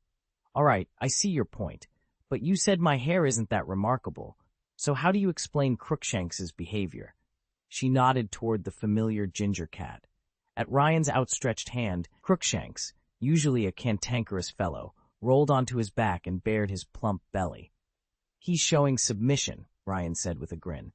"All right, I see your point, but you said my hair isn't that remarkable, so how do you explain Crookshanks's behavior?" She nodded toward the familiar ginger cat. At Ryan's outstretched hand, Crookshanks, usually a cantankerous fellow, rolled onto his back and bared his plump belly. "He's showing submission," Ryan said with a grin.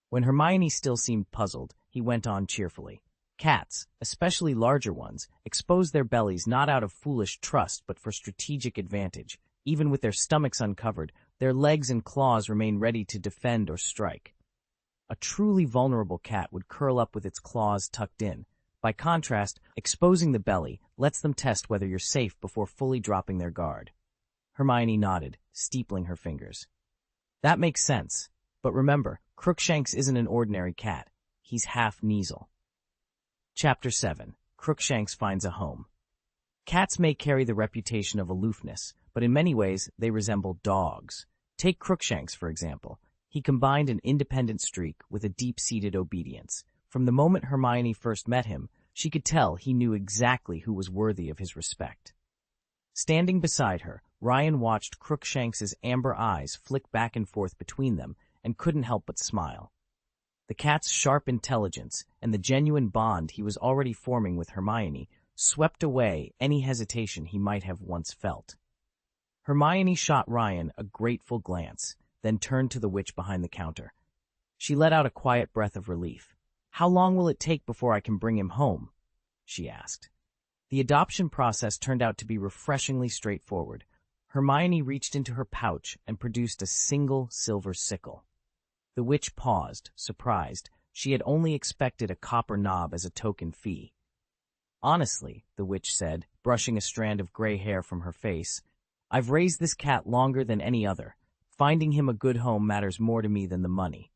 When Hermione still seemed puzzled, he went on cheerfully. "Cats, especially larger ones, expose their bellies not out of foolish trust but for strategic advantage. Even with their stomachs uncovered, their legs and claws remain ready to defend or strike. A truly vulnerable cat would curl up with its claws tucked in. By contrast, exposing the belly lets them test whether you're safe before fully dropping their guard." Hermione nodded, steepling her fingers. "That makes sense. But remember, Crookshanks isn't an ordinary cat. He's half Kneasel." Chapter 7. Crookshanks finds a home. Cats may carry the reputation of aloofness, but in many ways they resemble dogs. Take Crookshanks, for example. He combined an independent streak with a deep-seated obedience. From the moment Hermione first met him, she could tell he knew exactly who was worthy of his respect. Standing beside her, Ryan watched Crookshanks's amber eyes flick back and forth between them and couldn't help but smile. The cat's sharp intelligence and the genuine bond he was already forming with Hermione swept away any hesitation he might have once felt. Hermione shot Ryan a grateful glance, then turned to the witch behind the counter. She let out a quiet breath of relief. "How long will it take before I can bring him home?" she asked. The adoption process turned out to be refreshingly straightforward. Hermione reached into her pouch and produced a single silver sickle. The witch paused, surprised. She had only expected a copper knob as a token fee. "Honestly," the witch said, brushing a strand of gray hair from her face, "I've raised this cat longer than any other. Finding him a good home matters more to me than the money."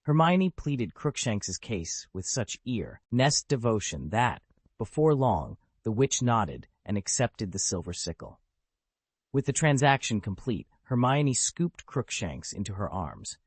Hermione pleaded Crookshanks's case with such earnest devotion that, before long, the witch nodded and accepted the silver sickle. With the transaction complete, Hermione scooped Crookshanks into her arms.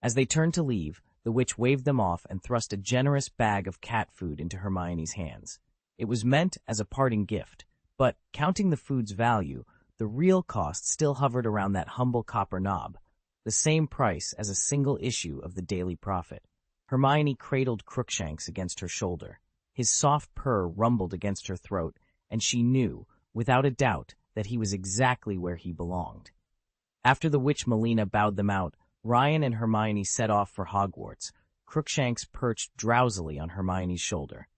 As they turned to leave, the witch waved them off and thrust a generous bag of cat food into Hermione's hands. It was meant as a parting gift, but, counting the food's value, the real cost still hovered around that humble copper knob, the same price as a single issue of the Daily Prophet. Hermione cradled Crookshanks against her shoulder. His soft purr rumbled against her throat, and she knew, without a doubt, that he was exactly where he belonged. After the witch Melina bowed them out, Ryan and Hermione set off for Hogwarts, Crookshanks perched drowsily on Hermione's shoulder.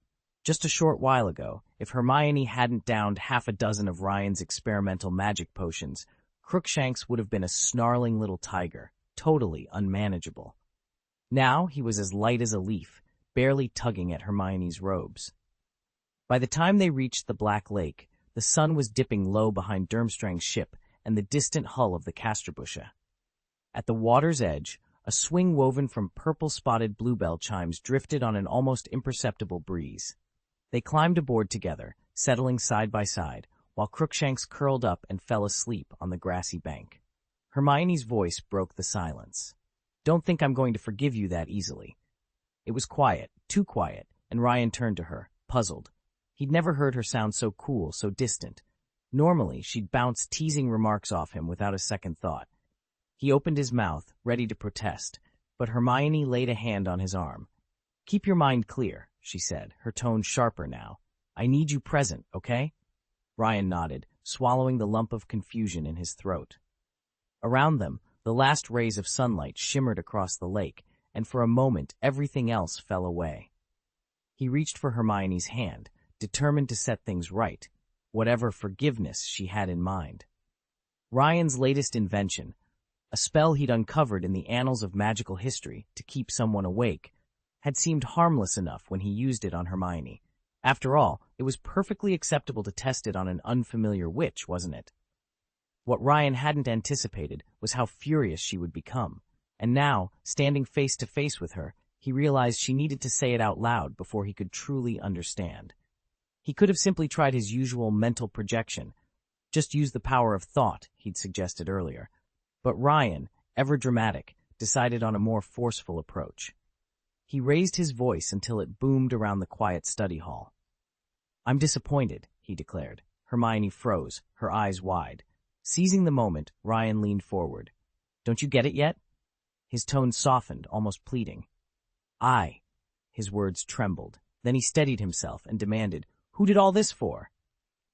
Just a short while ago, if Hermione hadn't downed half a dozen of Ryan's experimental magic potions, Crookshanks would have been a snarling little tiger, totally unmanageable. Now he was as light as a leaf, barely tugging at Hermione's robes. By the time they reached the Black Lake, the sun was dipping low behind Durmstrang's ship and the distant hull of the Castrobusha. At the water's edge, a swing woven from purple-spotted bluebell chimes drifted on an almost imperceptible breeze. They climbed aboard together, settling side by side, while Crookshanks curled up and fell asleep on the grassy bank. Hermione's voice broke the silence. "Don't think I'm going to forgive you that easily." It was quiet, too quiet, and Ryan turned to her, puzzled. He'd never heard her sound so cool, so distant. Normally, she'd bounce teasing remarks off him without a second thought. He opened his mouth, ready to protest, but Hermione laid a hand on his arm. "Keep your mind clear," she said, her tone sharper now. "I need you present, okay?" Ryan nodded, swallowing the lump of confusion in his throat. Around them, the last rays of sunlight shimmered across the lake, and for a moment everything else fell away. He reached for Hermione's hand, determined to set things right, whatever forgiveness she had in mind. Ryan's latest invention, a spell he'd uncovered in the annals of magical history to keep someone awake, had seemed harmless enough when he used it on Hermione. After all, it was perfectly acceptable to test it on an unfamiliar witch, wasn't it? What Ryan hadn't anticipated was how furious she would become, and now, standing face to face with her, he realized she needed to say it out loud before he could truly understand. He could have simply tried his usual mental projection, just use the power of thought, he'd suggested earlier. But Ryan, ever dramatic, decided on a more forceful approach. He raised his voice until it boomed around the quiet study hall. "I'm disappointed," he declared. Hermione froze, her eyes wide. Seizing the moment, Ryan leaned forward. "Don't you get it yet?" His tone softened, almost pleading. His words trembled. Then he steadied himself and demanded, "Who did all this for?"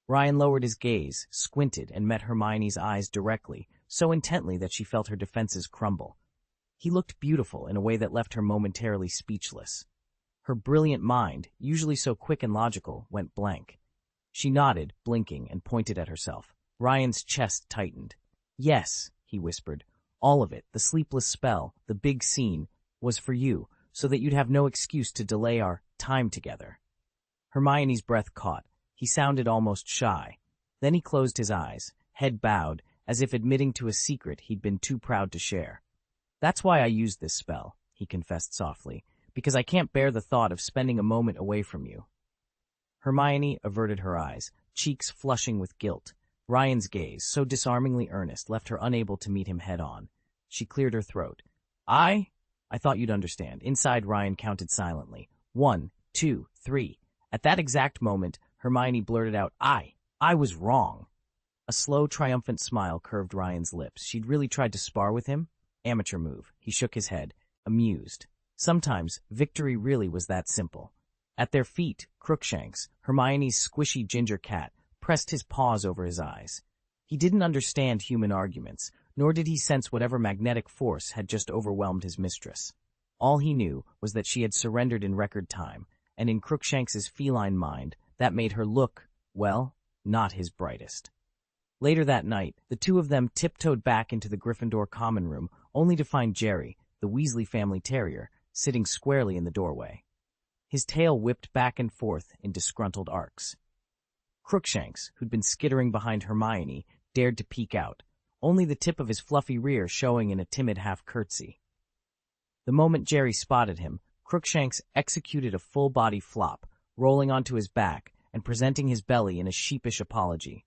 Ryan lowered his gaze, squinted, and met Hermione's eyes directly, so intently that she felt her defenses crumble. He looked beautiful in a way that left her momentarily speechless. Her brilliant mind, usually so quick and logical, went blank. She nodded, blinking, and pointed at herself. Ryan's chest tightened. "Yes," he whispered. "All of it, the sleepless spell, the big scene, was for you, so that you'd have no excuse to delay our time together." Hermione's breath caught. He sounded almost shy. Then he closed his eyes, head bowed, as if admitting to a secret he'd been too proud to share. "That's why I used this spell," he confessed softly, "because I can't bear the thought of spending a moment away from you." Hermione averted her eyes, cheeks flushing with guilt. Ryan's gaze, so disarmingly earnest, left her unable to meet him head-on. She cleared her throat. I thought you'd understand." Inside, Ryan counted silently. 1, 2, 3. At that exact moment, Hermione blurted out, I was wrong." A slow, triumphant smile curved Ryan's lips. She'd really tried to spar with him? Amateur move. He shook his head, amused. Sometimes, victory really was that simple. At their feet, Crookshanks, Hermione's squishy ginger cat, pressed his paws over his eyes. He didn't understand human arguments, nor did he sense whatever magnetic force had just overwhelmed his mistress. All he knew was that she had surrendered in record time, and in Crookshanks's feline mind, that made her look, well, not his brightest. Later that night, the two of them tiptoed back into the Gryffindor common room, only to find Jerry, the Weasley family terrier, sitting squarely in the doorway. His tail whipped back and forth in disgruntled arcs. Crookshanks, who'd been skittering behind Hermione, dared to peek out, only the tip of his fluffy rear showing in a timid half-curtsy. The moment Jerry spotted him, Crookshanks executed a full-body flop, rolling onto his back and presenting his belly in a sheepish apology.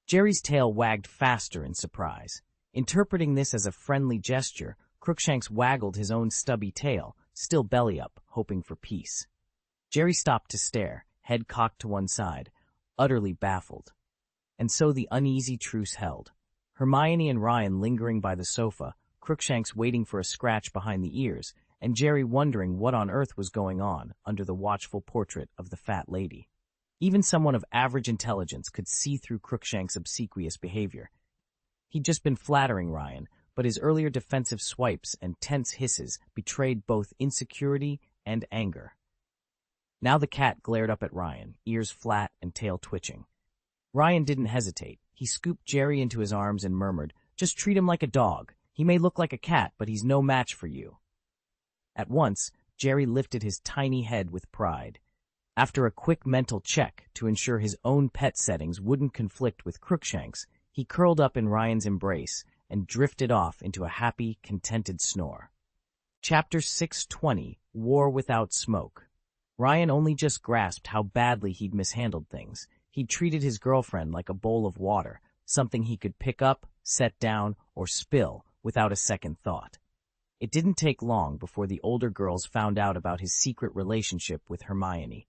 Jerry's tail wagged faster in surprise. Interpreting this as a friendly gesture, Crookshanks waggled his own stubby tail, still belly up, hoping for peace. Jerry stopped to stare, head cocked to one side, utterly baffled. And so the uneasy truce held. Hermione and Ryan lingering by the sofa, Crookshanks waiting for a scratch behind the ears, and Jerry wondering what on earth was going on under the watchful portrait of the fat lady. Even someone of average intelligence could see through Crookshank's obsequious behavior. He'd just been flattering Ryan, but his earlier defensive swipes and tense hisses betrayed both insecurity and anger. Now the cat glared up at Ryan, ears flat and tail twitching. Ryan didn't hesitate. He scooped Jerry into his arms and murmured, "Just treat him like a dog. He may look like a cat, but he's no match for you." At once, Jerry lifted his tiny head with pride. After a quick mental check to ensure his own pet settings wouldn't conflict with Crookshank's, he curled up in Ryan's embrace and drifted off into a happy, contented snore. Chapter 620, War Without Smoke. Ryan only just grasped how badly he'd mishandled things. He'd treated his girlfriend like a bowl of water, something he could pick up, set down, or spill without a second thought. It didn't take long before the older girls found out about his secret relationship with Hermione.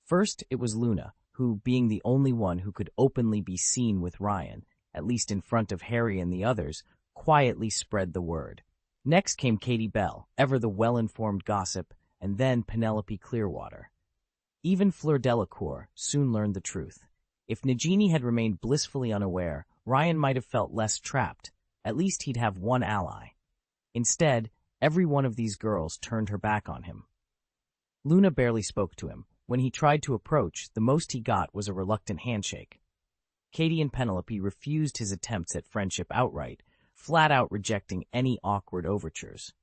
First, it was Luna, who, being the only one who could openly be seen with Ryan, at least in front of Harry and the others, quietly spread the word. Next came Katie Bell, ever the well-informed gossip, and then Penelope Clearwater. Even Fleur Delacour soon learned the truth. If Nagini had remained blissfully unaware, Ryan might have felt less trapped. At least he'd have one ally. Instead, every one of these girls turned her back on him. Luna barely spoke to him. When he tried to approach, the most he got was a reluctant handshake. Katie and Penelope refused his attempts at friendship outright, flat out rejecting any awkward overtures.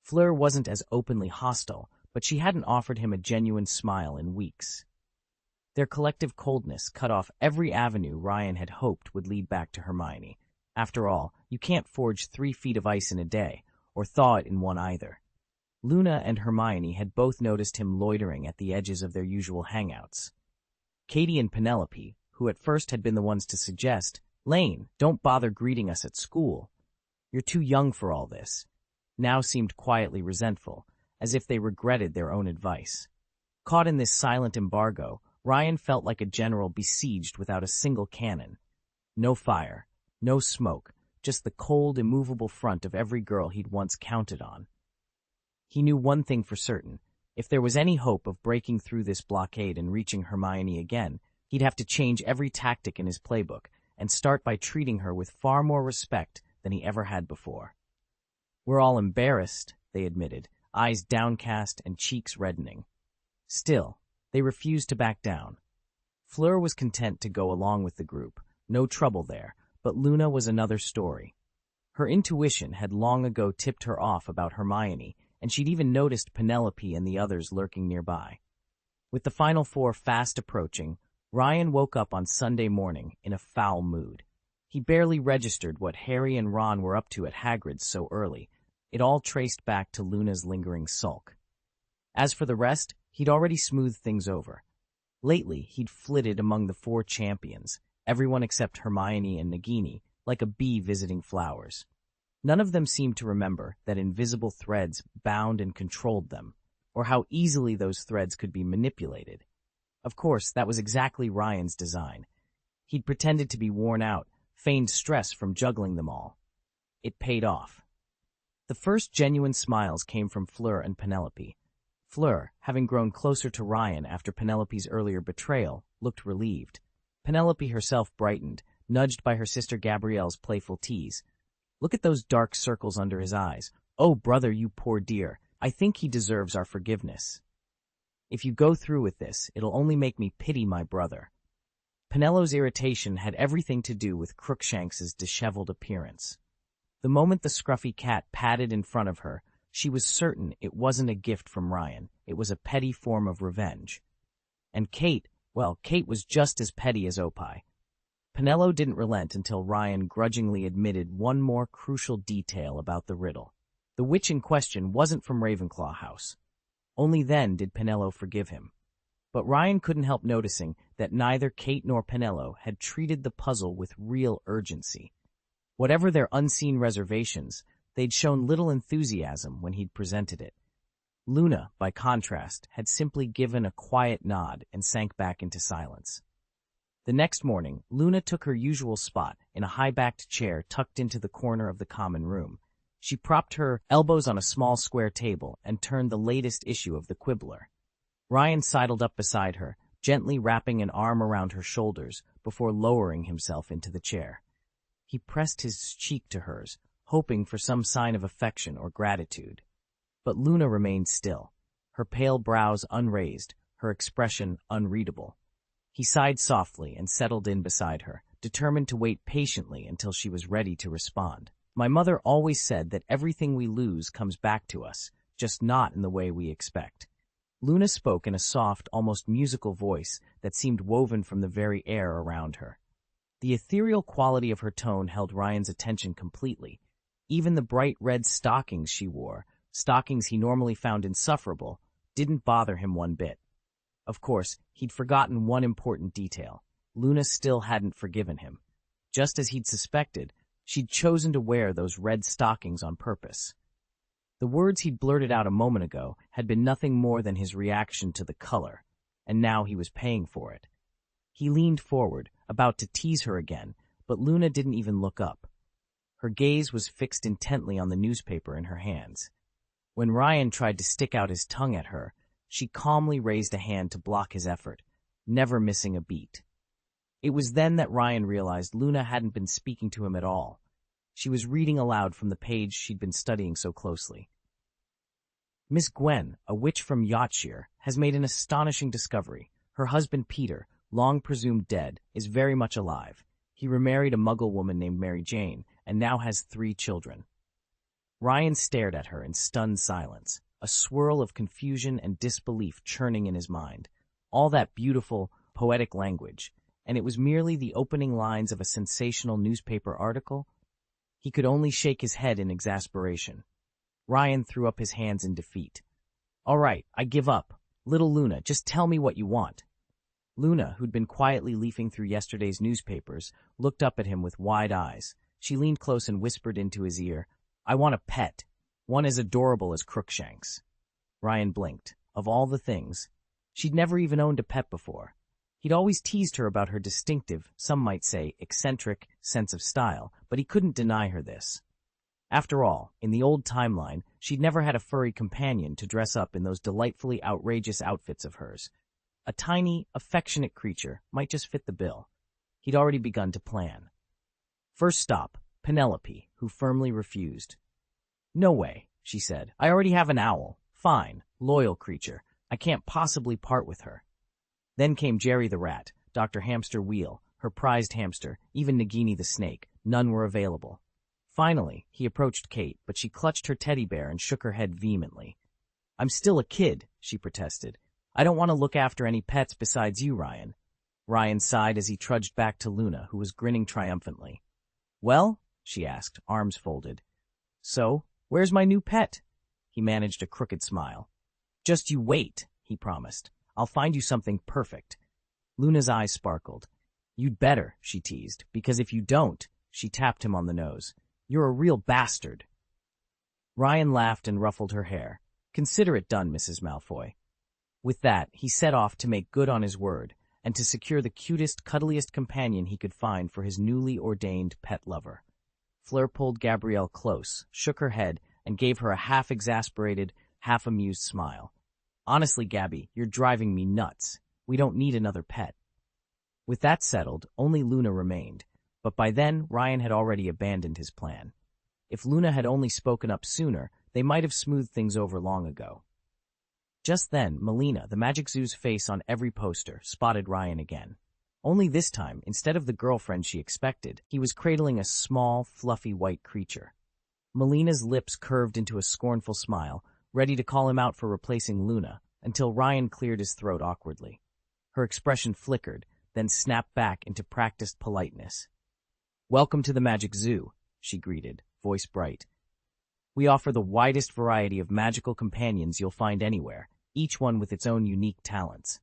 Fleur wasn't as openly hostile, but she hadn't offered him a genuine smile in weeks. Their collective coldness cut off every avenue Ryan had hoped would lead back to Hermione. After all, you can't forge 3 feet of ice in a day, or thaw it in one either. Luna and Hermione had both noticed him loitering at the edges of their usual hangouts. Katie and Penelope, who at first had been the ones to suggest, "Lane, don't bother greeting us at school. You're too young for all this," now seemed quietly resentful, as if they regretted their own advice. Caught in this silent embargo, Ryan felt like a general besieged without a single cannon. No fire, no smoke, just the cold, immovable front of every girl he'd once counted on. He knew one thing for certain. If there was any hope of breaking through this blockade and reaching Hermione again, he'd have to change every tactic in his playbook and start by treating her with far more respect than he ever had before. "We're all embarrassed," they admitted, eyes downcast and cheeks reddening. Still, they refused to back down. Fleur was content to go along with the group, no trouble there, but Luna was another story. Her intuition had long ago tipped her off about Hermione, and she'd even noticed Penelope and the others lurking nearby. With the Final Four fast approaching, Ryan woke up on Sunday morning in a foul mood. He barely registered what Harry and Ron were up to at Hagrid's so early. It all traced back to Luna's lingering sulk. As for the rest, he'd already smoothed things over. Lately, he'd flitted among the 4 champions, everyone except Hermione and Nagini, like a bee visiting flowers. None of them seemed to remember that invisible threads bound and controlled them, or how easily those threads could be manipulated. Of course, that was exactly Ryan's design. He'd pretended to be worn out, feigned stress from juggling them all. It paid off. The first genuine smiles came from Fleur and Penelope. Fleur, having grown closer to Ryan after Penelope's earlier betrayal, looked relieved. Penelope herself brightened, nudged by her sister Gabrielle's playful tease. "Look at those dark circles under his eyes. Oh, brother, you poor dear. I think he deserves our forgiveness. If you go through with this, it'll only make me pity my brother." Penelope's irritation had everything to do with Crookshanks's disheveled appearance. The moment the scruffy cat padded in front of her, she was certain it wasn't a gift from Ryan. It was a petty form of revenge. And Kate, well, Kate was just as petty as Opie. Penelope didn't relent until Ryan grudgingly admitted one more crucial detail about the riddle. The witch in question wasn't from Ravenclaw House. Only then did Penelope forgive him. But Ryan couldn't help noticing that neither Kate nor Penelope had treated the puzzle with real urgency. Whatever their unseen reservations, they'd shown little enthusiasm when he'd presented it. Luna, by contrast, had simply given a quiet nod and sank back into silence. The next morning, Luna took her usual spot in a high-backed chair tucked into the corner of the common room. She propped her elbows on a small square table and turned the latest issue of the Quibbler. Ryan sidled up beside her, gently wrapping an arm around her shoulders before lowering himself into the chair. He pressed his cheek to hers, hoping for some sign of affection or gratitude. But Luna remained still, her pale brows unraised, her expression unreadable. He sighed softly and settled in beside her, determined to wait patiently until she was ready to respond. My mother always said that everything we lose comes back to us, just not in the way we expect. Luna spoke in a soft, almost musical voice that seemed woven from the very air around her. The ethereal quality of her tone held Ryan's attention completely. Even the bright red stockings she wore, stockings he normally found insufferable, didn't bother him one bit. Of course, he'd forgotten one important detail. Luna still hadn't forgiven him. Just as he'd suspected, she'd chosen to wear those red stockings on purpose. The words he'd blurted out a moment ago had been nothing more than his reaction to the color, and now he was paying for it. He leaned forward, about to tease her again, but Luna didn't even look up. Her gaze was fixed intently on the newspaper in her hands. When Ryan tried to stick out his tongue at her, she calmly raised a hand to block his effort, never missing a beat. It was then that Ryan realized Luna hadn't been speaking to him at all. She was reading aloud from the page she'd been studying so closely. Miss Gwen, a witch from Yorkshire, has made an astonishing discovery. Her husband Peter, long presumed dead, is very much alive. He remarried a Muggle woman named Mary Jane, and now has 3 children. Ryan stared at her in stunned silence, a swirl of confusion and disbelief churning in his mind. All that beautiful, poetic language, and it was merely the opening lines of a sensational newspaper article? He could only shake his head in exasperation. Ryan threw up his hands in defeat. "All right, I give up. Little Luna, just tell me what you want." Luna, who'd been quietly leafing through yesterday's newspapers, looked up at him with wide eyes. She leaned close and whispered into his ear, "I want a pet. One as adorable as Crookshanks." Ryan blinked. Of all the things, she'd never even owned a pet before. He'd always teased her about her distinctive, some might say eccentric, sense of style, but he couldn't deny her this. After all, in the old timeline, she'd never had a furry companion to dress up in those delightfully outrageous outfits of hers. A tiny, affectionate creature might just fit the bill. He'd already begun to plan. First stop, Penelope, who firmly refused. "No way," she said. "I already have an owl. Fine, loyal creature. I can't possibly part with her." Then came Jerry the rat, Dr. Hamster Wheel, her prized hamster, even Nagini the snake. None were available. Finally, he approached Kate, but she clutched her teddy bear and shook her head vehemently. "I'm still a kid," she protested. "I don't want to look after any pets besides you, Ryan." Ryan sighed as he trudged back to Luna, who was grinning triumphantly. "Well?" she asked, arms folded. "So, where's my new pet?" He managed a crooked smile. "Just you wait," he promised. "I'll find you something perfect." Luna's eyes sparkled. "You'd better," she teased, "because if you don't," she tapped him on the nose, "you're a real bastard." Ryan laughed and ruffled her hair. "Consider it done, Mrs. Malfoy." With that, he set off to make good on his word, and to secure the cutest, cuddliest companion he could find for his newly ordained pet lover. Fleur pulled Gabrielle close, shook her head, and gave her a half-exasperated, half-amused smile. "Honestly, Gabby, you're driving me nuts. We don't need another pet." With that settled, only Luna remained, but by then Ryan had already abandoned his plan. If Luna had only spoken up sooner, they might have smoothed things over long ago. Just then, Melina, the Magic Zoo's face on every poster, spotted Ryan again. Only this time, instead of the girlfriend she expected, he was cradling a small, fluffy white creature. Melina's lips curved into a scornful smile, ready to call him out for replacing Luna, until Ryan cleared his throat awkwardly. Her expression flickered, then snapped back into practiced politeness. "Welcome to the Magic Zoo," she greeted, voice bright. "We offer the widest variety of magical companions you'll find anywhere, each one with its own unique talents."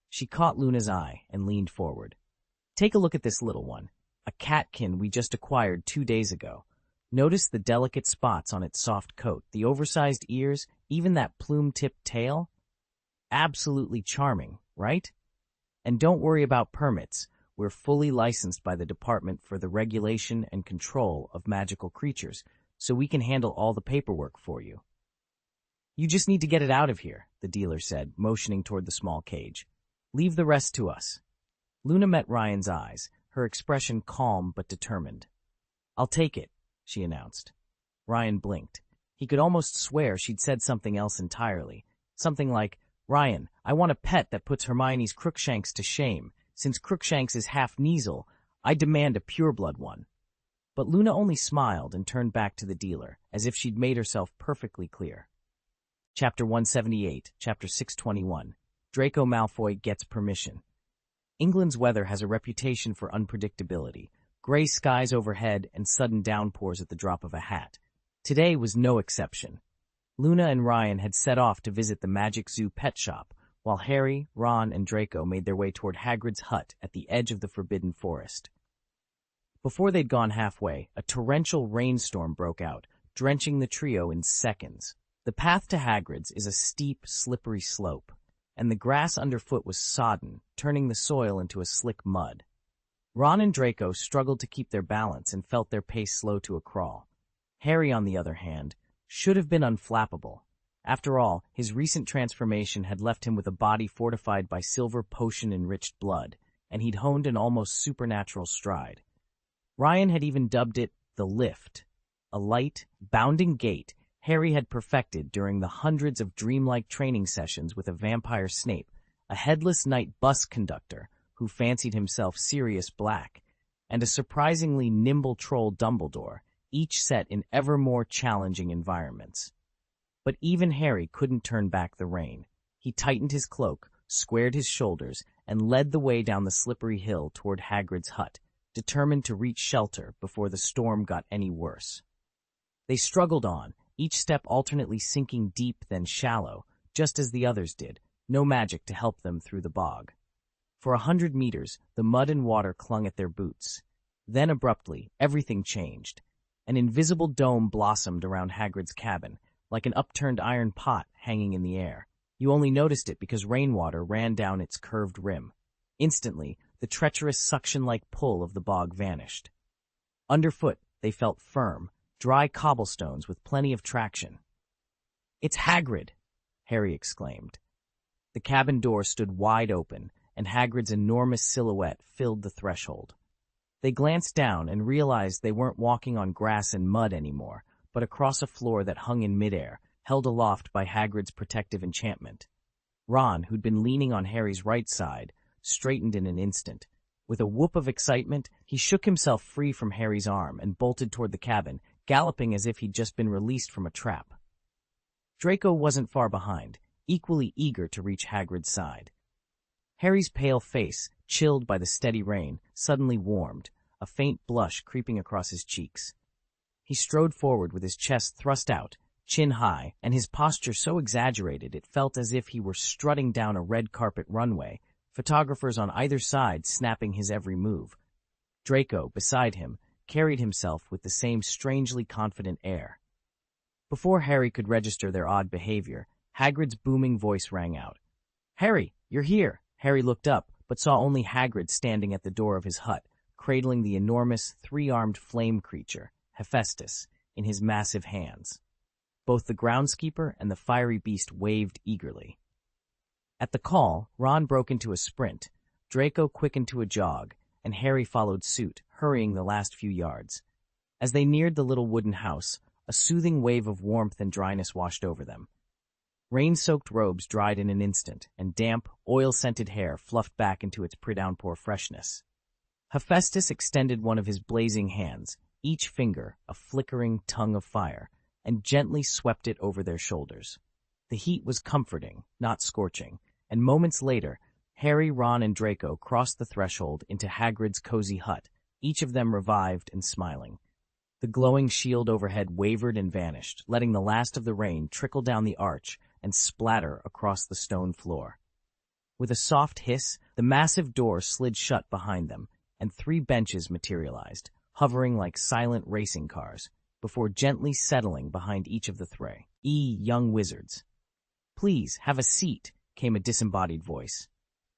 She caught Luna's eye and leaned forward. "Take a look at this little one, a catkin we just acquired 2 days ago. Notice the delicate spots on its soft coat, the oversized ears, even that plume-tipped tail? Absolutely charming, right? And don't worry about permits. We're fully licensed by the Department for the Regulation and Control of Magical Creatures, so we can handle all the paperwork for you." "You just need to get it out of here," the dealer said, motioning toward the small cage. Leave the rest to us. Luna met Ryan's eyes, her expression calm but determined. I'll take it, she announced. Ryan blinked. He could almost swear she'd said something else entirely. Something like, Ryan, I want a pet that puts Hermione's Crookshanks to shame. Since Crookshanks is half Kneasel, I demand a pureblood one. But Luna only smiled and turned back to the dealer, as if she'd made herself perfectly clear. Chapter 178, Chapter 621. Draco Malfoy Gets Permission. England's weather has a reputation for unpredictability, gray skies overhead and sudden downpours at the drop of a hat. Today was no exception. Luna and Ryan had set off to visit the Magic Zoo pet shop, while Harry, Ron, and Draco made their way toward Hagrid's hut at the edge of the Forbidden Forest. Before they'd gone halfway, a torrential rainstorm broke out, drenching the trio in seconds. The path to Hagrid's is a steep, slippery slope, and the grass underfoot was sodden, turning the soil into a slick mud. Ron and Draco struggled to keep their balance and felt their pace slow to a crawl. Harry, on the other hand, should have been unflappable. After all, his recent transformation had left him with a body fortified by silver potion-enriched blood, and he'd honed an almost supernatural stride. Ryan had even dubbed it the lift, a light, bounding gait Harry had perfected during the hundreds of dreamlike training sessions with a vampire Snape, a headless knight bus conductor who fancied himself Sirius Black, and a surprisingly nimble troll Dumbledore, each set in ever more challenging environments. But even Harry couldn't turn back the rain. He tightened his cloak, squared his shoulders, and led the way down the slippery hill toward Hagrid's hut, determined to reach shelter before the storm got any worse. They struggled on, each step alternately sinking deep then shallow, just as the others did, no magic to help them through the bog. For 100 meters, the mud and water clung at their boots. Then abruptly, everything changed. An invisible dome blossomed around Hagrid's cabin, like an upturned iron pot hanging in the air. You only noticed it because rainwater ran down its curved rim. Instantly, the treacherous suction-like pull of the bog vanished. Underfoot, they felt firm, dry cobblestones with plenty of traction. "It's Hagrid!" Harry exclaimed. The cabin door stood wide open, and Hagrid's enormous silhouette filled the threshold. They glanced down and realized they weren't walking on grass and mud anymore, but across a floor that hung in midair, held aloft by Hagrid's protective enchantment. Ron, who'd been leaning on Harry's right side, straightened in an instant. With a whoop of excitement, he shook himself free from Harry's arm and bolted toward the cabin, galloping as if he'd just been released from a trap. Draco wasn't far behind, equally eager to reach Hagrid's side. Harry's pale face, chilled by the steady rain, suddenly warmed, a faint blush creeping across his cheeks. He strode forward with his chest thrust out, chin high, and his posture so exaggerated it felt as if he were strutting down a red carpet runway, photographers on either side snapping his every move. Draco, beside him, carried himself with the same strangely confident air. Before Harry could register their odd behavior, Hagrid's booming voice rang out. "Harry, you're here!" Harry looked up, but saw only Hagrid standing at the door of his hut, cradling the enormous, three-armed flame creature, Hephaestus, in his massive hands. Both the groundskeeper and the fiery beast waved eagerly. At the call, Ron broke into a sprint, Draco quickened to a jog, and Harry followed suit, hurrying the last few yards. As they neared the little wooden house, a soothing wave of warmth and dryness washed over them. Rain-soaked robes dried in an instant, and damp, oil-scented hair fluffed back into its pre-downpour freshness. Hephaestus extended one of his blazing hands, each finger a flickering tongue of fire, and gently swept it over their shoulders. The heat was comforting, not scorching, and moments later, Harry, Ron, and Draco crossed the threshold into Hagrid's cozy hut, each of them revived and smiling. The glowing shield overhead wavered and vanished, letting the last of the rain trickle down the arch and splatter across the stone floor. With a soft hiss, the massive door slid shut behind them, and 3 benches materialized, hovering like silent racing cars, before gently settling behind each of the 3 young wizards. "Please, have a seat," came a disembodied voice.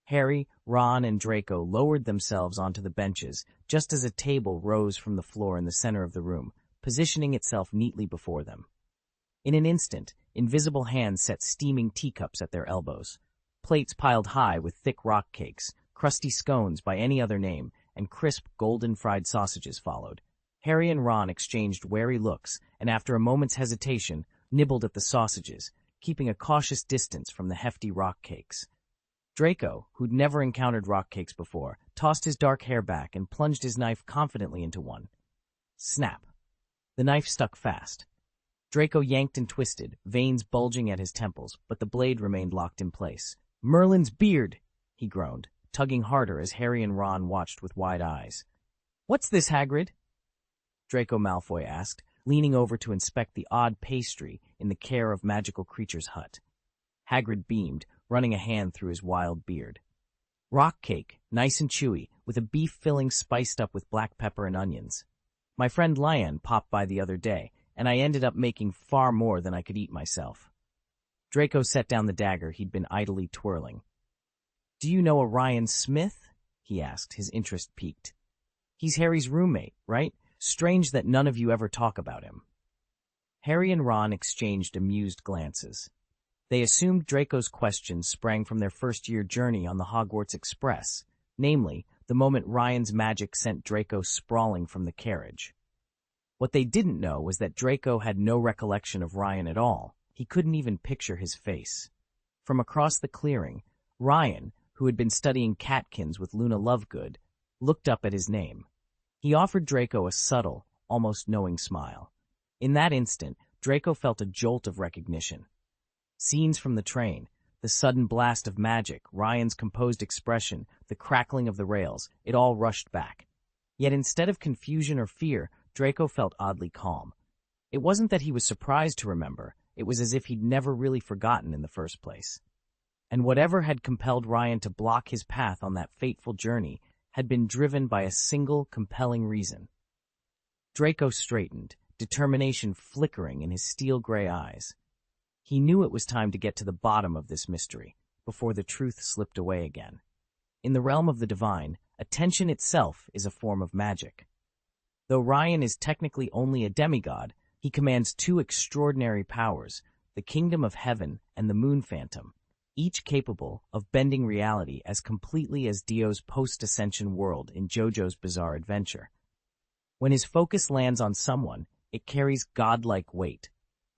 Harry, Ron, and Draco lowered themselves onto the benches just as a table rose from the floor in the center of the room, positioning itself neatly before them. In an instant, invisible hands set steaming teacups at their elbows. plates piled high with thick rock cakes, crusty scones by any other name, and crisp golden fried sausages followed. Harry and Ron exchanged wary looks, and after a moment's hesitation, nibbled at the sausages, keeping a cautious distance from the hefty rock cakes. Draco, who'd never encountered rock cakes before, tossed his dark hair back and plunged his knife confidently into one. Snap. The knife stuck fast. Draco yanked and twisted, veins bulging at his temples, but the blade remained locked in place. "Merlin's beard!" he groaned, tugging harder as Harry and Ron watched with wide eyes. "What's this, Hagrid?" Draco Malfoy asked, leaning over to inspect the odd pastry in the care of Magical Creature's hut. Hagrid beamed, running a hand through his wild beard. "Rock cake, nice and chewy, with a beef filling spiced up with black pepper and onions. My friend Lion popped by the other day, and I ended up making far more than I could eat myself." Draco set down the dagger he'd been idly twirling. "Do you know a Ryan Smith?" he asked, his interest piqued. "He's Harry's roommate, right? Strange that none of you ever talk about him." Harry and Ron exchanged amused glances. They assumed Draco's questions sprang from their first-year journey on the Hogwarts Express, namely, the moment Ryan's magic sent Draco sprawling from the carriage. What they didn't know was that Draco had no recollection of Ryan at all. He couldn't even picture his face. From across the clearing, Ryan, who had been studying catkins with Luna Lovegood, looked up at his name. He offered Draco a subtle, almost knowing smile. In that instant, Draco felt a jolt of recognition. Scenes from the train, the sudden blast of magic, Ryan's composed expression, the crackling of the rails, it all rushed back. Yet instead of confusion or fear, Draco felt oddly calm. It wasn't that he was surprised to remember, it was as if he'd never really forgotten in the first place. And whatever had compelled Ryan to block his path on that fateful journey had been driven by a single compelling reason. Draco straightened, determination flickering in his steel-gray eyes. He knew it was time to get to the bottom of this mystery, before the truth slipped away again. In the realm of the divine, attention itself is a form of magic. Though Ryan is technically only a demigod, he commands two extraordinary powers, the Kingdom of Heaven and the Moon Phantom, each capable of bending reality as completely as Dio's post-ascension world in JoJo's Bizarre Adventure. When his focus lands on someone, it carries godlike weight.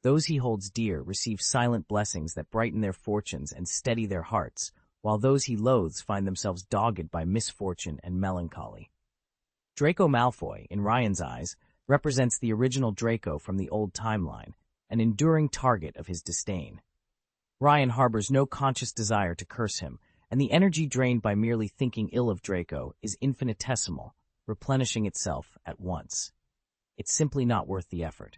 Those he holds dear receive silent blessings that brighten their fortunes and steady their hearts, while those he loathes find themselves dogged by misfortune and melancholy. Draco Malfoy, in Ryan's eyes, represents the original Draco from the old timeline, an enduring target of his disdain. Ryan harbors no conscious desire to curse him, and the energy drained by merely thinking ill of Draco is infinitesimal, replenishing itself at once. It's simply not worth the effort.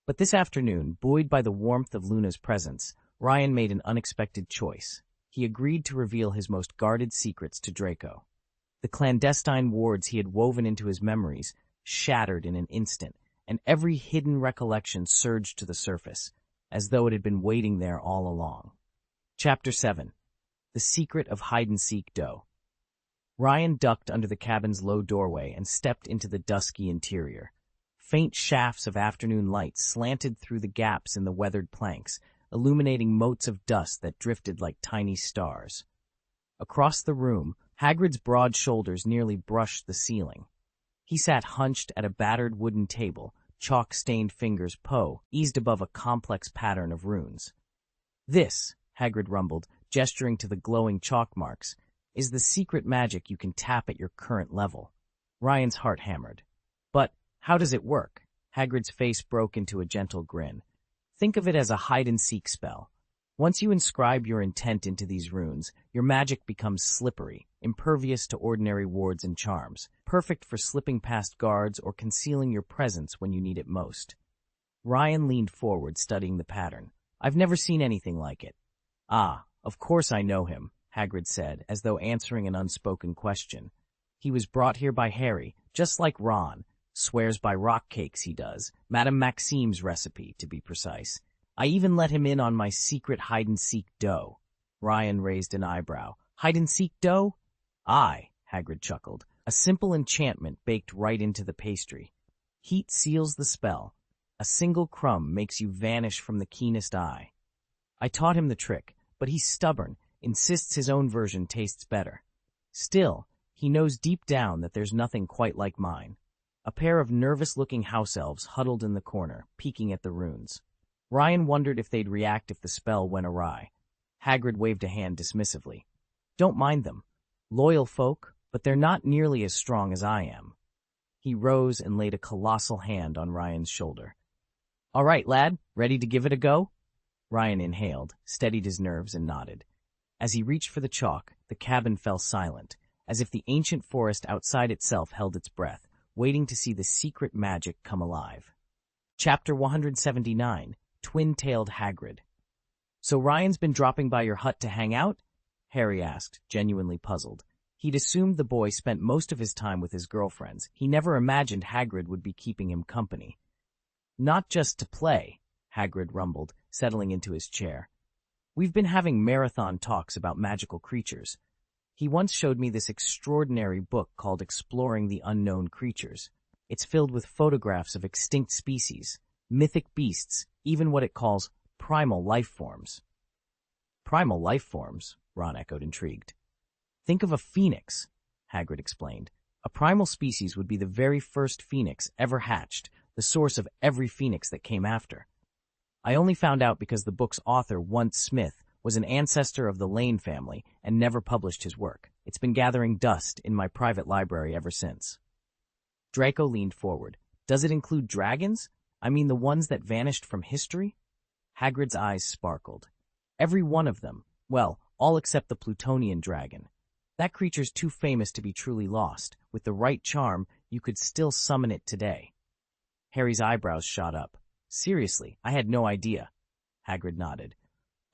But this afternoon, buoyed by the warmth of Luna's presence, Ryan made an unexpected choice. He agreed to reveal his most guarded secrets to Draco. The clandestine wards he had woven into his memories shattered in an instant, and every hidden recollection surged to the surface, as though it had been waiting there all along. Chapter 7. The Secret of Hide-and-Seek Dough. Ryan ducked under the cabin's low doorway and stepped into the dusky interior. Faint shafts of afternoon light slanted through the gaps in the weathered planks, illuminating motes of dust that drifted like tiny stars. Across the room, Hagrid's broad shoulders nearly brushed the ceiling. He sat hunched at a battered wooden table, chalk-stained fingers poised above a complex pattern of runes. "This," Hagrid rumbled, gesturing to the glowing chalk marks, "is the secret magic you can tap at your current level." Ryan's heart hammered. "But how does it work?" Hagrid's face broke into a gentle grin. "Think of it as a hide-and-seek spell. Once you inscribe your intent into these runes, your magic becomes slippery, impervious to ordinary wards and charms, perfect for slipping past guards or concealing your presence when you need it most." Ryan leaned forward, studying the pattern. "I've never seen anything like it." "Ah, of course I know him," Hagrid said, as though answering an unspoken question. "He was brought here by Harry, just like Ron. Swears by rock cakes, he does. Madame Maxime's recipe, to be precise. I even let him in on my secret hide-and-seek dough." Ryan raised an eyebrow. "Hide-and-seek dough?" "Aye," Hagrid chuckled. "A simple enchantment baked right into the pastry. Heat seals the spell. A single crumb makes you vanish from the keenest eye. I taught him the trick, but he's stubborn, insists his own version tastes better. Still, he knows deep down that there's nothing quite like mine. A pair of nervous-looking house elves huddled in the corner, peeking at the runes. Ryan wondered if they'd react if the spell went awry. Hagrid waved a hand dismissively. Don't mind them. Loyal folk, but they're not nearly as strong as I am. He rose and laid a colossal hand on Ryan's shoulder. All right, lad, ready to give it a go? Ryan inhaled, steadied his nerves, and nodded. As he reached for the chalk, the cabin fell silent, as if the ancient forest outside itself held its breath, waiting to see the secret magic come alive. Chapter 179, Twin-Tailed Hagrid. So Ryan's been dropping by your hut to hang out? Harry asked, genuinely puzzled. He'd assumed the boy spent most of his time with his girlfriends. He never imagined Hagrid would be keeping him company. Not just to play, Hagrid rumbled, settling into his chair. We've been having marathon talks about magical creatures. He once showed me this extraordinary book called Exploring the Unknown Creatures. It's filled with photographs of extinct species, mythic beasts, even what it calls primal life forms. Primal life forms? Ron echoed, intrigued. Think of a phoenix, Hagrid explained. A primal species would be the very first phoenix ever hatched, the source of every phoenix that came after. I only found out because the book's author, once Smith, was an ancestor of the Lane family and never published his work. It's been gathering dust in my private library ever since. Draco leaned forward. Does it include dragons? I mean the ones that vanished from history? Hagrid's eyes sparkled. Every one of them. Well, all except the Plutonian dragon. That creature's too famous to be truly lost. With the right charm, you could still summon it today. Harry's eyebrows shot up. Seriously, I had no idea. Hagrid nodded.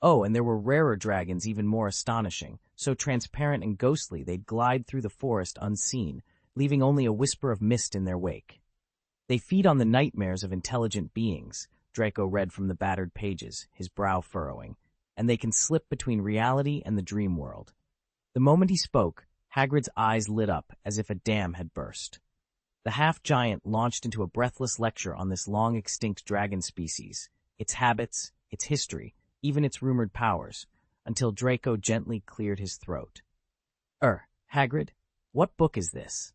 Oh, and there were rarer dragons even more astonishing, so transparent and ghostly they'd glide through the forest unseen, leaving only a whisper of mist in their wake. They feed on the nightmares of intelligent beings, Draco read from the battered pages, his brow furrowing, and they can slip between reality and the dream world. The moment he spoke, Hagrid's eyes lit up as if a dam had burst. The half-giant launched into a breathless lecture on this long-extinct dragon species, its habits, its history, even its rumored powers, until Draco gently cleared his throat. Hagrid, what book is this?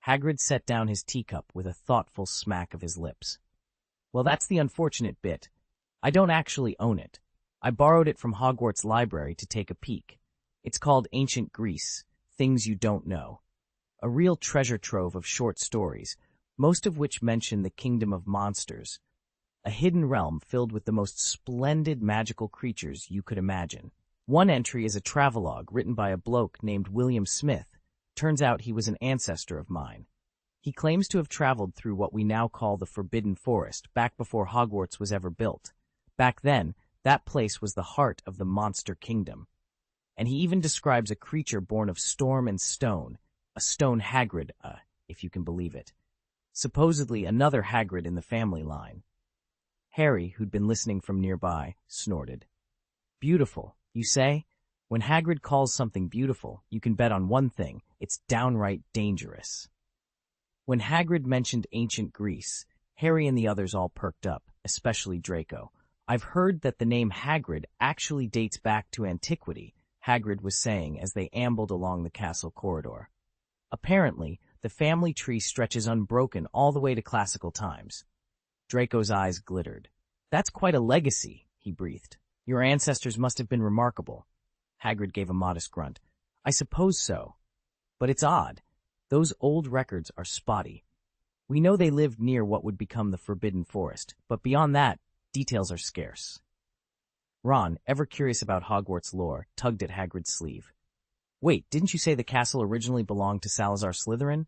Hagrid set down his teacup with a thoughtful smack of his lips. Well, that's the unfortunate bit. I don't actually own it. I borrowed it from Hogwarts library to take a peek. It's called Ancient Greece, Things You Don't Know. A real treasure trove of short stories, most of which mention the kingdom of monsters, a hidden realm filled with the most splendid magical creatures you could imagine. One entry is a travelogue written by a bloke named William Smith. Turns out he was an ancestor of mine. He claims to have traveled through what we now call the Forbidden Forest, back before Hogwarts was ever built. Back then, that place was the heart of the monster kingdom. And he even describes a creature born of storm and stone, a stone Hagrid, if you can believe it. Supposedly another Hagrid in the family line. Harry, who'd been listening from nearby, snorted. Beautiful, you say? When Hagrid calls something beautiful, you can bet on one thing, it's downright dangerous. When Hagrid mentioned ancient Greece, Harry and the others all perked up, especially Draco. I've heard that the name Hagrid actually dates back to antiquity, Hagrid was saying as they ambled along the castle corridor. Apparently, the family tree stretches unbroken all the way to classical times. Draco's eyes glittered. That's quite a legacy, he breathed. Your ancestors must have been remarkable. Hagrid gave a modest grunt. I suppose so. But it's odd. Those old records are spotty. We know they lived near what would become the Forbidden Forest, but beyond that, details are scarce. Ron, ever curious about Hogwarts lore, tugged at Hagrid's sleeve. Wait, didn't you say the castle originally belonged to Salazar Slytherin?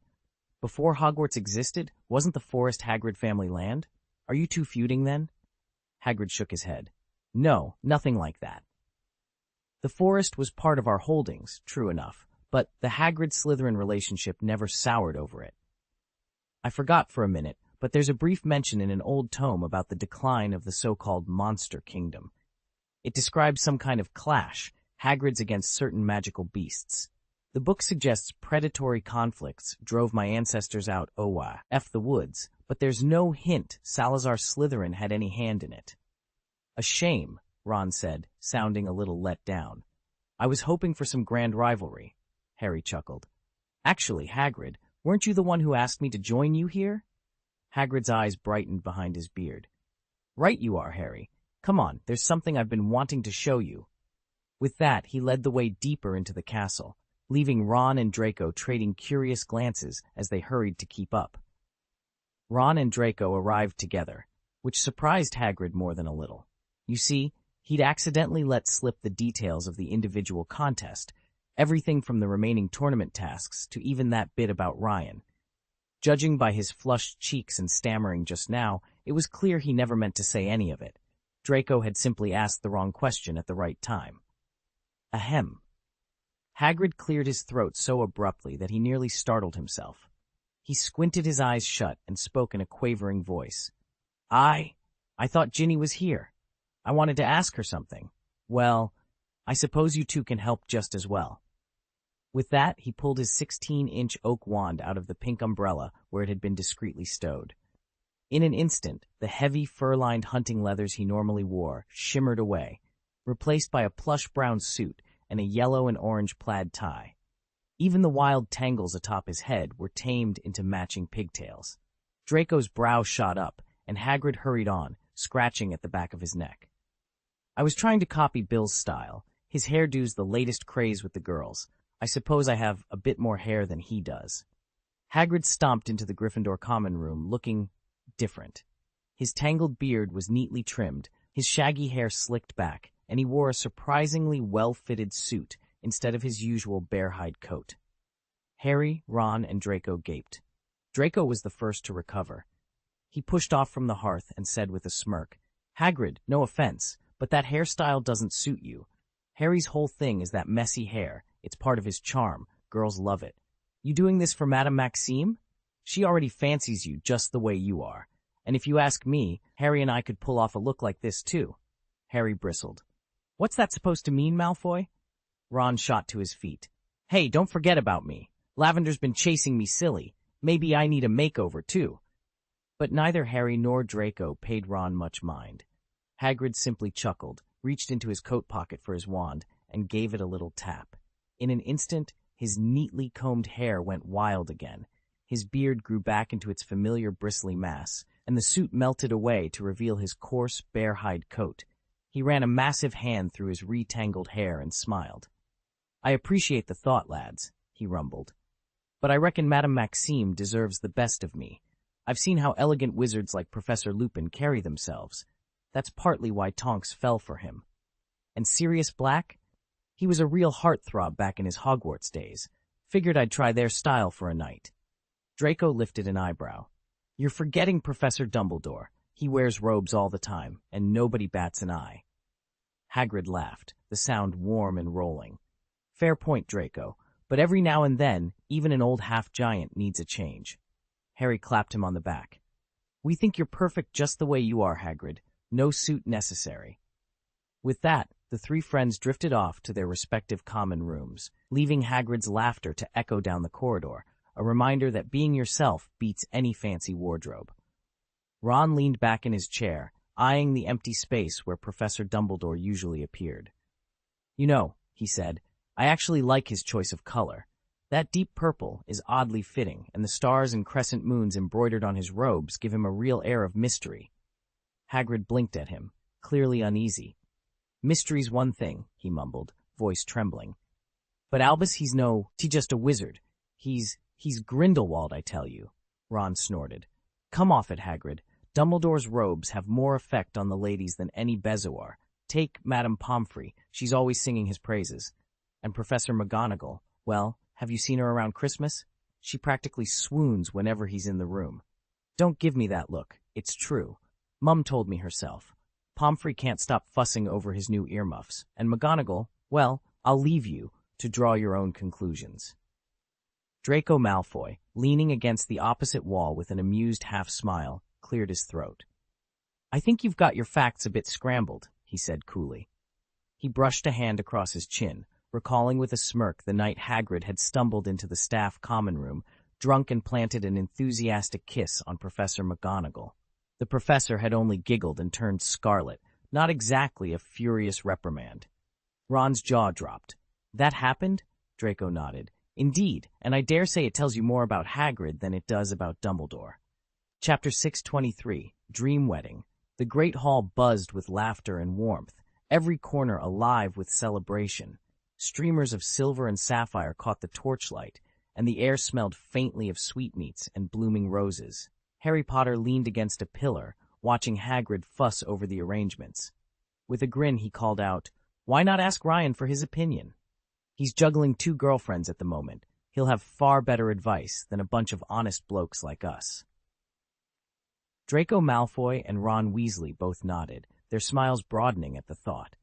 Before Hogwarts existed, wasn't the forest Hagrid family land? Are you two feuding then? Hagrid shook his head. No, nothing like that. The forest was part of our holdings, true enough, but the Hagrid-Slytherin relationship never soured over it. I forgot for a minute, but there's a brief mention in an old tome about the decline of the so-called Monster Kingdom. It describes some kind of clash, Hagrid's against certain magical beasts. The book suggests predatory conflicts drove my ancestors out F the woods, but there's no hint Salazar Slytherin had any hand in it. A shame, Ron said, sounding a little let down. I was hoping for some grand rivalry, Harry chuckled. Actually, Hagrid, weren't you the one who asked me to join you here? Hagrid's eyes brightened behind his beard. Right you are, Harry. Come on, there's something I've been wanting to show you. With that, he led the way deeper into the castle, leaving Ron and Draco trading curious glances as they hurried to keep up. Ron and Draco arrived together, which surprised Hagrid more than a little. You see, he'd accidentally let slip the details of the individual contest, everything from the remaining tournament tasks to even that bit about Ryan. Judging by his flushed cheeks and stammering just now, it was clear he never meant to say any of it. Draco had simply asked the wrong question at the right time. Ahem. Hagrid cleared his throat so abruptly that he nearly startled himself. He squinted his eyes shut and spoke in a quavering voice. I thought Ginny was here. I wanted to ask her something. Well, I suppose you two can help just as well. With that, he pulled his 16-inch oak wand out of the pink umbrella where it had been discreetly stowed. In an instant, the heavy fur-lined hunting leathers he normally wore shimmered away, replaced by a plush brown suit and a yellow and orange plaid tie. Even the wild tangles atop his head were tamed into matching pigtails. Draco's brow shot up, and Hagrid hurried on, scratching at the back of his neck. I was trying to copy Bill's style. His hairdo's the latest craze with the girls. I suppose I have a bit more hair than he does. Hagrid stomped into the Gryffindor common room, looking different. His tangled beard was neatly trimmed, his shaggy hair slicked back, and he wore a surprisingly well-fitted suit instead of his usual bear-hide coat. Harry, Ron, and Draco gaped. Draco was the first to recover. He pushed off from the hearth and said with a smirk, Hagrid, no offense, but that hairstyle doesn't suit you. Harry's whole thing is that messy hair. It's part of his charm. Girls love it. You doing this for Madame Maxime? She already fancies you just the way you are. And if you ask me, Harry and I could pull off a look like this too. Harry bristled. What's that supposed to mean, Malfoy? Ron shot to his feet. Hey, don't forget about me. Lavender's been chasing me silly. Maybe I need a makeover too. But neither Harry nor Draco paid Ron much mind. Hagrid simply chuckled, reached into his coat pocket for his wand, and gave it a little tap. In an instant, his neatly combed hair went wild again. His beard grew back into its familiar bristly mass, and the suit melted away to reveal his coarse, bear-hide coat. He ran a massive hand through his retangled hair and smiled. I appreciate the thought, lads, he rumbled. But I reckon Madame Maxime deserves the best of me. I've seen how elegant wizards like Professor Lupin carry themselves. That's partly why Tonks fell for him. And Sirius Black? He was a real heartthrob back in his Hogwarts days. Figured I'd try their style for a night. Draco lifted an eyebrow. You're forgetting Professor Dumbledore. He wears robes all the time, and nobody bats an eye. Hagrid laughed, the sound warm and rolling. Fair point, Draco, but every now and then, even an old half-giant needs a change. Harry clapped him on the back. We think you're perfect just the way you are, Hagrid. No suit necessary. With that, the three friends drifted off to their respective common rooms, leaving Hagrid's laughter to echo down the corridor, a reminder that being yourself beats any fancy wardrobe. Ron leaned back in his chair, eyeing the empty space where Professor Dumbledore usually appeared. You know, he said, I actually like his choice of color. That deep purple is oddly fitting, and the stars and crescent moons embroidered on his robes give him a real air of mystery. Hagrid blinked at him, clearly uneasy. Mystery's one thing, he mumbled, voice trembling. But Albus, he's just a wizard. He's Grindelwald, I tell you, Ron snorted. Come off it, Hagrid. Dumbledore's robes have more effect on the ladies than any bezoar. Take Madame Pomfrey, she's always singing his praises. And Professor McGonagall, well, have you seen her around Christmas? She practically swoons whenever he's in the room. Don't give me that look, it's true. Mum told me herself. Pomfrey can't stop fussing over his new earmuffs, and McGonagall, well, I'll leave you to draw your own conclusions. Draco Malfoy, leaning against the opposite wall with an amused half-smile, cleared his throat. I think you've got your facts a bit scrambled, he said coolly. He brushed a hand across his chin, recalling with a smirk the night Hagrid had stumbled into the staff common room, drunk and planted an enthusiastic kiss on Professor McGonagall. The professor had only giggled and turned scarlet, not exactly a furious reprimand. Ron's jaw dropped. That happened? Draco nodded. Indeed, and I dare say it tells you more about Hagrid than it does about Dumbledore. Chapter 623, Dream Wedding. The great hall buzzed with laughter and warmth, every corner alive with celebration. Streamers of silver and sapphire caught the torchlight, and the air smelled faintly of sweetmeats and blooming roses. Harry Potter leaned against a pillar, watching Hagrid fuss over the arrangements. With a grin, he called out, "Why not ask Ryan for his opinion? He's juggling 2 girlfriends at the moment. He'll have far better advice than a bunch of honest blokes like us." Draco Malfoy and Ron Weasley both nodded, their smiles broadening at the thought.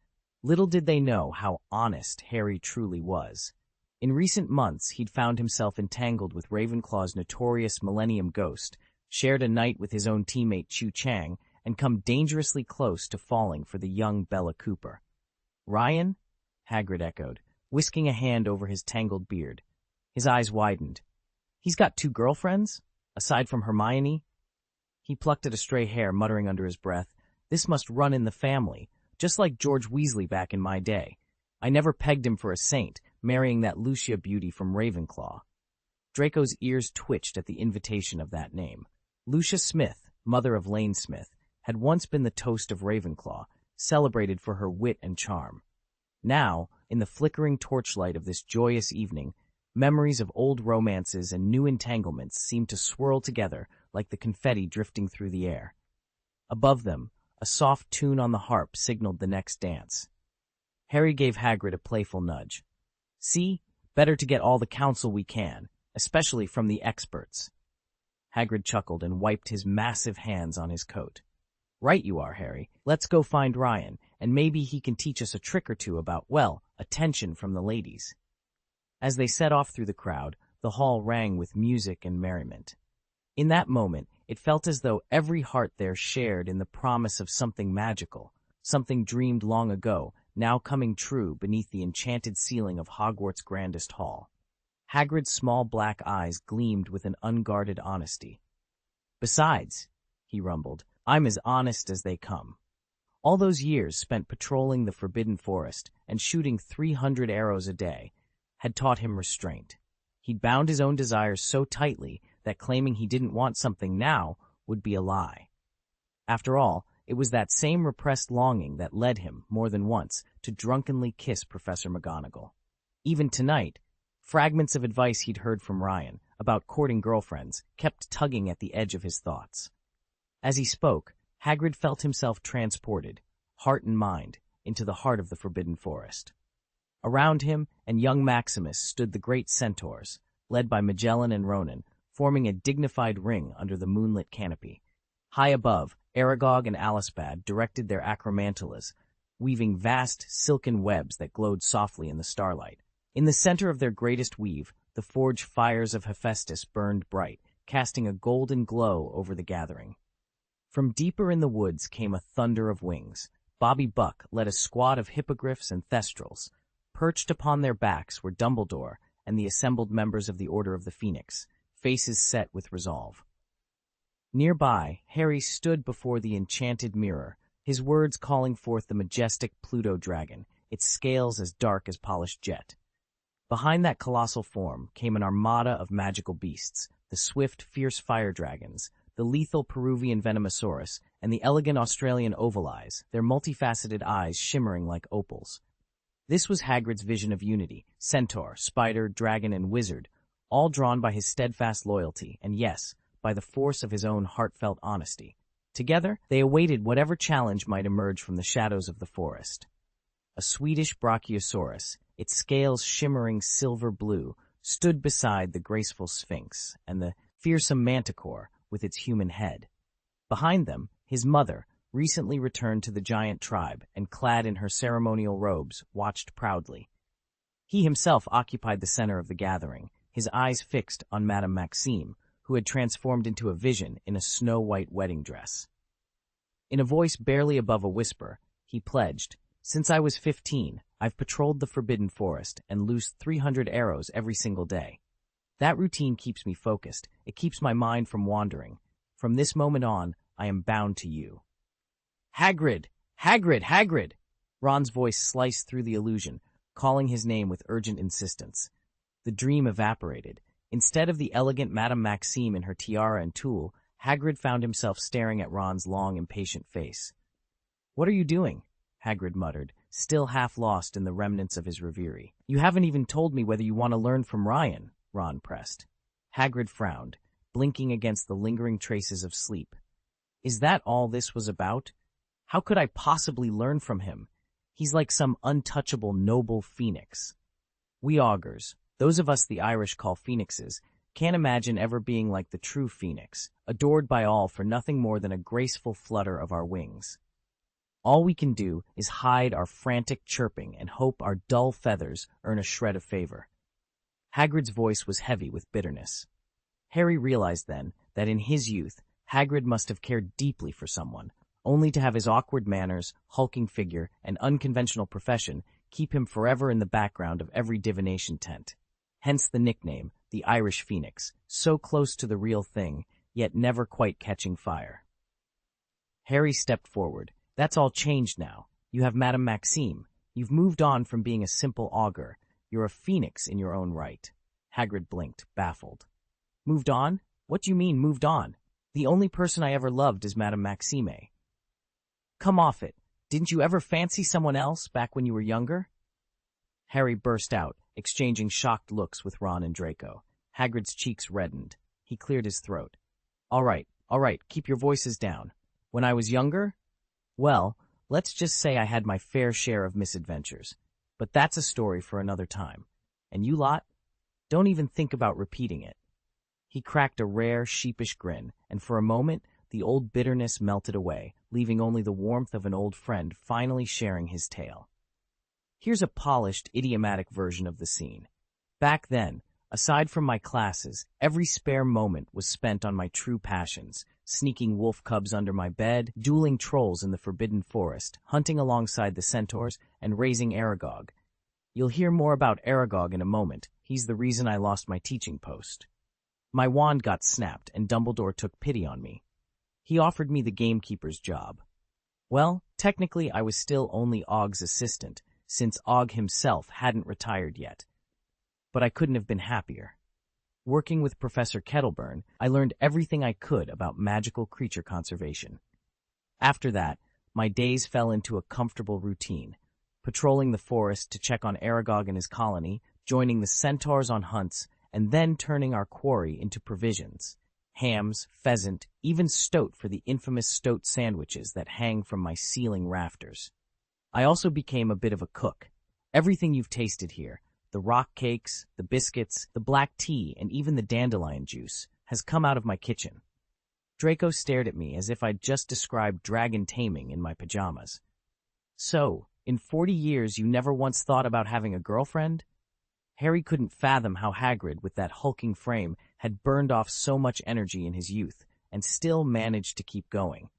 Little did they know how honest Harry truly was. In recent months, he'd found himself entangled with Ravenclaw's notorious Millennium Ghost, shared a night with his own teammate Chu Chang, and come dangerously close to falling for the young Bella Cooper. "Ryan?" Hagrid echoed, whisking a hand over his tangled beard. His eyes widened. "He's got 2 girlfriends? Aside from Hermione?" He plucked at a stray hair, muttering under his breath, "This must run in the family, just like George Weasley back in my day. I never pegged him for a saint, marrying that Lucia beauty from Ravenclaw." Draco's ears twitched at the invitation of that name. Lucia Smith, mother of Lane Smith, had once been the toast of Ravenclaw, celebrated for her wit and charm. Now, in the flickering torchlight of this joyous evening, memories of old romances and new entanglements seemed to swirl together like the confetti drifting through the air. Above them, a soft tune on the harp signaled the next dance. Harry gave Hagrid a playful nudge. "See, better to get all the counsel we can, especially from the experts." Hagrid chuckled and wiped his massive hands on his coat. "Right you are, Harry. Let's go find Ryan, and maybe he can teach us a trick or two about, well, attention from the ladies." As they set off through the crowd, the hall rang with music and merriment. In that moment, it felt as though every heart there shared in the promise of something magical, something dreamed long ago, now coming true beneath the enchanted ceiling of Hogwarts' grandest hall. Hagrid's small black eyes gleamed with an unguarded honesty. "Besides," he rumbled, "I'm as honest as they come." All those years spent patrolling the Forbidden Forest and shooting 300 arrows a day had taught him restraint. He'd bound his own desires so tightly that claiming he didn't want something now would be a lie. After all, it was that same repressed longing that led him, more than once, to drunkenly kiss Professor McGonagall. Even tonight, fragments of advice he'd heard from Ryan about courting girlfriends kept tugging at the edge of his thoughts. As he spoke, Hagrid felt himself transported, heart and mind, into the heart of the Forbidden Forest. Around him and young Maximus stood the great centaurs, led by Magellan and Ronan, forming a dignified ring under the moonlit canopy. High above, Aragog and Alispad directed their acromantulas, weaving vast silken webs that glowed softly in the starlight. In the center of their greatest weave, the forge fires of Hephaestus burned bright, casting a golden glow over the gathering. From deeper in the woods came a thunder of wings. Bobby Buck led a squad of hippogriffs and thestrals. Perched upon their backs were Dumbledore and the assembled members of the Order of the Phoenix, faces set with resolve. Nearby, Harry stood before the enchanted mirror, his words calling forth the majestic Pluto dragon, its scales as dark as polished jet. Behind that colossal form came an armada of magical beasts, the swift, fierce fire dragons, the lethal Peruvian Venomosaurus, and the elegant Australian Ovalize, their multifaceted eyes shimmering like opals. This was Hagrid's vision of unity, centaur, spider, dragon, and wizard, all drawn by his steadfast loyalty, and yes, by the force of his own heartfelt honesty. Together, they awaited whatever challenge might emerge from the shadows of the forest. A Swedish Brachiosaurus, its scales shimmering silver blue, stood beside the graceful Sphinx and the fearsome Manticore with its human head. Behind them, his mother, recently returned to the giant tribe and clad in her ceremonial robes, watched proudly. He himself occupied the center of the gathering, his eyes fixed on Madame Maxime, who had transformed into a vision in a snow-white wedding dress. In a voice barely above a whisper, he pledged, "Since I was 15, I've patrolled the Forbidden Forest and loosed 300 arrows every single day. That routine keeps me focused. It keeps my mind from wandering. From this moment on, I am bound to you." "Hagrid! Hagrid! Hagrid!" Ron's voice sliced through the illusion, calling his name with urgent insistence. The dream evaporated. Instead of the elegant Madame Maxime in her tiara and tulle, Hagrid found himself staring at Ron's long, impatient face. "What are you doing?" Hagrid muttered, still half lost in the remnants of his reverie. "You haven't even told me whether you want to learn from Ryan," Ron pressed. Hagrid frowned, blinking against the lingering traces of sleep. "Is that all this was about? How could I possibly learn from him? He's like some untouchable noble phoenix. We augurs, those of us the Irish call phoenixes, can't imagine ever being like the true phoenix, adored by all for nothing more than a graceful flutter of our wings. All we can do is hide our frantic chirping and hope our dull feathers earn a shred of favor." Hagrid's voice was heavy with bitterness. Harry realized then that in his youth, Hagrid must have cared deeply for someone, only to have his awkward manners, hulking figure, and unconventional profession keep him forever in the background of every divination tent. Hence the nickname, the Irish Phoenix, so close to the real thing, yet never quite catching fire. Harry stepped forward. "That's all changed now. You have Madame Maxime. You've moved on from being a simple augur. You're a phoenix in your own right." Hagrid blinked, baffled. "Moved on? What do you mean, moved on? The only person I ever loved is Madame Maxime." "Come off it. Didn't you ever fancy someone else back when you were younger?" Harry burst out, exchanging shocked looks with Ron and Draco. Hagrid's cheeks reddened. He cleared his throat. All right, keep your voices down. When I was younger? Well, let's just say I had my fair share of misadventures. But that's a story for another time. And you lot? Don't even think about repeating it." He cracked a rare, sheepish grin, and for a moment, the old bitterness melted away, leaving only the warmth of an old friend finally sharing his tale. Here's a polished, idiomatic version of the scene. Back then, aside from my classes, every spare moment was spent on my true passions, sneaking wolf cubs under my bed, dueling trolls in the Forbidden Forest, hunting alongside the centaurs, and raising Aragog. You'll hear more about Aragog in a moment. He's the reason I lost my teaching post. My wand got snapped, and Dumbledore took pity on me. He offered me the gamekeeper's job. Well, technically I was still only Ogg's assistant, since Ogg himself hadn't retired yet. But I couldn't have been happier. Working with Professor Kettleburn, I learned everything I could about magical creature conservation. After that, my days fell into a comfortable routine, patrolling the forest to check on Aragog and his colony, joining the centaurs on hunts, and then turning our quarry into provisions. Hams, pheasant, even stoat for the infamous stoat sandwiches that hang from my ceiling rafters. I also became a bit of a cook. Everything you've tasted here, the rock cakes, the biscuits, the black tea, and even the dandelion juice, has come out of my kitchen. Draco stared at me as if I'd just described dragon taming in my pajamas. So, in 40 years you never once thought about having a girlfriend? Harry couldn't fathom how Hagrid, with that hulking frame, had burned off so much energy in his youth, and still managed to keep going.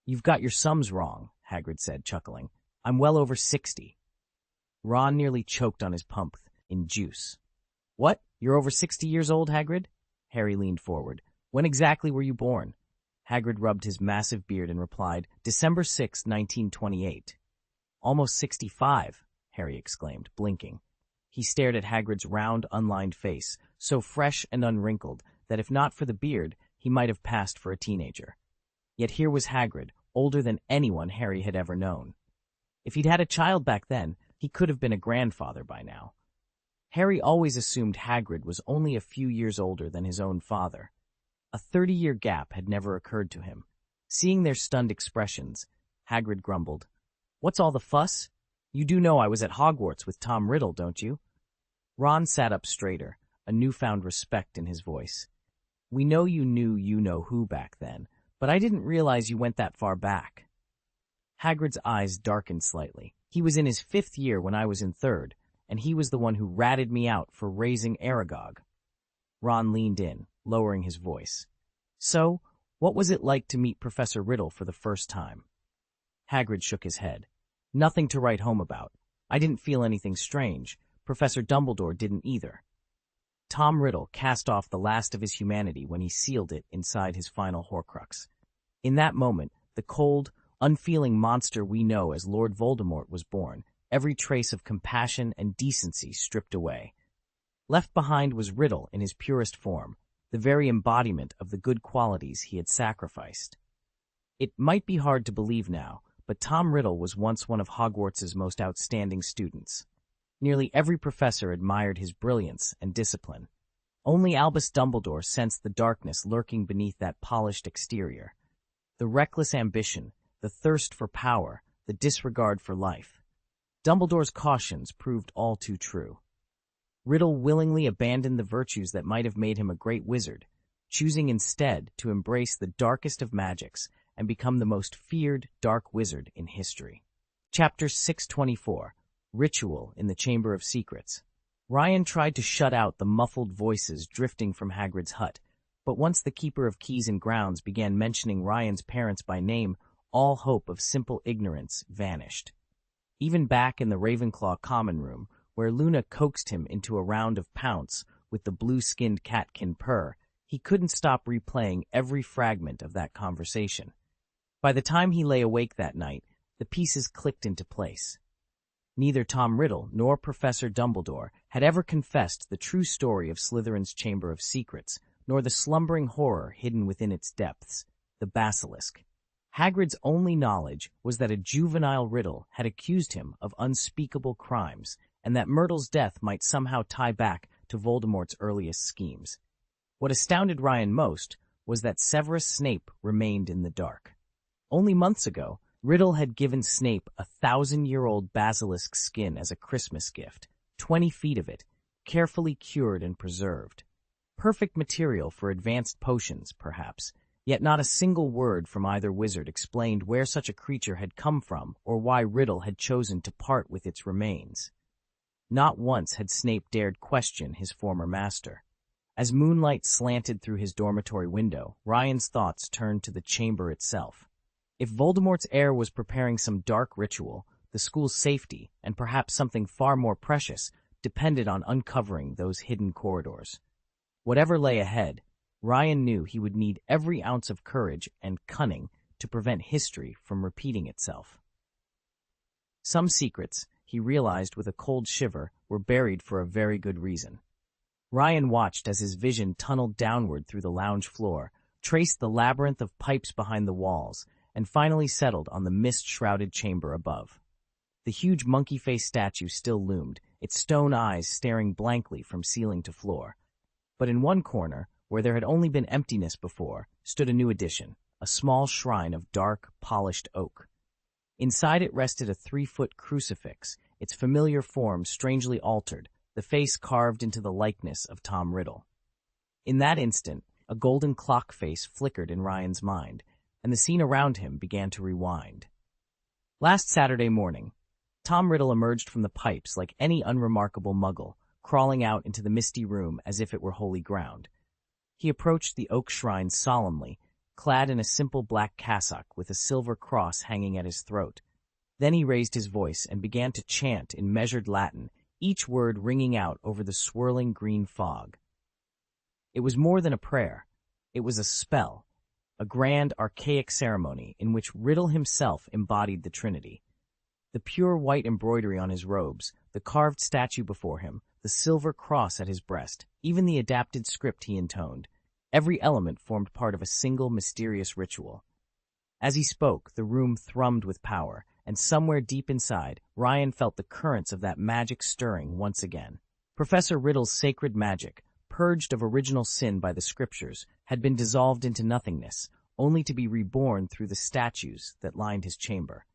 "You've got your sums wrong," Hagrid said, chuckling. "I'm well over 60. Ron nearly choked on his pumpkin in juice. "What? You're over 60 years old, Hagrid?" Harry leaned forward. "When exactly were you born?" Hagrid rubbed his massive beard and replied, "December 6, 1928. "Almost 65, Harry exclaimed, blinking. He stared at Hagrid's round, unlined face, so fresh and unwrinkled that if not for the beard, he might have passed for a teenager. Yet here was Hagrid, older than anyone Harry had ever known. If he'd had a child back then, he could have been a grandfather by now. Harry always assumed Hagrid was only a few years older than his own father. A 30-year gap had never occurred to him. Seeing their stunned expressions, Hagrid grumbled, "What's all the fuss? You do know I was at Hogwarts with Tom Riddle, don't you?" Ron sat up straighter, a newfound respect in his voice. "We know you knew you-know-who back then, but I didn't realize you went that far back." Hagrid's eyes darkened slightly. "He was in his 5th year when I was in 3rd, and he was the one who ratted me out for raising Aragog." Ron leaned in, lowering his voice. "So, what was it like to meet Professor Riddle for the first time?" Hagrid shook his head. "Nothing to write home about. I didn't feel anything strange. Professor Dumbledore didn't either. Tom Riddle cast off the last of his humanity when he sealed it inside his final Horcrux. In that moment, the cold, unfeeling monster we know as Lord Voldemort was born, every trace of compassion and decency stripped away. Left behind was Riddle in his purest form, the very embodiment of the good qualities he had sacrificed. It might be hard to believe now, but Tom Riddle was once one of Hogwarts' most outstanding students. Nearly every professor admired his brilliance and discipline. Only Albus Dumbledore sensed the darkness lurking beneath that polished exterior. The reckless ambition, the thirst for power, the disregard for life. Dumbledore's cautions proved all too true. Riddle willingly abandoned the virtues that might have made him a great wizard, choosing instead to embrace the darkest of magics and become the most feared dark wizard in history. Chapter 624, Ritual in the Chamber of Secrets. Ryan tried to shut out the muffled voices drifting from Hagrid's hut, but once the Keeper of Keys and Grounds began mentioning Ryan's parents by name, all hope of simple ignorance vanished. Even back in the Ravenclaw common room, where Luna coaxed him into a round of pounce with the blue-skinned catkin purr, he couldn't stop replaying every fragment of that conversation. By the time he lay awake that night, the pieces clicked into place. Neither Tom Riddle nor Professor Dumbledore had ever confessed the true story of Slytherin's Chamber of Secrets, nor the slumbering horror hidden within its depths, the basilisk. Hagrid's only knowledge was that a juvenile Riddle had accused him of unspeakable crimes, and that Myrtle's death might somehow tie back to Voldemort's earliest schemes. What astounded Ryan most was that Severus Snape remained in the dark. Only months ago, Riddle had given Snape a 1,000-year-old basilisk skin as a Christmas gift, 20 feet of it, carefully cured and preserved. Perfect material for advanced potions, perhaps, yet not a single word from either wizard explained where such a creature had come from or why Riddle had chosen to part with its remains. Not once had Snape dared question his former master. As moonlight slanted through his dormitory window, Ryan's thoughts turned to the chamber itself. If Voldemort's heir was preparing some dark ritual, the school's safety, and perhaps something far more precious, depended on uncovering those hidden corridors. Whatever lay ahead, Ryan knew he would need every ounce of courage and cunning to prevent history from repeating itself. Some secrets, he realized with a cold shiver, were buried for a very good reason. Ryan watched as his vision tunneled downward through the lounge floor, traced the labyrinth of pipes behind the walls, and finally settled on the mist-shrouded chamber above. The huge monkey-faced statue still loomed, its stone eyes staring blankly from ceiling to floor. But in one corner, where there had only been emptiness before, stood a new addition, a small shrine of dark, polished oak. Inside it rested a 3-foot crucifix, its familiar form strangely altered, the face carved into the likeness of Tom Riddle. In that instant, a golden clock face flickered in Ryan's mind, and the scene around him began to rewind. Last Saturday morning, Tom Riddle emerged from the pipes like any unremarkable muggle, crawling out into the misty room as if it were holy ground. He approached the oak shrine solemnly, clad in a simple black cassock with a silver cross hanging at his throat. Then he raised his voice and began to chant in measured Latin, each word ringing out over the swirling green fog. It was more than a prayer. It was a spell, a grand, archaic ceremony in which Riddle himself embodied the Trinity. The pure white embroidery on his robes, the carved statue before him, the silver cross at his breast, even the adapted script he intoned, every element formed part of a single mysterious ritual. As he spoke, the room thrummed with power, and somewhere deep inside, Ryan felt the currents of that magic stirring once again. Professor Riddle's sacred magic, purged of original sin by the scriptures, had been dissolved into nothingness, only to be reborn through the statues that lined his chamber.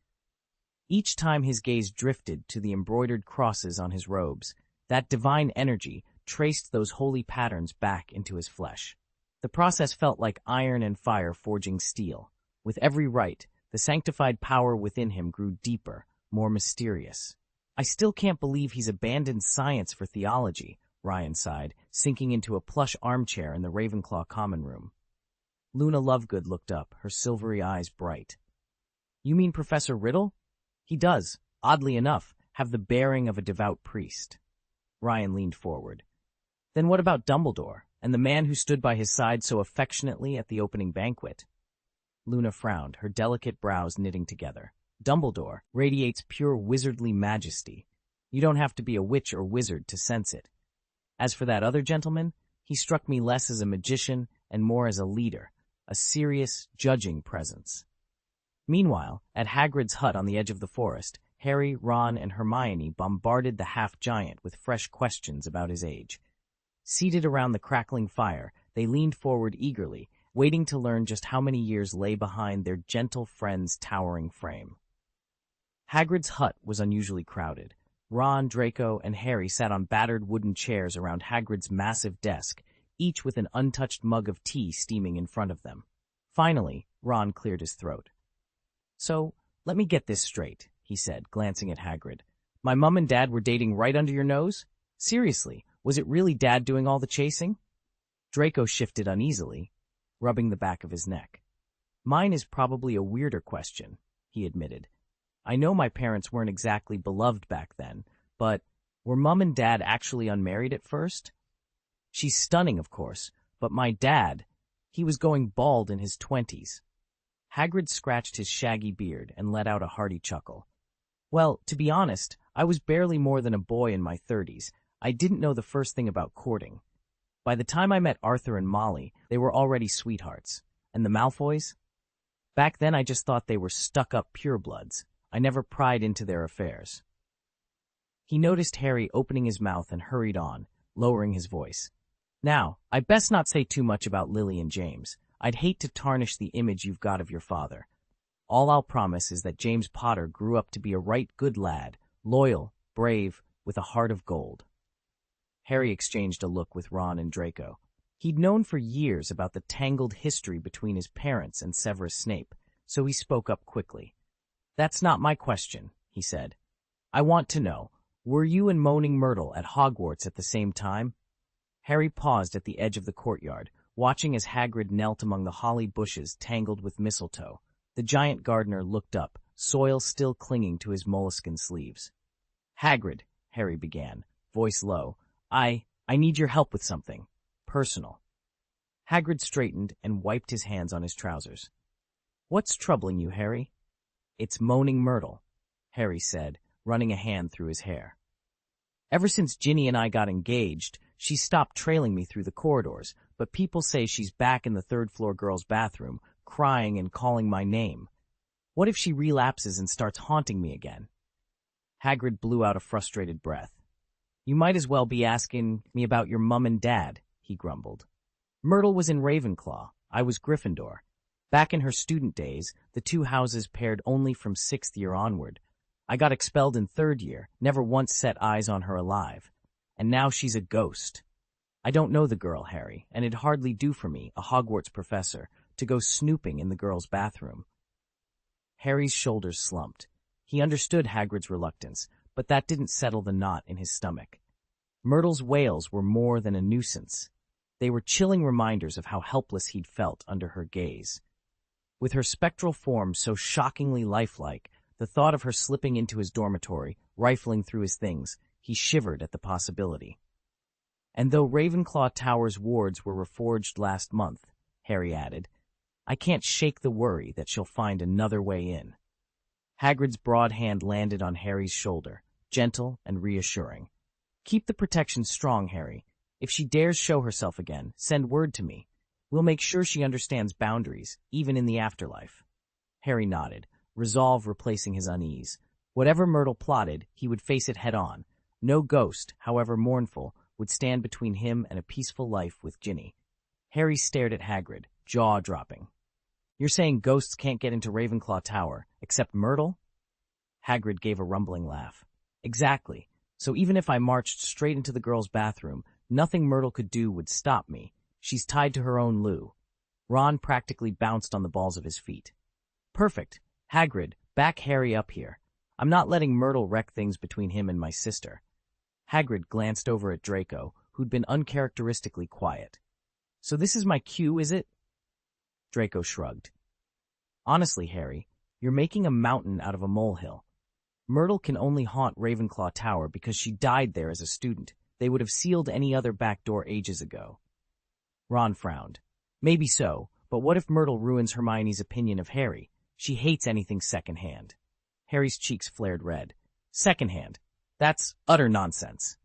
Each time his gaze drifted to the embroidered crosses on his robes, that divine energy traced those holy patterns back into his flesh. The process felt like iron and fire forging steel. With every rite, the sanctified power within him grew deeper, more mysterious. "I still can't believe he's abandoned science for theology," Ryan sighed, sinking into a plush armchair in the Ravenclaw common room. Luna Lovegood looked up, her silvery eyes bright. "You mean Professor Riddle? He does, oddly enough, have the bearing of a devout priest." Ryan leaned forward. "Then what about Dumbledore, and the man who stood by his side so affectionately at the opening banquet?" Luna frowned, her delicate brows knitting together. Dumbledore radiates pure wizardly majesty. You don't have to be a witch or wizard to sense it. As for that other gentleman, he struck me less as a magician and more as a leader, a serious, judging presence. Meanwhile, at Hagrid's hut on the edge of the forest, Harry, Ron, and Hermione bombarded the half-giant with fresh questions about his age. Seated around the crackling fire, they leaned forward eagerly, waiting to learn just how many years lay behind their gentle friend's towering frame. Hagrid's hut was unusually crowded. Ron, Draco, and Harry sat on battered wooden chairs around Hagrid's massive desk, each with an untouched mug of tea steaming in front of them. Finally, Ron cleared his throat. "So, let me get this straight," he said, glancing at Hagrid. "My mum and dad were dating right under your nose? Seriously, was it really Dad doing all the chasing?" Draco shifted uneasily, rubbing the back of his neck. "Mine is probably a weirder question," he admitted. "I know my parents weren't exactly beloved back then, but were Mum and Dad actually unmarried at first? She's stunning, of course, but my dad, he was going bald in his 20s. Hagrid scratched his shaggy beard and let out a hearty chuckle. "Well, to be honest, I was barely more than a boy in my 30s. I didn't know the first thing about courting. By the time I met Arthur and Molly, they were already sweethearts. And the Malfoys? Back then I just thought they were stuck-up purebloods. I never pried into their affairs." He noticed Harry opening his mouth and hurried on, lowering his voice. "Now, I'd best not say too much about Lily and James. I'd hate to tarnish the image you've got of your father. All I'll promise is that James Potter grew up to be a right good lad, loyal, brave, with a heart of gold." Harry exchanged a look with Ron and Draco. He'd known for years about the tangled history between his parents and Severus Snape, so he spoke up quickly. "That's not my question," he said. "I want to know, were you and Moaning Myrtle at Hogwarts at the same time?" Harry paused at the edge of the courtyard, watching as Hagrid knelt among the holly bushes tangled with mistletoe. The giant gardener looked up, soil still clinging to his moleskin sleeves. "Hagrid," Harry began, voice low, I need your help with something. Personal." Hagrid straightened and wiped his hands on his trousers. "What's troubling you, Harry?" "It's Moaning Myrtle," Harry said, running a hand through his hair. "Ever since Ginny and I got engaged, she stopped trailing me through the corridors, but people say she's back in the third-floor girls' bathroom, crying and calling my name. What if she relapses and starts haunting me again?" Hagrid blew out a frustrated breath. "You might as well be asking me about your mum and dad," he grumbled. "Myrtle was in Ravenclaw. I was Gryffindor. Back in her student days, the two houses paired only from 6th year onward. I got expelled in 3rd year, never once set eyes on her alive. And now she's a ghost. I don't know the girl, Harry, and it'd hardly do for me, a Hogwarts professor, to go snooping in the girls' bathroom." Harry's shoulders slumped. He understood Hagrid's reluctance, but that didn't settle the knot in his stomach. Myrtle's wails were more than a nuisance. They were chilling reminders of how helpless he'd felt under her gaze. With her spectral form so shockingly lifelike, the thought of her slipping into his dormitory, rifling through his things, he shivered at the possibility. "And though Ravenclaw Tower's wards were reforged last month," Harry added, "I can't shake the worry that she'll find another way in." Hagrid's broad hand landed on Harry's shoulder, gentle and reassuring. "Keep the protection strong, Harry. If she dares show herself again, send word to me. We'll make sure she understands boundaries, even in the afterlife." Harry nodded, resolve replacing his unease. Whatever Myrtle plotted, he would face it head-on. No ghost, however mournful, would stand between him and a peaceful life with Ginny. Harry stared at Hagrid, jaw-dropping. "You're saying ghosts can't get into Ravenclaw Tower, except Myrtle?" Hagrid gave a rumbling laugh. "Exactly. So even if I marched straight into the girls' bathroom, nothing Myrtle could do would stop me. She's tied to her own loo." Ron practically bounced on the balls of his feet. "Perfect. Hagrid, back Harry up here. I'm not letting Myrtle wreck things between him and my sister." Hagrid glanced over at Draco, who'd been uncharacteristically quiet. "So this is my cue, is it?" Draco shrugged. "Honestly, Harry, you're making a mountain out of a molehill. Myrtle can only haunt Ravenclaw Tower because she died there as a student. They would have sealed any other back door ages ago." Ron frowned. "Maybe so, but what if Myrtle ruins Hermione's opinion of Harry? She hates anything secondhand." Harry's cheeks flared red. Secondhand. That's utter nonsense.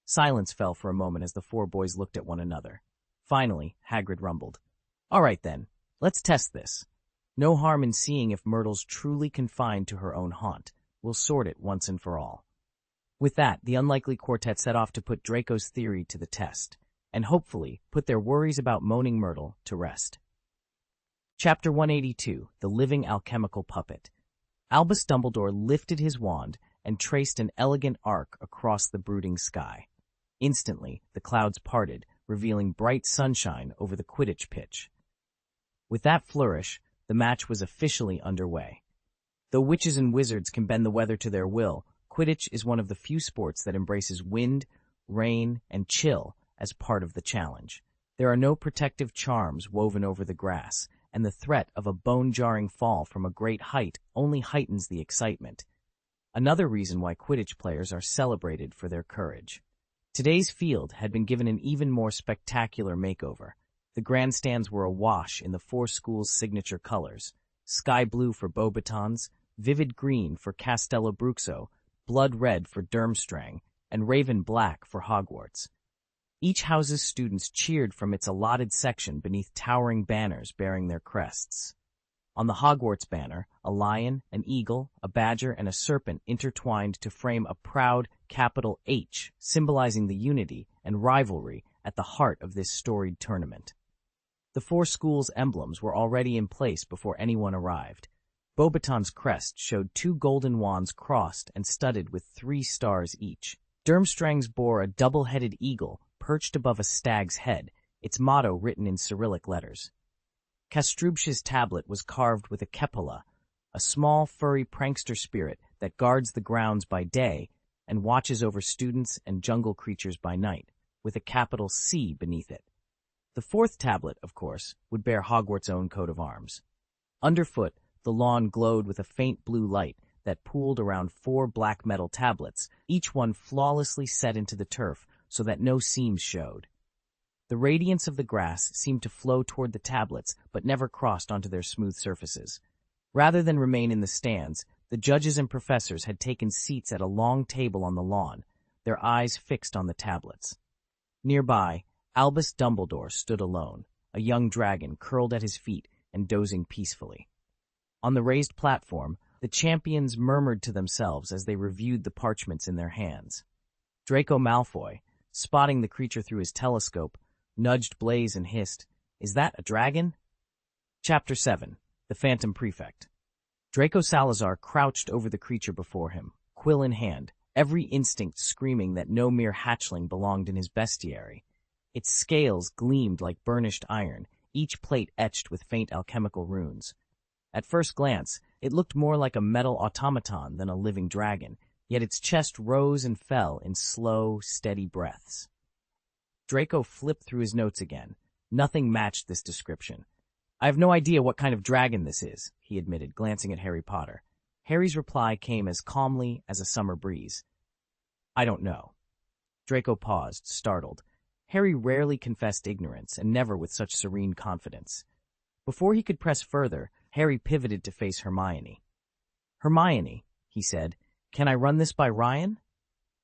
Silence fell for a moment as the four boys looked at one another. Finally, Hagrid rumbled. All right then, let's test this. No harm in seeing if Myrtle's truly confined to her own haunt. We'll sort it once and for all. With that, the unlikely quartet set off to put Draco's theory to the test, and hopefully put their worries about moaning Myrtle to rest. Chapter 182, The Living Alchemical Puppet. Albus Dumbledore lifted his wand and traced an elegant arc across the brooding sky. Instantly, the clouds parted, revealing bright sunshine over the Quidditch pitch. With that flourish, the match was officially underway. Though witches and wizards can bend the weather to their will, Quidditch is one of the few sports that embraces wind, rain, and chill as part of the challenge. There are no protective charms woven over the grass, and the threat of a bone-jarring fall from a great height only heightens the excitement. Another reason why Quidditch players are celebrated for their courage. Today's field had been given an even more spectacular makeover. The grandstands were awash in the four schools' signature colors: sky blue for Beauxbatons, vivid green for Castello Bruxo, blood red for Durmstrang, and raven black for Hogwarts. Each house's students cheered from its allotted section beneath towering banners bearing their crests. On the Hogwarts banner, a lion, an eagle, a badger, and a serpent intertwined to frame a proud capital H, symbolizing the unity and rivalry at the heart of this storied tournament. The four schools' emblems were already in place before anyone arrived. Beauxbaton's crest showed two golden wands crossed and studded with 3 stars each. Durmstrang's bore a double-headed eagle perched above a stag's head, its motto written in Cyrillic letters. Castrubs's tablet was carved with a Kepala, a small, furry prankster spirit that guards the grounds by day and watches over students and jungle creatures by night, with a capital C beneath it. The fourth tablet, of course, would bear Hogwarts' own coat of arms. Underfoot, the lawn glowed with a faint blue light that pooled around 4 black metal tablets, each one flawlessly set into the turf so that no seams showed. The radiance of the grass seemed to flow toward the tablets, but never crossed onto their smooth surfaces. Rather than remain in the stands, the judges and professors had taken seats at a long table on the lawn, their eyes fixed on the tablets. Nearby, Albus Dumbledore stood alone, a young dragon curled at his feet and dozing peacefully. On the raised platform, the champions murmured to themselves as they reviewed the parchments in their hands. Draco Malfoy, spotting the creature through his telescope, nudged Blaise and hissed, "Is that a dragon?" Chapter 7, The Phantom Prefect. Draco Salazar crouched over the creature before him, quill in hand, every instinct screaming that no mere hatchling belonged in his bestiary. Its scales gleamed like burnished iron, each plate etched with faint alchemical runes. At first glance, it looked more like a metal automaton than a living dragon, yet its chest rose and fell in slow, steady breaths. Draco flipped through his notes again. Nothing matched this description. "I have no idea what kind of dragon this is," he admitted, glancing at Harry Potter. Harry's reply came as calmly as a summer breeze. "I don't know." Draco paused, startled. Harry rarely confessed ignorance, and never with such serene confidence. Before he could press further, Harry pivoted to face Hermione. "Hermione," he said, "can I run this by Ryan?"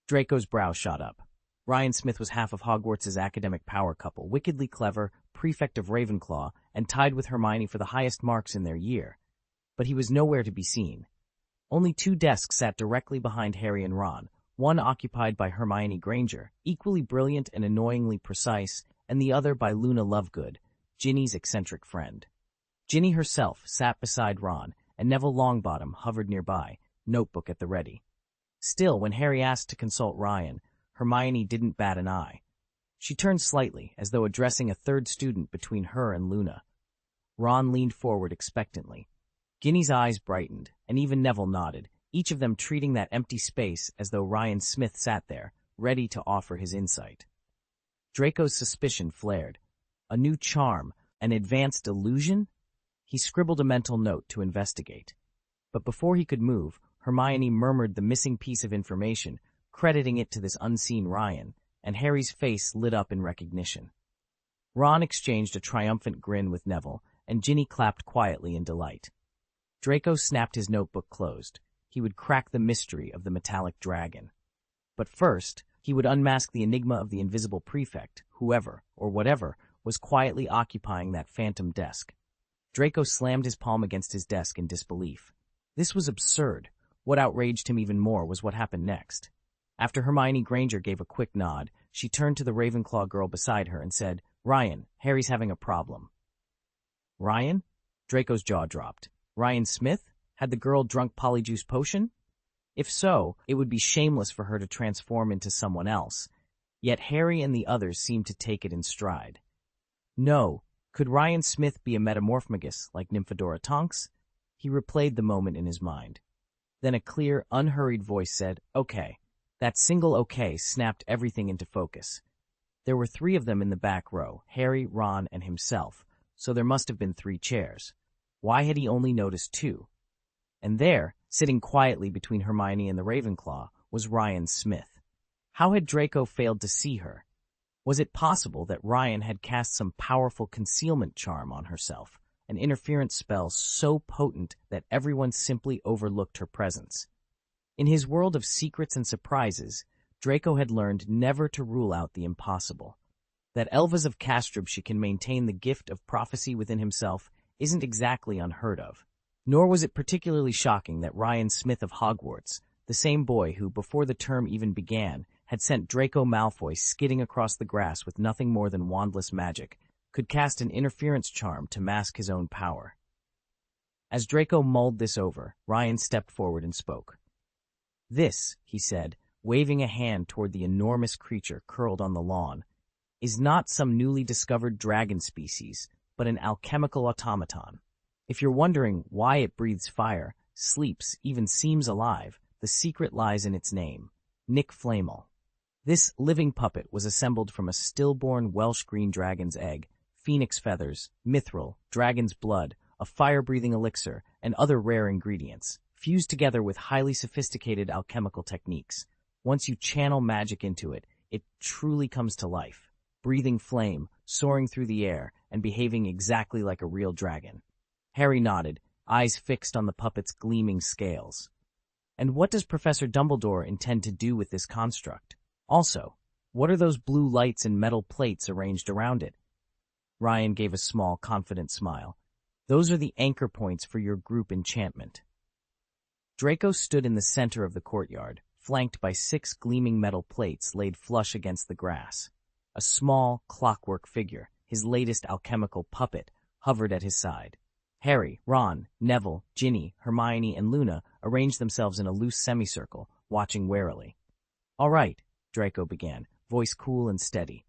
Draco's brow shot up. Ryan Smith was half of Hogwarts' academic power couple, wickedly clever, prefect of Ravenclaw, and tied with Hermione for the highest marks in their year. But he was nowhere to be seen. Only 2 desks sat directly behind Harry and Ron, one occupied by Hermione Granger, equally brilliant and annoyingly precise, and the other by Luna Lovegood, Ginny's eccentric friend. Ginny herself sat beside Ron, and Neville Longbottom hovered nearby, notebook at the ready. Still, when Harry asked to consult Ryan, Hermione didn't bat an eye. She turned slightly, as though addressing a third student between her and Luna. Ron leaned forward expectantly. Ginny's eyes brightened, and even Neville nodded, each of them treating that empty space as though Ryan Smith sat there, ready to offer his insight. Draco's suspicion flared. A new charm, an advanced illusion? He scribbled a mental note to investigate. But before he could move, Hermione murmured the missing piece of information, crediting it to this unseen Ryan, and Harry's face lit up in recognition. Ron exchanged a triumphant grin with Neville, and Ginny clapped quietly in delight. Draco snapped his notebook closed. he would crack the mystery of the metallic dragon. But first, he would unmask the enigma of the invisible prefect, whoever, or whatever, was quietly occupying that phantom desk. Draco slammed his palm against his desk in disbelief. This was absurd. What outraged him even more was what happened next. After Hermione Granger gave a quick nod, she turned to the Ravenclaw girl beside her and said, "Ryan, Harry's having a problem." Ryan? Draco's jaw dropped. Ryan Smith? Had the girl drunk Polyjuice potion? If so, it would be shameless for her to transform into someone else. Yet Harry and the others seemed to take it in stride. No, could Ryan Smith be a metamorphomagus like Nymphadora Tonks? He replayed the moment in his mind. Then a clear, unhurried voice said, "Okay." That single okay snapped everything into focus. There were 3 of them in the back row, Harry, Ron, and himself, so there must have been 3 chairs. Why had he only noticed 2? And there, sitting quietly between Hermione and the Ravenclaw, was Ryan Smith. How had Draco failed to see her? Was it possible that Ryan had cast some powerful concealment charm on herself, an interference spell so potent that everyone simply overlooked her presence? In his world of secrets and surprises, Draco had learned never to rule out the impossible. That Elvas of Castrubshe can maintain the gift of prophecy within himself isn't exactly unheard of. Nor was it particularly shocking that Ryan Smith of Hogwarts, the same boy who, before the term even began, had sent Draco Malfoy skidding across the grass with nothing more than wandless magic, could cast an interference charm to mask his own power. As Draco mulled this over, Ryan stepped forward and spoke. "This," he said, waving a hand toward the enormous creature curled on the lawn, "is not some newly discovered dragon species, but an alchemical automaton. If you're wondering why it breathes fire, sleeps, even seems alive, the secret lies in its name, Nick Flamel. This living puppet was assembled from a stillborn Welsh green dragon's egg, phoenix feathers, mithril, dragon's blood, a fire-breathing elixir, and other rare ingredients, fused together with highly sophisticated alchemical techniques. Once you channel magic into it, it truly comes to life, breathing flame, soaring through the air, and behaving exactly like a real dragon." Harry nodded, eyes fixed on the puppet's gleaming scales. "And what does Professor Dumbledore intend to do with this construct? Also, what are those blue lights and metal plates arranged around it?" Ryan gave a small, confident smile. "Those are the anchor points for your group enchantment." Draco stood in the center of the courtyard, flanked by 6 gleaming metal plates laid flush against the grass. A small, clockwork figure, his latest alchemical puppet, hovered at his side. Harry, Ron, Neville, Ginny, Hermione, and Luna arranged themselves in a loose semicircle, watching warily. "All right," Draco began, voice cool and steady.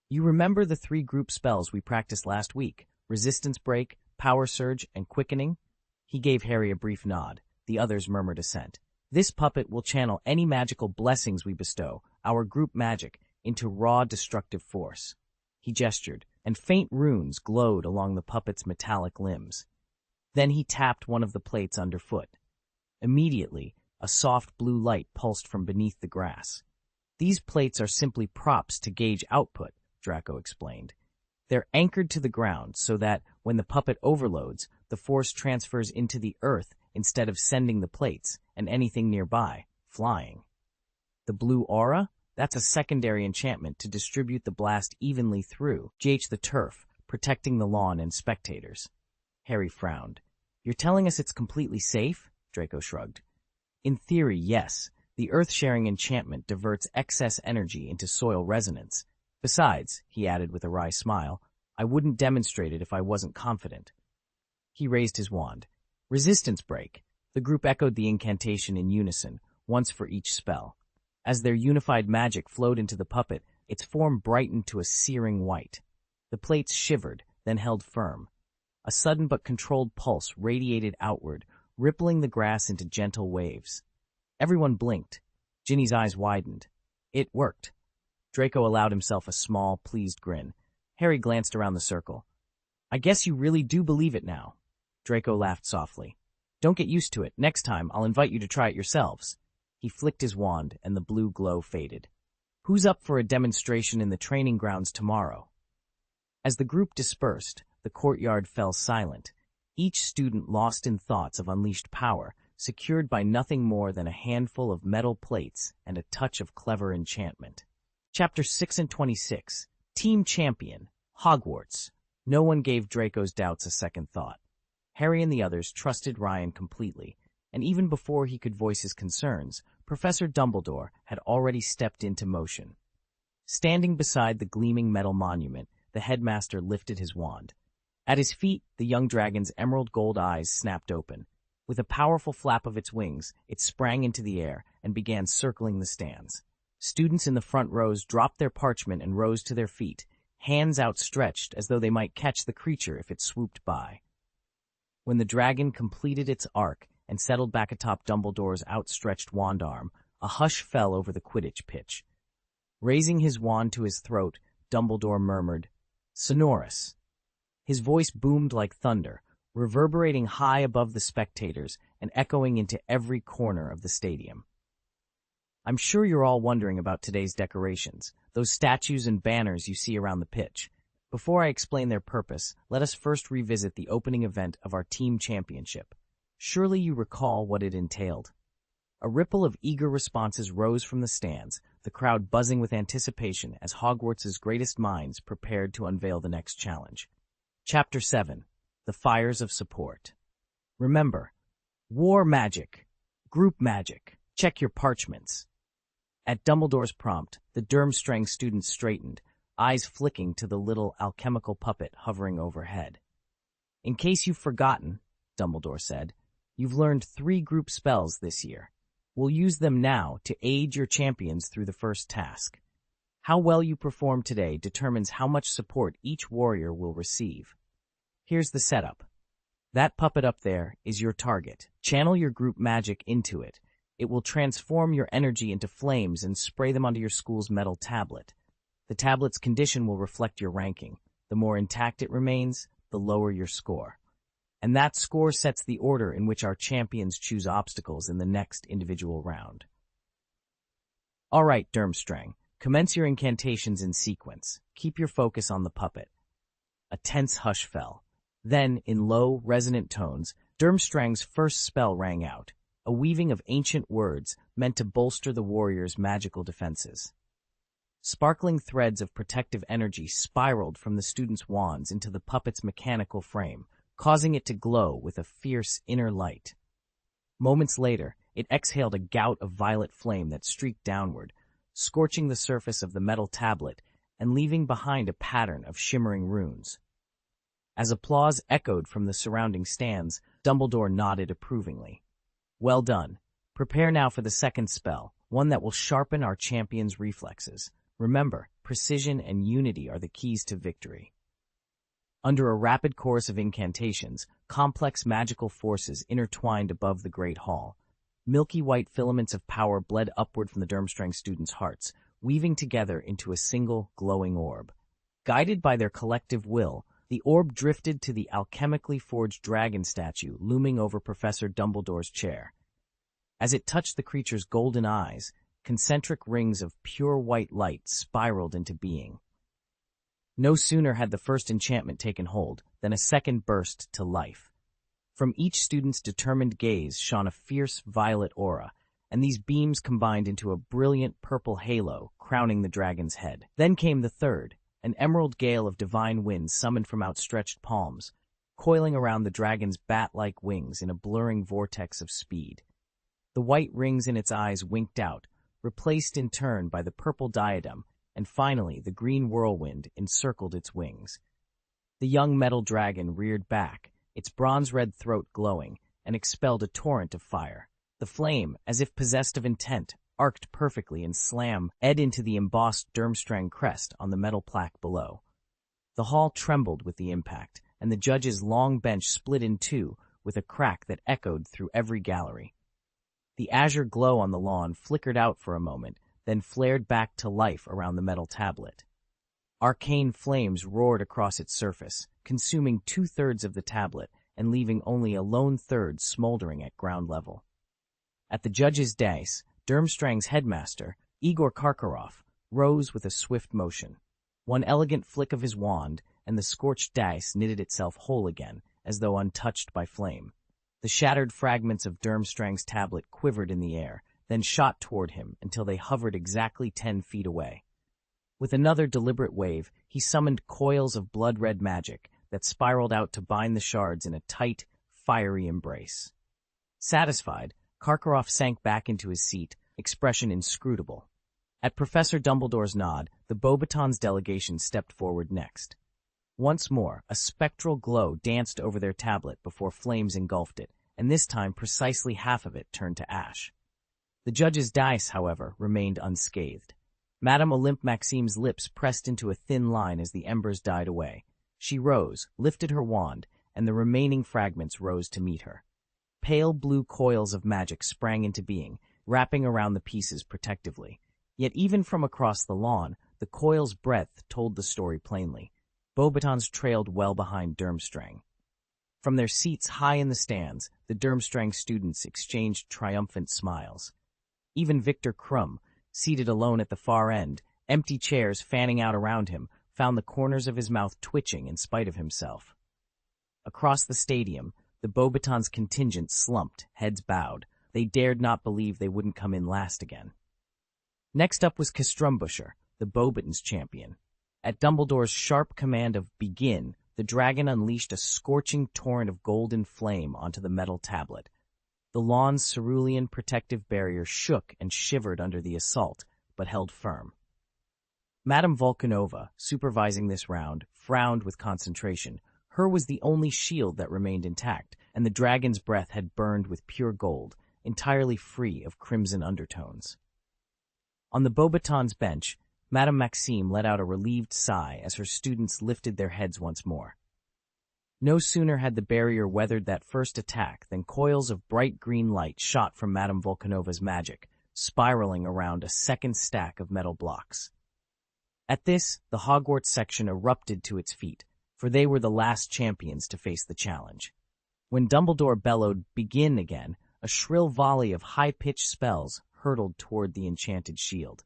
"You remember the 3 group spells we practiced last week, Resistance Break, Power Surge, and Quickening?" He gave Harry a brief nod. The others murmured assent. "This puppet will channel any magical blessings we bestow, our group magic, into raw destructive force." He gestured, and faint runes glowed along the puppet's metallic limbs. Then he tapped one of the plates underfoot. Immediately, a soft blue light pulsed from beneath the grass. "These plates are simply props to gauge output," Draco explained. "They're anchored to the ground so that, when the puppet overloads, the force transfers into the earth instead of sending the plates, and anything nearby, flying. The blue aura? That's a secondary enchantment to distribute the blast evenly through the turf, protecting the lawn and spectators." Harry frowned. "You're telling us it's completely safe?" Draco shrugged. "In theory, yes. The earth-sharing enchantment diverts excess energy into soil resonance. Besides," he added with a wry smile, "I wouldn't demonstrate it if I wasn't confident." He raised his wand. "Resistance Break." The group echoed the incantation in unison, once for each spell. As their unified magic flowed into the puppet, its form brightened to a searing white. The plates shivered, then held firm. A sudden but controlled pulse radiated outward, rippling the grass into gentle waves. Everyone blinked. Ginny's eyes widened. It worked. Draco allowed himself a small, pleased grin. Harry glanced around the circle. "I guess you really do believe it now." Draco laughed softly. "Don't get used to it. Next time, I'll invite you to try it yourselves." He flicked his wand, and the blue glow faded. "Who's up for a demonstration in the training grounds tomorrow?" As the group dispersed, the courtyard fell silent, each student lost in thoughts of unleashed power, secured by nothing more than a handful of metal plates and a touch of clever enchantment. Chapter 6 and 26. Team Champion, Hogwarts. No one gave Draco's doubts a second thought. Harry and the others trusted Ryan completely, and even before he could voice his concerns, Professor Dumbledore had already stepped into motion. Standing beside the gleaming metal monument, the headmaster lifted his wand. At his feet, the young dragon's emerald gold eyes snapped open. With a powerful flap of its wings, it sprang into the air and began circling the stands. Students in the front rows dropped their parchment and rose to their feet, hands outstretched as though they might catch the creature if it swooped by. When the dragon completed its arc and settled back atop Dumbledore's outstretched wand arm, a hush fell over the Quidditch pitch. Raising his wand to his throat, Dumbledore murmured, "Sonorous." His voice boomed like thunder, reverberating high above the spectators and echoing into every corner of the stadium. I'm sure you're all wondering about today's decorations, those statues and banners you see around the pitch. Before I explain their purpose, let us first revisit the opening event of our team championship. Surely you recall what it entailed. A ripple of eager responses rose from the stands, the crowd buzzing with anticipation as Hogwarts' greatest minds prepared to unveil the next challenge. Chapter 7. The Fires of Support. Remember, war magic, group magic, check your parchments. At Dumbledore's prompt, the Durmstrang students straightened, eyes flicking to the little alchemical puppet hovering overhead. In case you've forgotten, Dumbledore said, you've learned 3 group spells this year. We'll use them now to aid your champions through the first task. How well you perform today determines how much support each warrior will receive. Here's the setup. That puppet up there is your target. Channel your group magic into it. It will transform your energy into flames and spray them onto your school's metal tablet. The tablet's condition will reflect your ranking. The more intact it remains, the lower your score. And that score sets the order in which our champions choose obstacles in the next individual round. All right, Durmstrang, commence your incantations in sequence. Keep your focus on the puppet. A tense hush fell. Then, in low, resonant tones, Durmstrang's first spell rang out, a weaving of ancient words meant to bolster the warrior's magical defenses. Sparkling threads of protective energy spiraled from the students' wands into the puppet's mechanical frame, causing it to glow with a fierce inner light. Moments later, it exhaled a gout of violet flame that streaked downward, scorching the surface of the metal tablet and leaving behind a pattern of shimmering runes. As applause echoed from the surrounding stands, Dumbledore nodded approvingly. Well done. Prepare now for the second spell, one that will sharpen our champion's reflexes. Remember, precision and unity are the keys to victory. Under a rapid chorus of incantations, complex magical forces intertwined above the Great Hall. Milky white filaments of power bled upward from the Durmstrang students' hearts, weaving together into a single glowing orb. Guided by their collective will, the orb drifted to the alchemically forged dragon statue looming over Professor Dumbledore's chair. As it touched the creature's golden eyes, concentric rings of pure white light spiraled into being. No sooner had the first enchantment taken hold than a second burst to life. From each student's determined gaze shone a fierce violet aura, and these beams combined into a brilliant purple halo crowning the dragon's head. Then came the third, an emerald gale of divine wind summoned from outstretched palms, coiling around the dragon's bat-like wings in a blurring vortex of speed. The white rings in its eyes winked out, replaced in turn by the purple diadem, and finally the green whirlwind encircled its wings. The young metal dragon reared back, its bronze-red throat glowing, and expelled a torrent of fire. The flame, as if possessed of intent, arced perfectly and slammed into the embossed Durmstrang crest on the metal plaque below. The hall trembled with the impact, and the judge's long bench split in two with a crack that echoed through every gallery. The azure glow on the lawn flickered out for a moment, then flared back to life around the metal tablet. Arcane flames roared across its surface, consuming 2/3 of the tablet and leaving only a lone third smoldering at ground level. At the judge's dais, Durmstrang's headmaster, Igor Karkaroff, rose with a swift motion. One elegant flick of his wand, and the scorched dais knitted itself whole again, as though untouched by flame. The shattered fragments of Durmstrang's tablet quivered in the air, then shot toward him until they hovered exactly 10 feet away. With another deliberate wave, he summoned coils of blood-red magic that spiraled out to bind the shards in a tight, fiery embrace. Satisfied, Karkaroff sank back into his seat, expression inscrutable. At Professor Dumbledore's nod, the Beauxbatons delegation stepped forward next. Once more, a spectral glow danced over their tablet before flames engulfed it, and this time precisely half of it turned to ash. The judge's dice, however, remained unscathed. Madame Olympe Maxime's lips pressed into a thin line as the embers died away. She rose, lifted her wand, and the remaining fragments rose to meet her. Pale blue coils of magic sprang into being, wrapping around the pieces protectively. Yet even from across the lawn, the coil's breadth told the story plainly. Beauxbatons trailed well behind Durmstrang. From their seats high in the stands, the Durmstrang students exchanged triumphant smiles. Even Victor Krum, seated alone at the far end, empty chairs fanning out around him, found the corners of his mouth twitching in spite of himself. Across the stadium, the Beauxbatons contingent slumped, heads bowed. They dared not believe they wouldn't come in last again. Next up was Kstrumbusher, the Beauxbatons champion. At Dumbledore's sharp command of "Begin," the dragon unleashed a scorching torrent of golden flame onto the metal tablet. The lawn's cerulean protective barrier shook and shivered under the assault, but held firm. Madame Volcanova, supervising this round, frowned with concentration. Her was the only shield that remained intact, and the dragon's breath had burned with pure gold, entirely free of crimson undertones. On the Beauxbatons bench, Madame Maxime let out a relieved sigh as her students lifted their heads once more. No sooner had the barrier weathered that first attack than coils of bright green light shot from Madame Volcanova's magic, spiraling around a second stack of metal blocks. At this, the Hogwarts section erupted to its feet, for they were the last champions to face the challenge. When Dumbledore bellowed "Begin" again, a shrill volley of high-pitched spells hurtled toward the enchanted shield.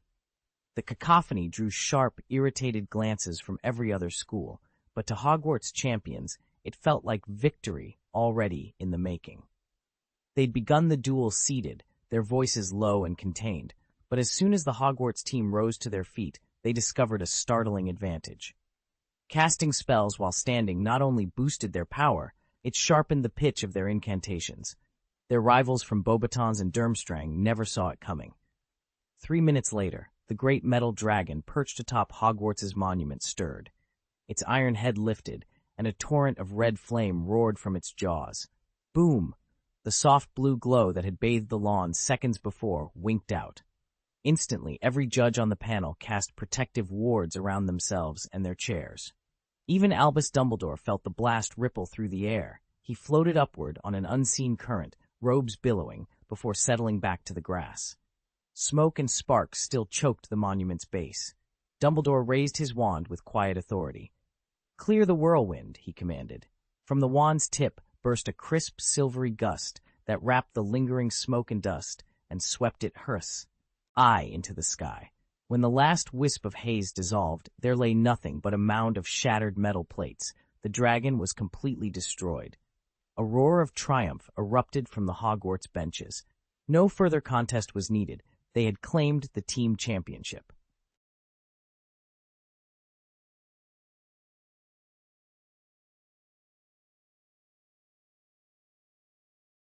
The cacophony drew sharp, irritated glances from every other school, but to Hogwarts champions, it felt like victory already in the making. They'd begun the duel seated, their voices low and contained, but as soon as the Hogwarts team rose to their feet, they discovered a startling advantage. Casting spells while standing not only boosted their power, it sharpened the pitch of their incantations. Their rivals from Beauxbatons and Durmstrang never saw it coming. 3 minutes later, the great metal dragon perched atop Hogwarts's monument stirred. Its iron head lifted, and a torrent of red flame roared from its jaws. Boom! The soft blue glow that had bathed the lawn seconds before winked out. Instantly, every judge on the panel cast protective wards around themselves and their chairs. Even Albus Dumbledore felt the blast ripple through the air. He floated upward on an unseen current, robes billowing, before settling back to the grass. Smoke and sparks still choked the monument's base. Dumbledore raised his wand with quiet authority. "Clear the whirlwind," he commanded. From the wand's tip burst a crisp, silvery gust that wrapped the lingering smoke and dust and swept it high into the sky. When the last wisp of haze dissolved, there lay nothing but a mound of shattered metal plates. The dragon was completely destroyed. A roar of triumph erupted from the Hogwarts benches. No further contest was needed. They had claimed the team championship.